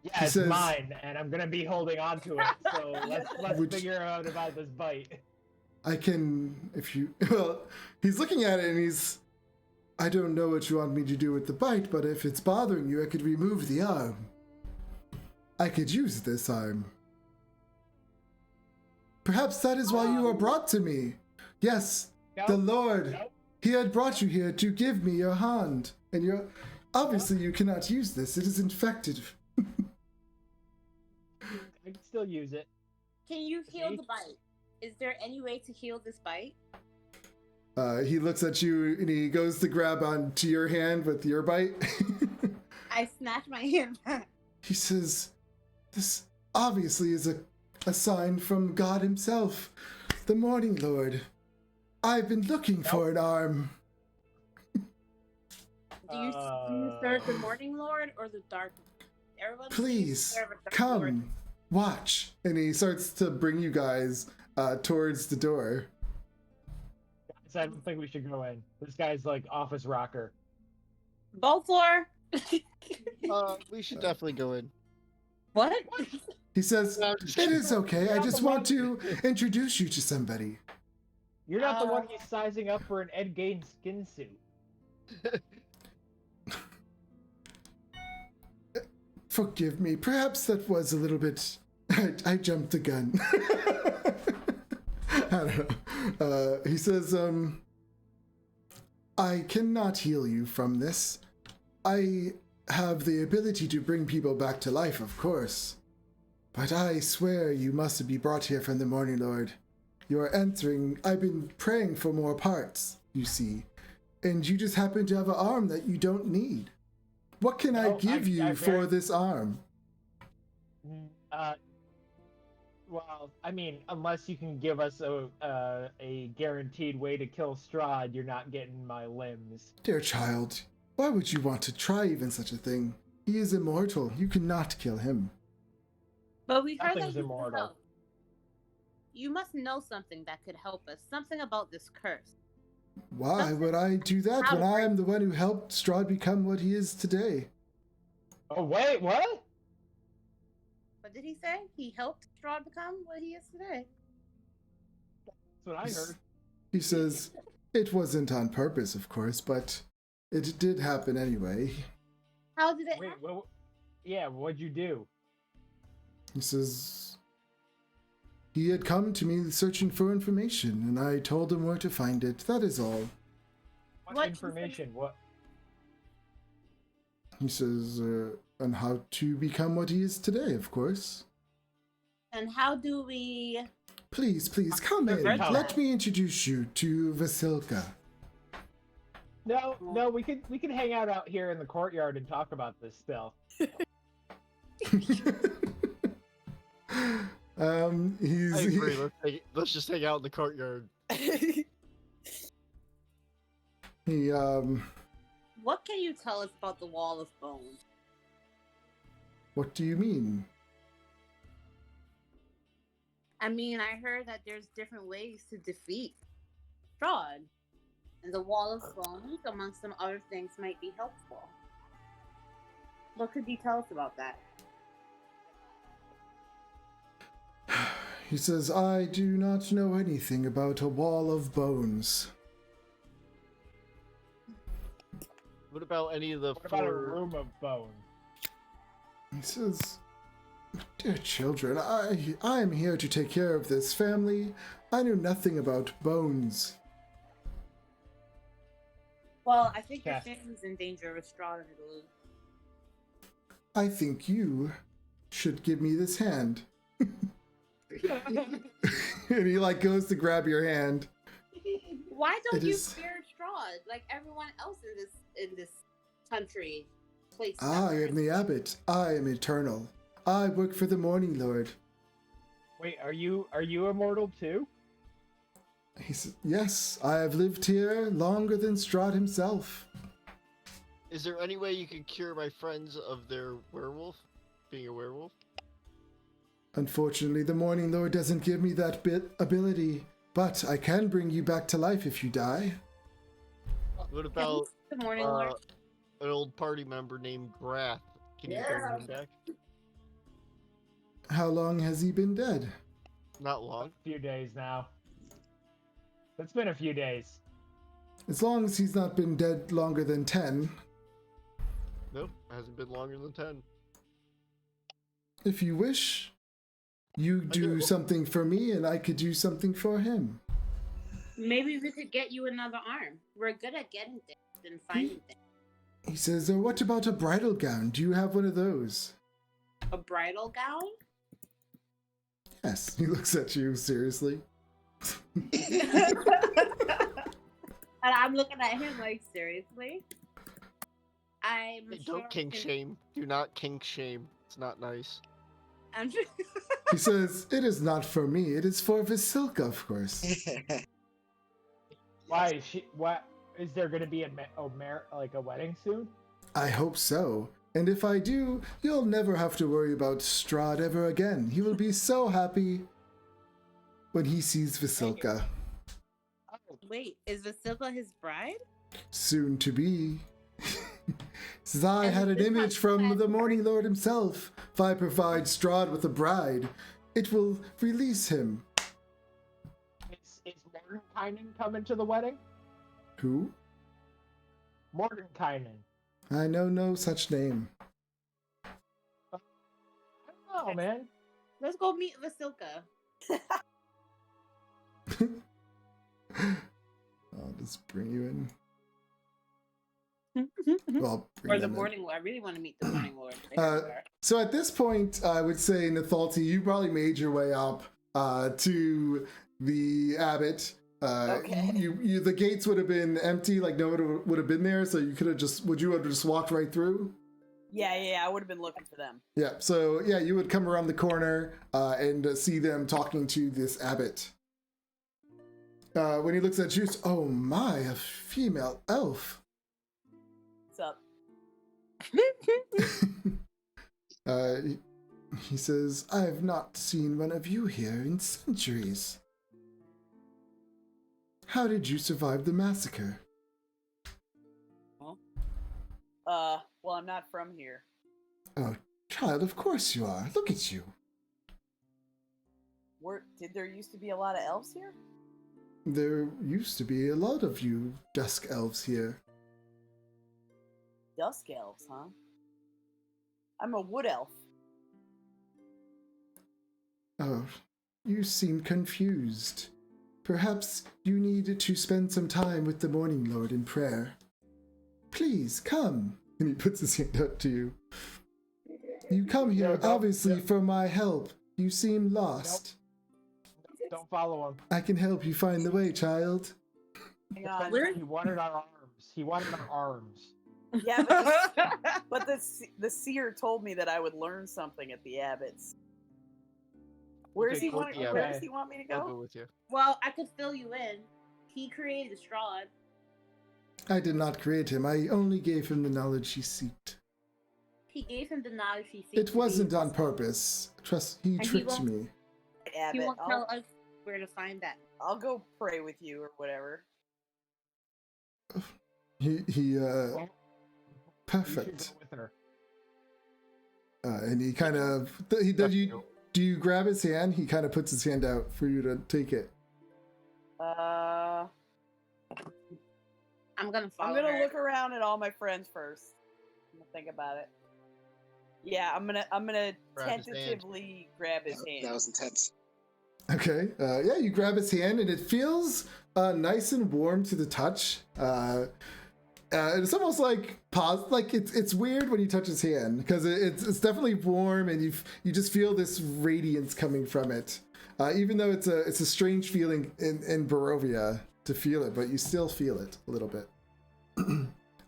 Yeah, He it's says- mine, and I'm gonna be holding on to it. So let's Which- figure out about this bite. I can, if you, well, he's looking at it and I don't know what you want me to do with the bite, but if it's bothering you, I could remove the arm. I could use this arm. Perhaps that is why you were brought to me. Yes, the Lord, Nope. he had brought you here to give me your hand. And obviously you cannot use this. It is infected. I can still use it. Can you heal See? the bite? Is there any way to heal this bite? He looks at you and he goes to grab onto your hand with your bite. I snatch my hand back. He says, "This obviously is a sign from God himself, the Morning Lord. I've been looking for an arm." Do you serve the Morning Lord or the Dark Lord? Everyone "Please, serve a Dark Lord. come, watch." And he starts to bring you guys towards the door. Guys, I don't think we should go in. This guy's like office rocker. Bolthor? We should definitely go in. What? He says, No, I'm just "It kidding. is okay. I Not just the want one- to introduce you to somebody." You're not the one he's sizing up for an Ed Gein skin suit. Forgive me. Perhaps that was a little bit. I jumped the gun. I don't know. He says, "I cannot heal you from this. I have the ability to bring people back to life, of course. But I swear you must be brought here from the Morning Lord. You are entering. I've been praying for more parts, you see. And you just happen to have an arm that you don't need. What can I Oh, give you I for very- this arm?" Well, I mean, unless you can give us a guaranteed way to kill Strahd, you're not getting my limbs. "Dear child, why would you want to try even such a thing? He is immortal. You cannot kill him." But we heard that Nothing's you immortal. could help. You must know something that could help us. Something about this curse. Why would I do that when I am the one who helped Strahd become what he is today? Oh, wait, what? What did he say? He helped Strahd become what he is today. That's what I heard. He says, "It wasn't on purpose, of course, but it did happen anyway." How did it Wait, happen? well, yeah, what'd you do? He says, "He had come to me searching for information, and I told him where to find it. That is all." What information? What? He says, "On how to become what he is today, of course." And how do we... Please, come in. Roberta. Let me introduce you to Vasilka." No, we can hang out here in the courtyard and talk about this still. He's I agree. Let's just hang out in the courtyard. he What can you tell us about the Wall of Bones? What do you mean? I mean, I heard that there's different ways to defeat Strahd. And the Wall of Bones, amongst some other things, might be helpful. What could you tell us about that? He says, "I do not know anything about a wall of bones." What about any of the What about a four? room of bone? He says, "Dear children, I am here to take care of this family. I know nothing about bones." Well, I think your Yeah. family's in danger with Strahd and Glue. "I think you should give me this hand." And he like goes to grab your hand. Why don't It you is- fear Strahd like everyone else in this country? Place. "I am the abbot. I am eternal. I work for the Morning Lord." Wait, are you immortal too? He says, yes, I have lived here longer than Strahd himself. Is there any way you can cure my friends of their werewolf? Being a werewolf? Unfortunately, the Morning Lord doesn't give me that ability, but I can bring you back to life if you die. What about Good morning, Lord. an old party member named Grath? Can you bring him back? How long has he been dead? Not long. A few days now. It's been a few days. As long as he's not been dead longer than 10. Nope, hasn't been longer than 10. If you wish, you do something for me and I could do something for him. Maybe we could get you another arm. We're good at getting things and finding things. He says, what about a bridal gown? Do you have one of those? A bridal gown? Yes. He looks at you seriously. And I'm looking at him like, seriously? Hey, don't kink shame. Do not kink shame. It's not nice. I'm sure. He says, it is not for me. It is for Vasilka, of course. Why is she? What is there going to be a wedding soon? I hope so. And if I do, you'll never have to worry about Strahd ever again. He will be so happy when he sees Vasilka. Wait, is Vasilka his bride? Soon to be. Says, I had an image from the Morning Lord himself. If I provide Strahd with a bride, it will release him. Is Mordenkainen coming to the wedding? Who? Mordenkainen. I know no such name. I don't know, man. Let's go meet Vasilka. I'll just bring you in. Well, Or the Morning Lord. I really want to meet the Morning Lord. So at this point, I would say, Nathalti, you probably made your way up to the abbot. Okay. You the gates would have been empty, like no one would have been there, so you could have would you have just walked right through? Yeah, I would have been looking for them. Yeah, so yeah, you would come around the corner and see them talking to this abbot. When he looks at you, oh my, a female elf. What's up? He says, I have not seen one of you here in centuries. How did you survive the massacre? Well, I'm not from here. Oh, child, of course you are. Look at you. Did there used to be a lot of elves here? There used to be a lot of you dusk elves here. Dusk elves, huh? I'm a wood elf. Oh, you seem confused. Perhaps you need to spend some time with the Morning Lord in prayer. Please, come. And he puts his hand out to you. You come here, obviously, for my help. You seem lost. Nope. Don't follow him. I can help you find the way, child. Hang on. He wanted our arms. He wanted our arms. Yeah, but the seer told me that I would learn something at the abbot's. Where does he want me to I'll go go? with you. Well, I could fill you in. He created Strahd. I did not create him. I only gave him the knowledge he sought. He gave him the knowledge he seeked. It wasn't on purpose. He tricked me. Abbot, He won't tell us where to find that. I'll go pray with you or whatever. Perfect. With her. And he kind of, do you grab his hand? He kind of puts his hand out for you to take it. I'm gonna follow I'm gonna her. look around at all my friends first. I'm gonna think about it. Yeah, I'm gonna Grab his hand. tentatively grab his hand. That was intense. Okay. Yeah, you grab his hand and it feels nice and warm to the touch. It's almost like it's weird when you touch his hand because it's definitely warm and you just feel this radiance coming from it. Even though it's a strange feeling in Barovia to feel it, but you still feel it a little bit.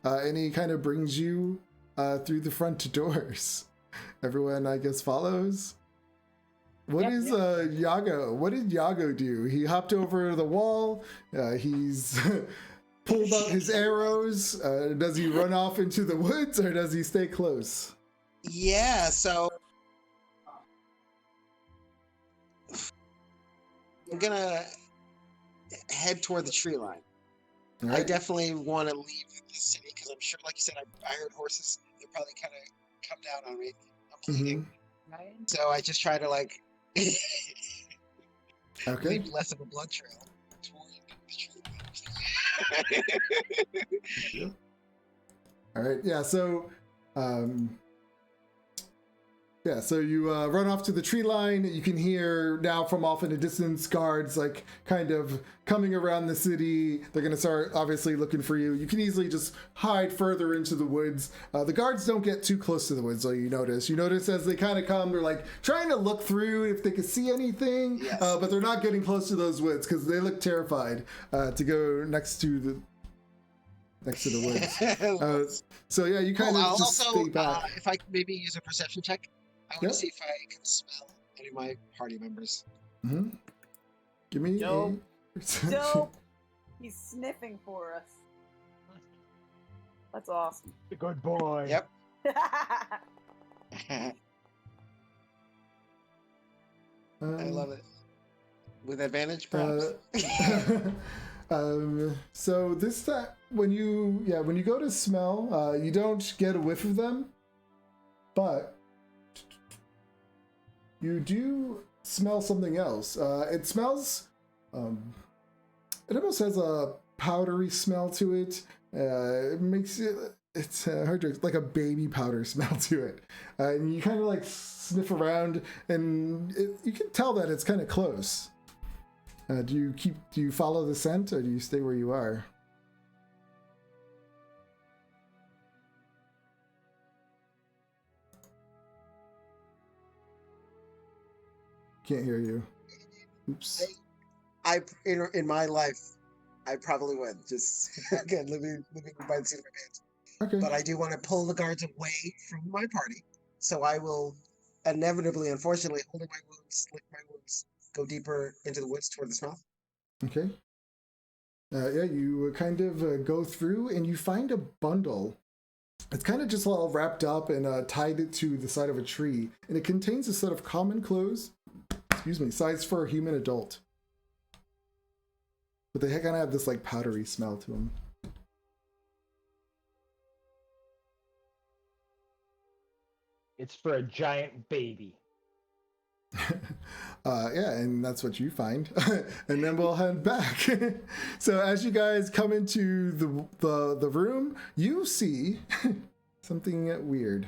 And he kind of brings you through the front doors. Everyone, I guess, follows. What Yep. is Yago? What did Yago do? He hopped over the wall. He's pulled out his arrows. Does he run off into the woods or does he stay close? Yeah, so I'm gonna head toward the tree line. All I right. definitely want to leave the city because I'm sure, like you said, I heard horses. They're probably kind of come down on me. I'm bleeding, so I just try to like Okay. leave less of a blood trail toward the tree. All right. Yeah. So you run off to the tree line. You can hear now from off in a distance guards like kind of coming around the city. They're going to start obviously looking for you. You can easily just hide further into the woods. The guards don't get too close to the woods, though. You notice as they kind of come, they're like trying to look through if they can see anything, Yes. but they're not getting close to those woods because they look terrified to go next to the woods. So yeah, you kind of I'll just also, stay back. if I could maybe use a perception check, I want Yep. to see if I can smell any of my party members. Mm-hmm. Give me Dope. a perception. Dope. He's sniffing for us. That's awesome. The good boy. Yep. I love it. With advantage, perhaps. So this time, when you go to smell, you don't get a whiff of them, but you do smell something else. It smells. It almost has a powdery smell to it. It makes it's hard to like a baby powder smell to it, and you kind of like sniff around, and you can tell that it's kind of close. Do you follow the scent or do you stay where you are? Can't hear you. Oops. In my life, I probably would. Just again, living by the seat of my pants. Okay. But I do want to pull the guards away from my party, so I will inevitably, unfortunately, holding my wounds, lick my wounds, go deeper into the woods toward the smell. Okay. Yeah, you kind of go through and you find a bundle. It's kind of just all wrapped up and tied it to the side of a tree, and it contains a set of common clothes. Sized for a human adult. But they kind of have this like powdery smell to them. It's for a giant baby. Yeah, and that's what you find. And then we'll head back. So as you guys come into the room, you see something weird.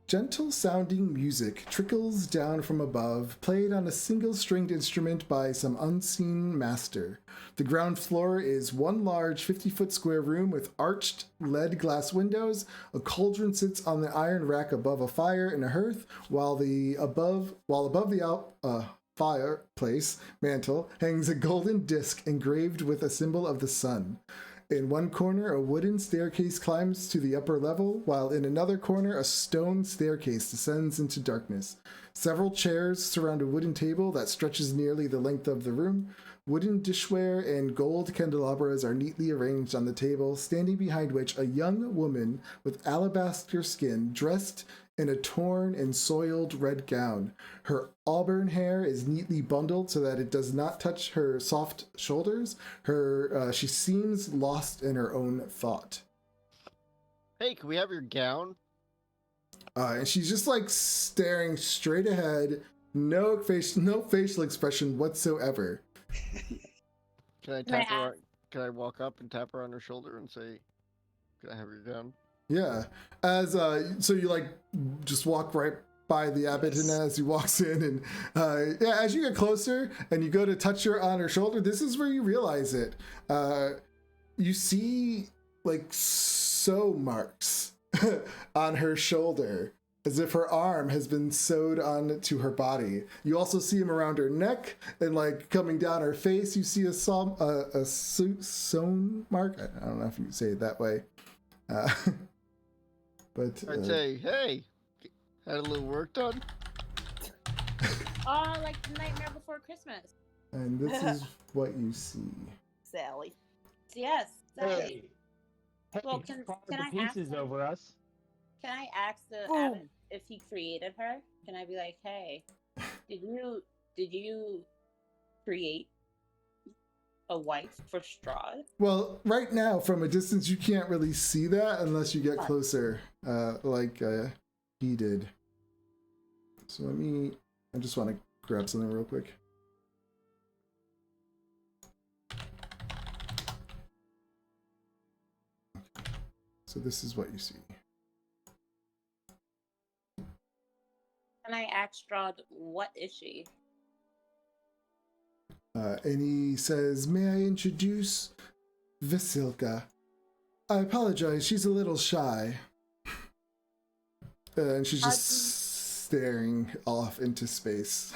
Gentle sounding music trickles down from above, played on a single stringed instrument by some unseen master. The ground floor is one large 50-foot square room with arched lead glass windows. A cauldron sits on the iron rack above a fire and a hearth, while above the fireplace mantle hangs a golden disc engraved with a symbol of the sun. In one corner, a wooden staircase climbs to the upper level, while in another corner, a stone staircase descends into darkness. Several chairs surround a wooden table that stretches nearly the length of the room. Wooden dishware and gold candelabras are neatly arranged on the table, standing behind which a young woman with alabaster skin, dressed in a torn and soiled red gown. Her auburn hair is neatly bundled so that it does not touch her soft shoulders. She seems lost in her own thought. Hey, can we have your gown? And she's just like staring straight ahead, no facial expression whatsoever. Can I tap her? Can I walk up and tap her on her shoulder and say, "Can I have your gown?" Yeah. As so you like just walk right by the abbot, and as he walks in, and as you get closer and you go to touch her on her shoulder, this is where you realize it. You see like sew marks on her shoulder, as if her arm has been sewed onto her body. You also see them around her neck and like coming down her face. You see a sewn mark. I don't know if you say it that way. Uh, but I'd say, hey, had a little work done. Oh, like the Nightmare Before Christmas. and this is what you see. Sally. Yes, Sally. Hey, hey, Well, can can the I ask pieces him? over us? Can I ask the Boom. abbot if he created her? Can I be like, hey, did you create a wife for Strahd? Well, right now, from a distance, you can't really see that unless you get closer, like he did. So I just want to grab something real quick. So this is what you see. Can I ask Strahd, what is she? And he says, "May I introduce Vasilka? I apologize, she's a little shy." And she's just staring off into space.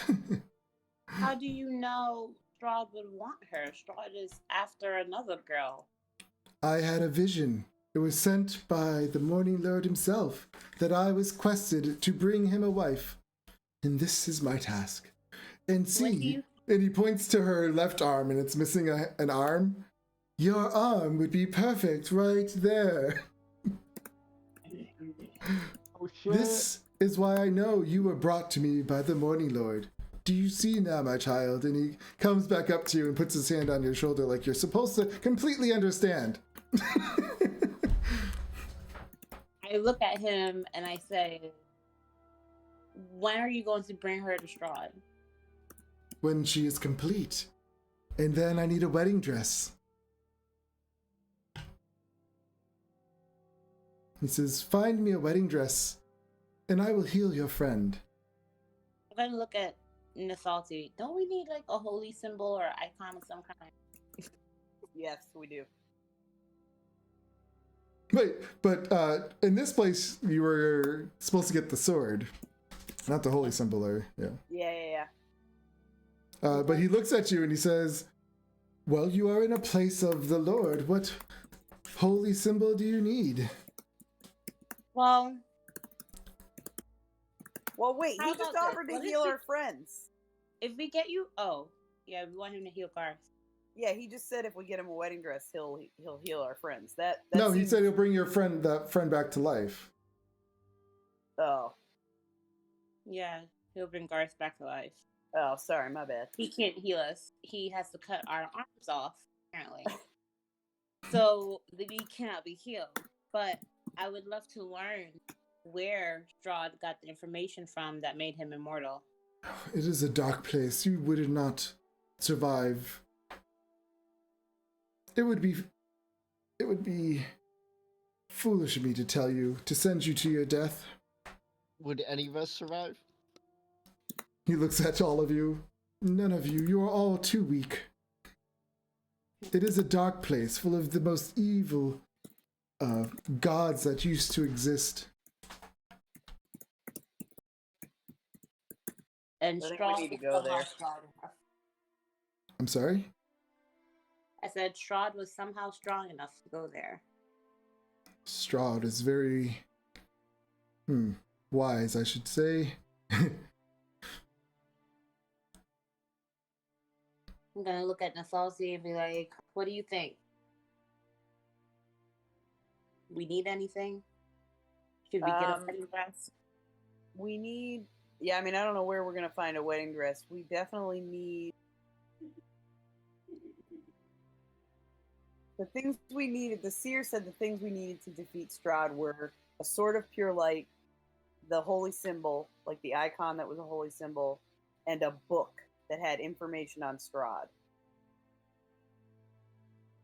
How do you know Strahd would want her? Strahd is after another girl. I had a vision. It was sent by the Morning Lord himself that I was quested to bring him a wife. And this is my task. And see, and he points to her left arm and it's missing an arm. Your arm would be perfect right there. Oh shit! This is why I know you were brought to me by the Morning Lord. Do you see now, my child? And he comes back up to you and puts his hand on your shoulder like you're supposed to completely understand. I look at him and I say, when are you going to bring her to Strahd? When she is complete. And then I need a wedding dress. He says, find me a wedding dress, and I will heal your friend. I'm going to look at Nasalti. Don't we need like a holy symbol or icon of some kind? Yes, we do. Wait, but in this place, you were supposed to get the sword. Not the holy symbol, or, yeah. Yeah. But he looks at you and he says, well, you are in a place of the Lord. What holy symbol do you need? Well, wait, how he just about offered this? to What heal if our friends. If we get you, oh, yeah, we want him to heal Garth. Yeah, he just said if we get him a wedding dress, he'll heal our friends. That No, he seems... said he'll bring your friend back to life. Oh. Yeah, he'll bring Garth back to life. Oh, sorry, my bad. He can't heal us. He has to cut our arms off, apparently. So we cannot be healed. But I would love to learn where Strahd got the information from that made him immortal. It is a dark place. You would not survive. It would be foolish of me to tell you, to send you to your death. Would any of us survive? He looks at all of you. None of you. You are all too weak. It is a dark place full of the most evil gods that used to exist. And I think Strahd we need to was go somehow there. strong enough. I'm sorry? I said Strahd was somehow strong enough to go there. Strahd is very... wise, I should say. I'm gonna look at Nasalsi and be like, what do you think? We need anything? Should we get a wedding dress? We need... Yeah, I mean, I don't know where we're going to find a wedding dress. We definitely need... The things we needed... The seer said the things we needed to defeat Strahd were a sword of pure light, the holy symbol, like the icon that was a holy symbol, and a book that had information on Strahd.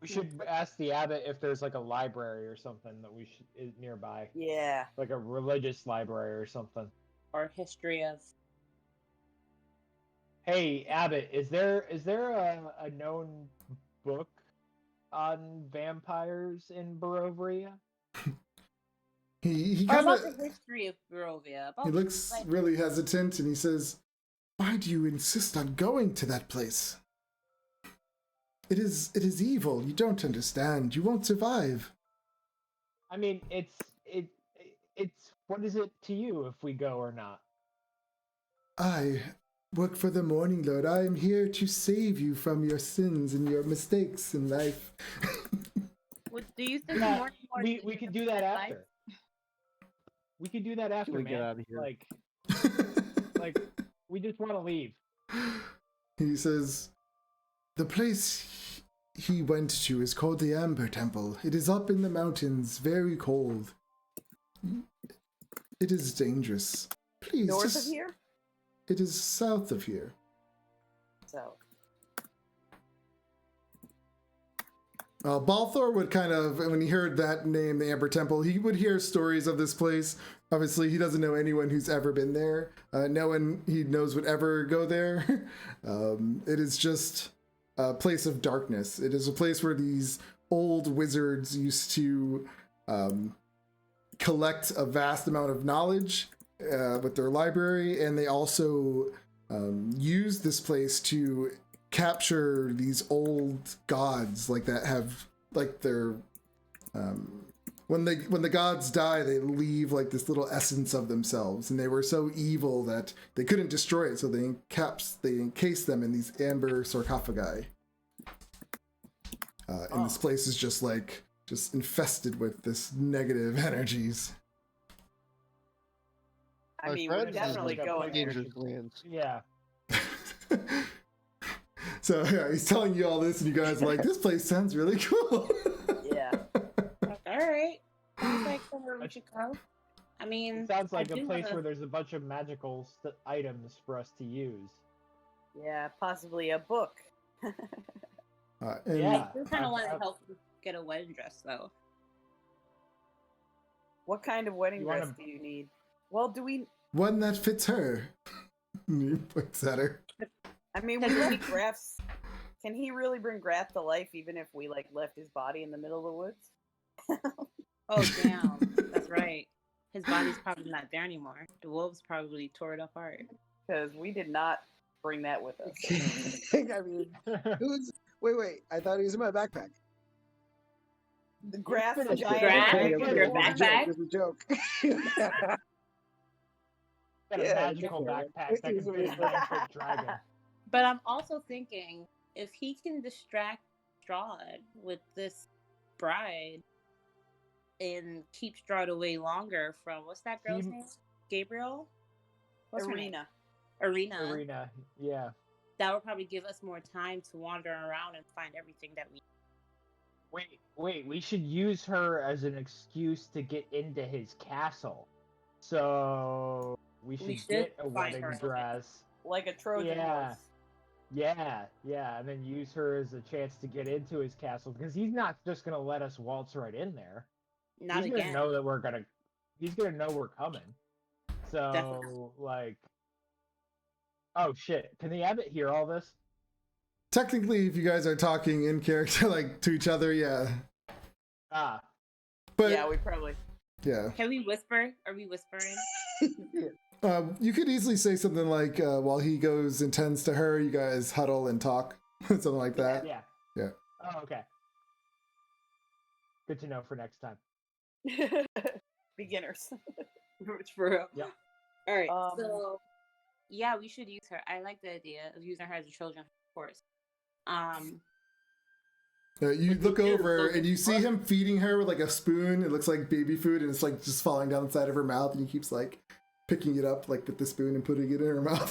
We should ask the abbot if there's like a library or something that is nearby. Yeah. Like a religious library or something. Or history of... Hey, abbot, is there a known book on vampires in Barovia? He Or kind about of... the history of Barovia. He looks really hesitant and he says, why do you insist on going to that place? It is evil. You don't understand. You won't survive. I mean, it's what is it to you if we go or not? I work for the Morning Lord. I am here to save you from your sins and your mistakes in life. Do you think Yeah, more we could do that after. We could do that after, we man. get out of here? Like we just want to leave. He says, the place he went to is called the Amber Temple. It is up in the mountains, very cold. It is dangerous. Please, North of here? It is south of here. So. Balthor would kind of, when he heard that name, the Amber Temple, he would hear stories of this place. Obviously, he doesn't know anyone who's ever been there. No one he knows would ever go there. It is just a place of darkness. It is a place where these old wizards used to collect a vast amount of knowledge with their library, and they also use this place to capture these old gods like that have like their when the gods die, they leave like this little essence of themselves, and they were so evil that they couldn't destroy it, so they encased them in these amber sarcophagi. And this place is just infested with this negative energies. I mean, we're definitely going there. Dangerous lands. Yeah. So yeah, he's telling you all this, and you guys are like, this place sounds really cool. Yeah. All right. Sounds like somewhere we should go. I mean, It sounds like I a do place wanna- where there's a bunch of magical items for us to use. Yeah, possibly a book. And Yeah. I do kind of want to I've- help you get a wedding dress, though. What kind of wedding You dress wanna- do you need? Well, do we? one that fits her. And he points at her. I mean, we left Graph's. Can he really bring Graph to life, even if we like left his body in the middle of the woods? Oh, damn. That's right. His body's probably not there anymore. The wolves probably tore it apart. Because we did not bring that with us. I mean, who's? Wait. I thought he was in my backpack. The Graph, the finished it. giant. Graph? Okay, Your it was a backpack? joke, it was a joke. Got a Yeah, magical yeah. backpack that can fit an infant dragon. But I'm also thinking, if he can distract Strahd with this bride and keep Strahd away longer from, what's that girl's He- name? Gabriel? What's her name? Arena. Arena, yeah. That would probably give us more time to wander around and find everything that we. Wait, we should use her as an excuse to get into his castle. So we should should get a find wedding her. dress. Like a Trojan Yeah. horse. Yeah, and then use her as a chance to get into his castle, because he's not just gonna let us waltz right in there. Not He's again. gonna know that he's gonna know we're coming. So Definitely. like, oh shit, can the abbot hear all this? Technically, if you guys are talking in character, like to each other, yeah. Ah, But Yeah, we probably. yeah. Can we whisper? Are we whispering? You could easily say something like, while he goes and tends to her, you guys huddle and talk. Something like that. yeah. Yeah. Oh, okay. Good to know for next time. Beginners. For real. Yeah. All right. Um, So, yeah, we should use her. I like the idea of using her as a Trojan horse. You look over look and you see him feeding her with like a spoon. It looks like baby food, and it's like just falling down the side of her mouth, and he keeps like picking it up like with the spoon and putting it in her mouth.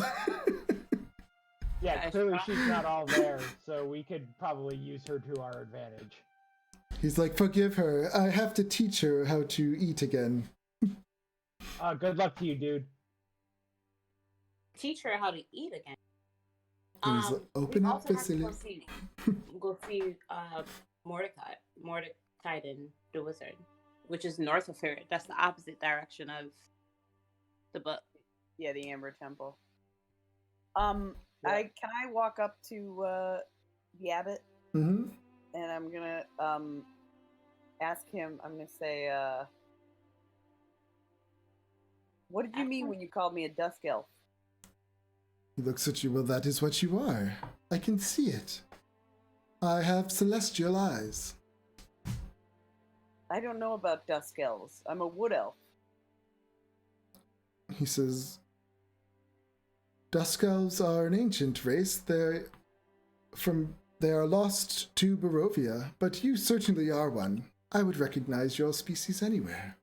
Yeah, Yeah, clearly Strahd- she's not all there, so we could probably use her to our advantage. He's like, forgive her. I have to teach her how to eat again. Good luck to you, dude. Teach her how to eat again. And he's like, open we up, also have to Vasily. go see Mordecai the wizard, which is north of here. That's the opposite direction of the book. Yeah, the Amber Temple. Can I walk up to the abbot Mm-hmm. and I'm gonna ask him. I'm gonna say, what did you mean when you called me a dusk elf? He looks at you. Well, that is what you are. I can see it. I have celestial eyes. I don't know about dusk elves. I'm a wood elf. He says, Dusk elves are an ancient race. They are lost to Barovia, but you certainly are one. I would recognize your species anywhere.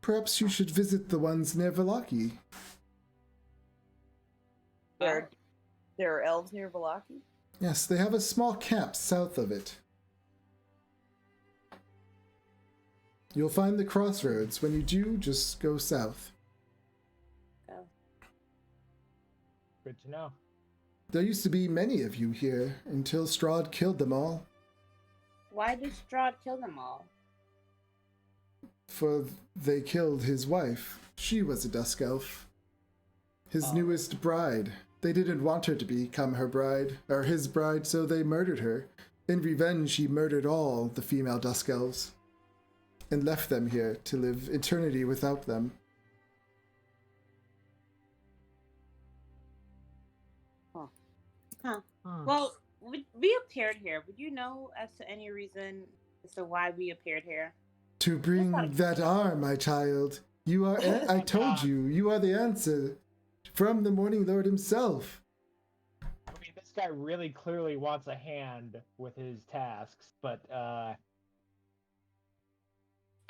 Perhaps you should visit the ones near Vallaki. There are elves near Vallaki? Yes, they have a small camp south of it. You'll find the crossroads. When you do, just go south. Oh. Good to know. There used to be many of you here until Strahd killed them all. Why did Strahd kill them all? For they killed his wife. She was a dusk elf. His newest bride. They didn't want her to become her bride, or his bride, so they murdered her. In revenge, he murdered all the female dusk elves and left them here to live eternity without them. Huh. Well, we appeared here. Would you know as to any reason as to why we appeared here? To bring that arm, my child. You are. I told you, you are the answer from the Morning Lord himself. I mean, this guy really clearly wants a hand with his tasks, but I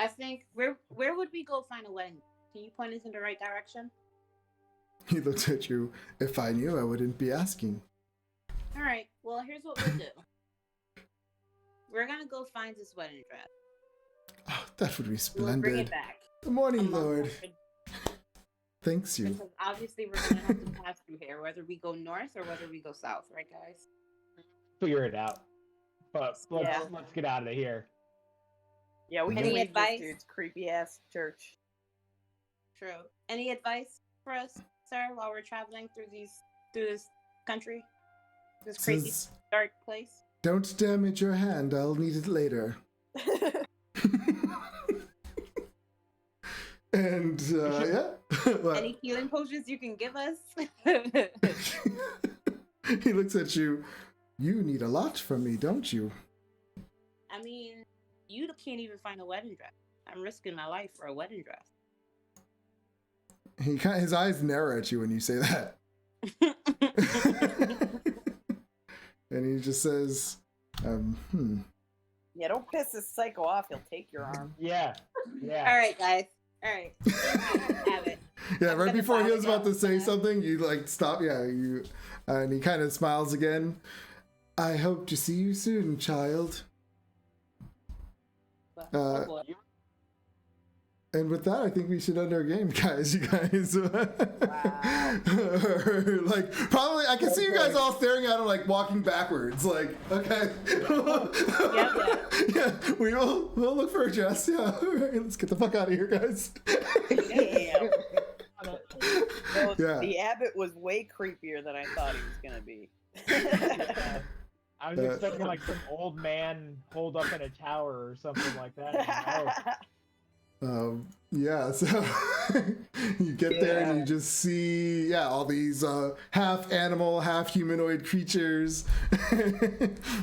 think where would we go find a wedding? Can you point us in the right direction? He looks at you. If I knew, I wouldn't be asking. All right. Well, here's what we'll do. We're gonna go find this wedding dress. Oh, that would be We'll splendid. bring it back. The Morning Among Lord. us. Thanks you. Because obviously we're gonna have to pass through here, whether we go north or whether we go south, right, guys? figure it out. But Yeah. let's get out of here. Yeah, we can Any leave advice? this dude's creepy ass church. True. Any advice for us, sir, while we're traveling through this country? This crazy Says, dark place? don't damage your hand. I'll need it later. And yeah. What? Any healing potions you can give us? He looks at you. You need a lot from me, don't you? I mean, you can't even find a wedding dress. I'm risking my life for a wedding dress. His eyes narrow at you when you say that. And he just says, Yeah, don't piss this psycho off. He'll take your arm. Yeah. All right, guys. All right. Have it. yeah, I'm right gonna before he bow was about to down. say something, you like stop. Yeah, you, and he kind of smiles again. I hope to see you soon, child. Oh, boy. And with that, I think we should end our game, guys. You guys, like probably, I can see you guys all staring at him, like walking backwards. Like, okay, yeah, we'll look for a dress. Yeah, all right, let's get the fuck out of here, guys. Damn. Well, Yeah. The abbot was way creepier than I thought he was gonna be. I was expecting like some old man holed up in a tower or something like that. Yeah, so you get there and you just see, yeah, all these half animal, half humanoid creatures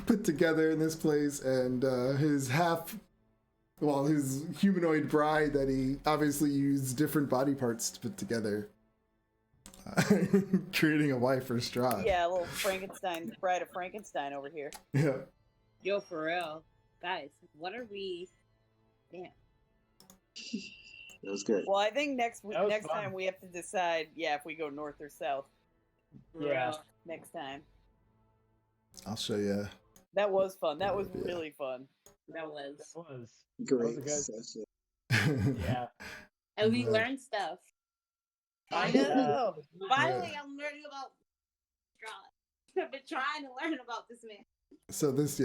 put together in this place, and his humanoid bride that he obviously used different body parts to put together, creating a wife for Strahd. Yeah, a little Frankenstein, bride of Frankenstein over here. Yeah. Yo, for real. Guys, what are we... Damn. That was good. Well, I think next That was fun. time we have to decide, yeah, if we go north or south. Yeah. Next time. I'll show you. That was fun. That was Yeah. really fun. That was. That was. Great That was session. Yeah. And we Yeah. learned stuff. I know. Finally, I'm learning about Strahd. I've been trying to learn about this man. So this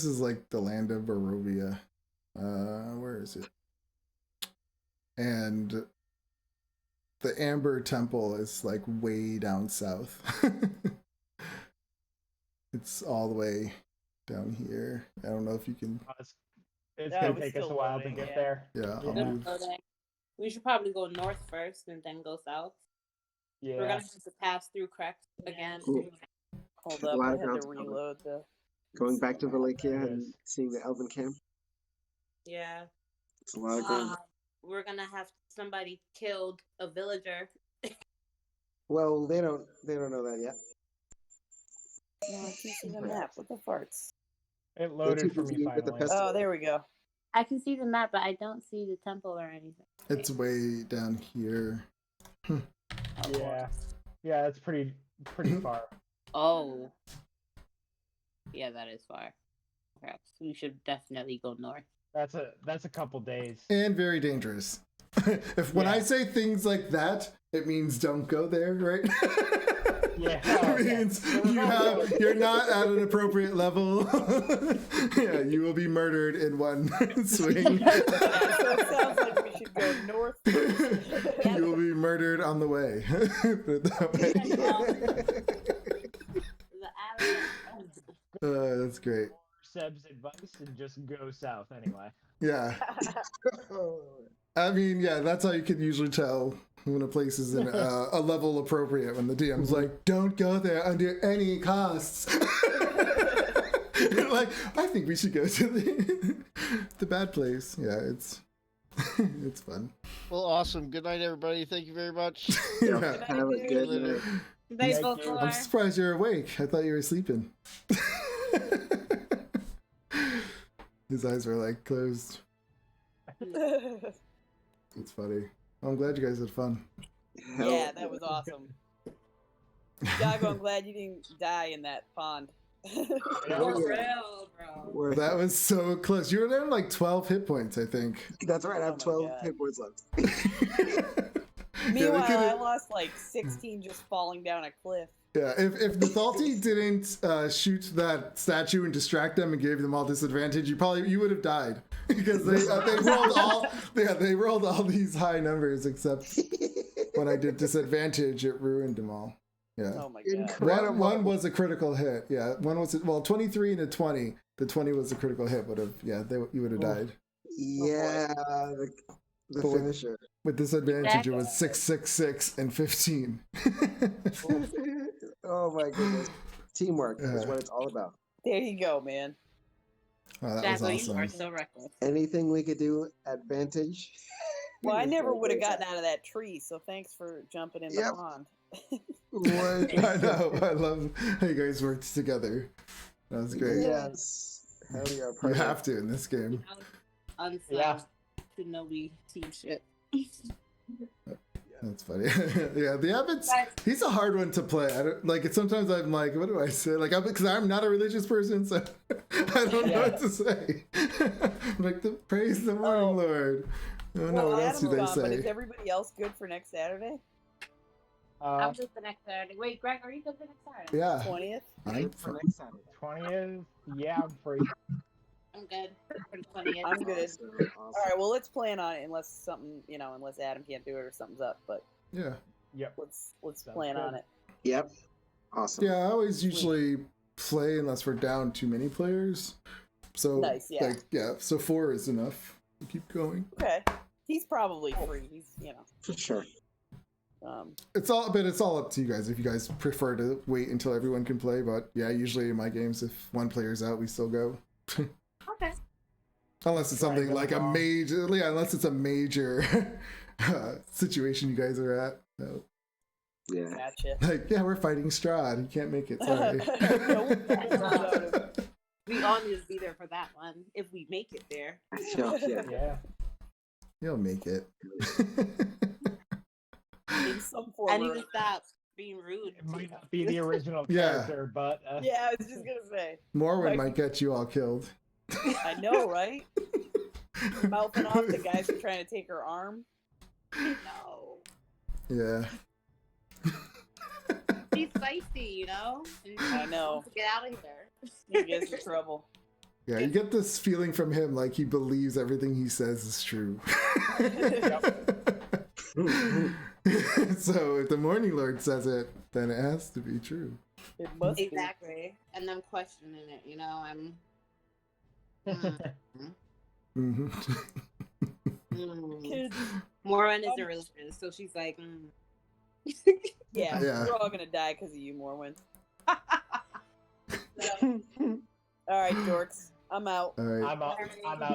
is like the land of Barovia. Where is it? And the Amber Temple is like way down south. It's all the way down here. I don't know if you can. It's Yeah, gonna we're take us a still while to loading, get yeah. there. Yeah, We're I'll gonna move. go there. We should probably go north first and then go south. Yeah. We're gonna have to pass through cracks again. Cool. Hold A up, lot I of had ground to to cover. reload the. Going back to Valikia There it and is. seeing the Elven camp. Yeah. It's a lot of ground. We're gonna have somebody killed a villager. Well, they don't know that yet. No, I can't see the map. What the farts? It They're too loaded for me busy with the finally. festival. Oh, there we go. I can see the map, but I don't see the temple or anything. It's way down here. Yeah. Yeah, it's pretty far. Oh. Yeah, that is far. Perhaps we should definitely go north. That's a couple days. And very dangerous. When I Yeah. say things like that, it means don't go there, right? Yeah. It means you're not at an appropriate level. Yeah, you will be murdered in one swing. So it sounds like we should go north. You will be murdered on the way. Put it that way. That's great. Seb's advice and just go south anyway. Yeah. I mean, yeah, that's how you can usually tell when a place is in a level appropriate, when the DM's like, don't go there under any costs. You're like, I think we should go to the bad place. Yeah, it's it's fun. Well, awesome. Good night, everybody. Thank you very much. Yeah. Have a good night. Thanks, Thank you. I'm surprised you're awake. I thought you were sleeping. His eyes were like closed. It's funny. I'm glad you guys had fun. Yeah, that was awesome. Jago, I'm glad you didn't die in that pond. For real, bro. We're- That was so close. You were down like 12 hit points, I think. That's right. I Oh have my 12 God. hit points left. Meanwhile, could've- I lost like 16 just falling down a cliff. Yeah, if Nathalti didn't shoot that statue and distract them and gave them all disadvantage, you would have died because they rolled all these high numbers except when I did disadvantage, it ruined them all. Yeah. Oh my god. Incredible. One was a critical hit. Yeah, one was 23 and a 20. The 20 was a critical hit. You would have died. Yeah, the But with- finisher. With disadvantage, it was 6, 6, 6, and 15. Oh my goodness. Teamwork is Yeah. what it's all about. There you go, man. Oh, that Jago, was you are awesome. so reckless. Anything we could do advantage. Well, I It's never like would have great gotten out of that tree, so thanks for jumping in the Yep. pond. Lord. I know. I love how you guys worked together. That was great. Yes. Hell yeah, You perfect. have to in this game. Unsigned Yeah. to know we team shit. That's funny. Yeah, the Abbot's, he's a hard one to play. I don't like it. Sometimes I'm like, what do I say? Like, because I'm not a religious person, so I don't know what to say. I'm like, praise the morning Lord. I don't know Well, what else do Adam's they gone, but is say. everybody else good for next Saturday? I'm good the next Saturday. Wait, Greg, are you good the next Saturday? Yeah, 20th? I'm For fr- next Saturday. 20th? Yeah, I'm free. I'm good for the 20th. I'm good. Awesome, All awesome. right, well, let's plan on it unless something, unless Adam can't do it or something's up. But yeah. Yep. let's Sounds plan good. on it. Yep. Awesome. Yeah, I always usually play unless we're down too many players. So Nice, yeah. so 4 is enough. Keep going. Okay. He's probably free. He's, For sure. It's all up to you guys if you guys prefer to wait until everyone can play. But yeah, usually in my games, if one player's out, we still go. Okay. Unless it's something Right, like a wrong. major, unless it's a major situation you guys are at. So, Yeah. gotcha. like, yeah, we're fighting Strahd. He can't make it. Sorry. Nope. We all need to be there for that one if we make it there. Yeah. Yeah. You'll make it. In some form. I need or- to stop being rude. It might not be the original Yeah. character, but Yeah, I was just gonna say. Morwen Like- might get you all killed. I know, right? Mouthing off the guys who are trying to take her arm. No. Yeah. He's feisty, And I know. wants to get out of here. You get in trouble. Yeah, you get this feeling from him like he believes everything he says is true. So if the Morning Lord says it, then it has to be true. It must be. Exactly. And I'm questioning it, I'm Hmm Kids. Moran isn't religious, so she's like, Yeah, Yeah. we're all gonna die because of you, Morwen. All right, dorks. I'm out. All right. I'm out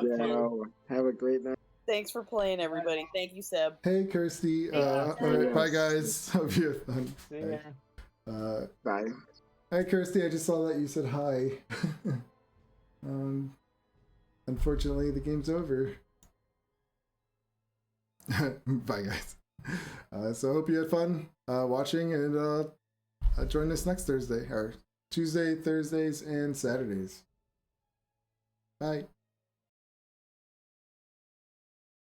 too. Yo, have a great night. Thanks for playing, everybody. Thank you, Seb. Hey, Kirsty. Yeah. All right, bye, Yes. guys. Hope you have fun. See ya. Bye. Hi, Kirsty. I just saw that you said hi. Unfortunately, the game's over. Bye, guys. So I hope you had fun watching, and join us next Thursday, or Tuesday, Thursdays, and Saturdays. Bye.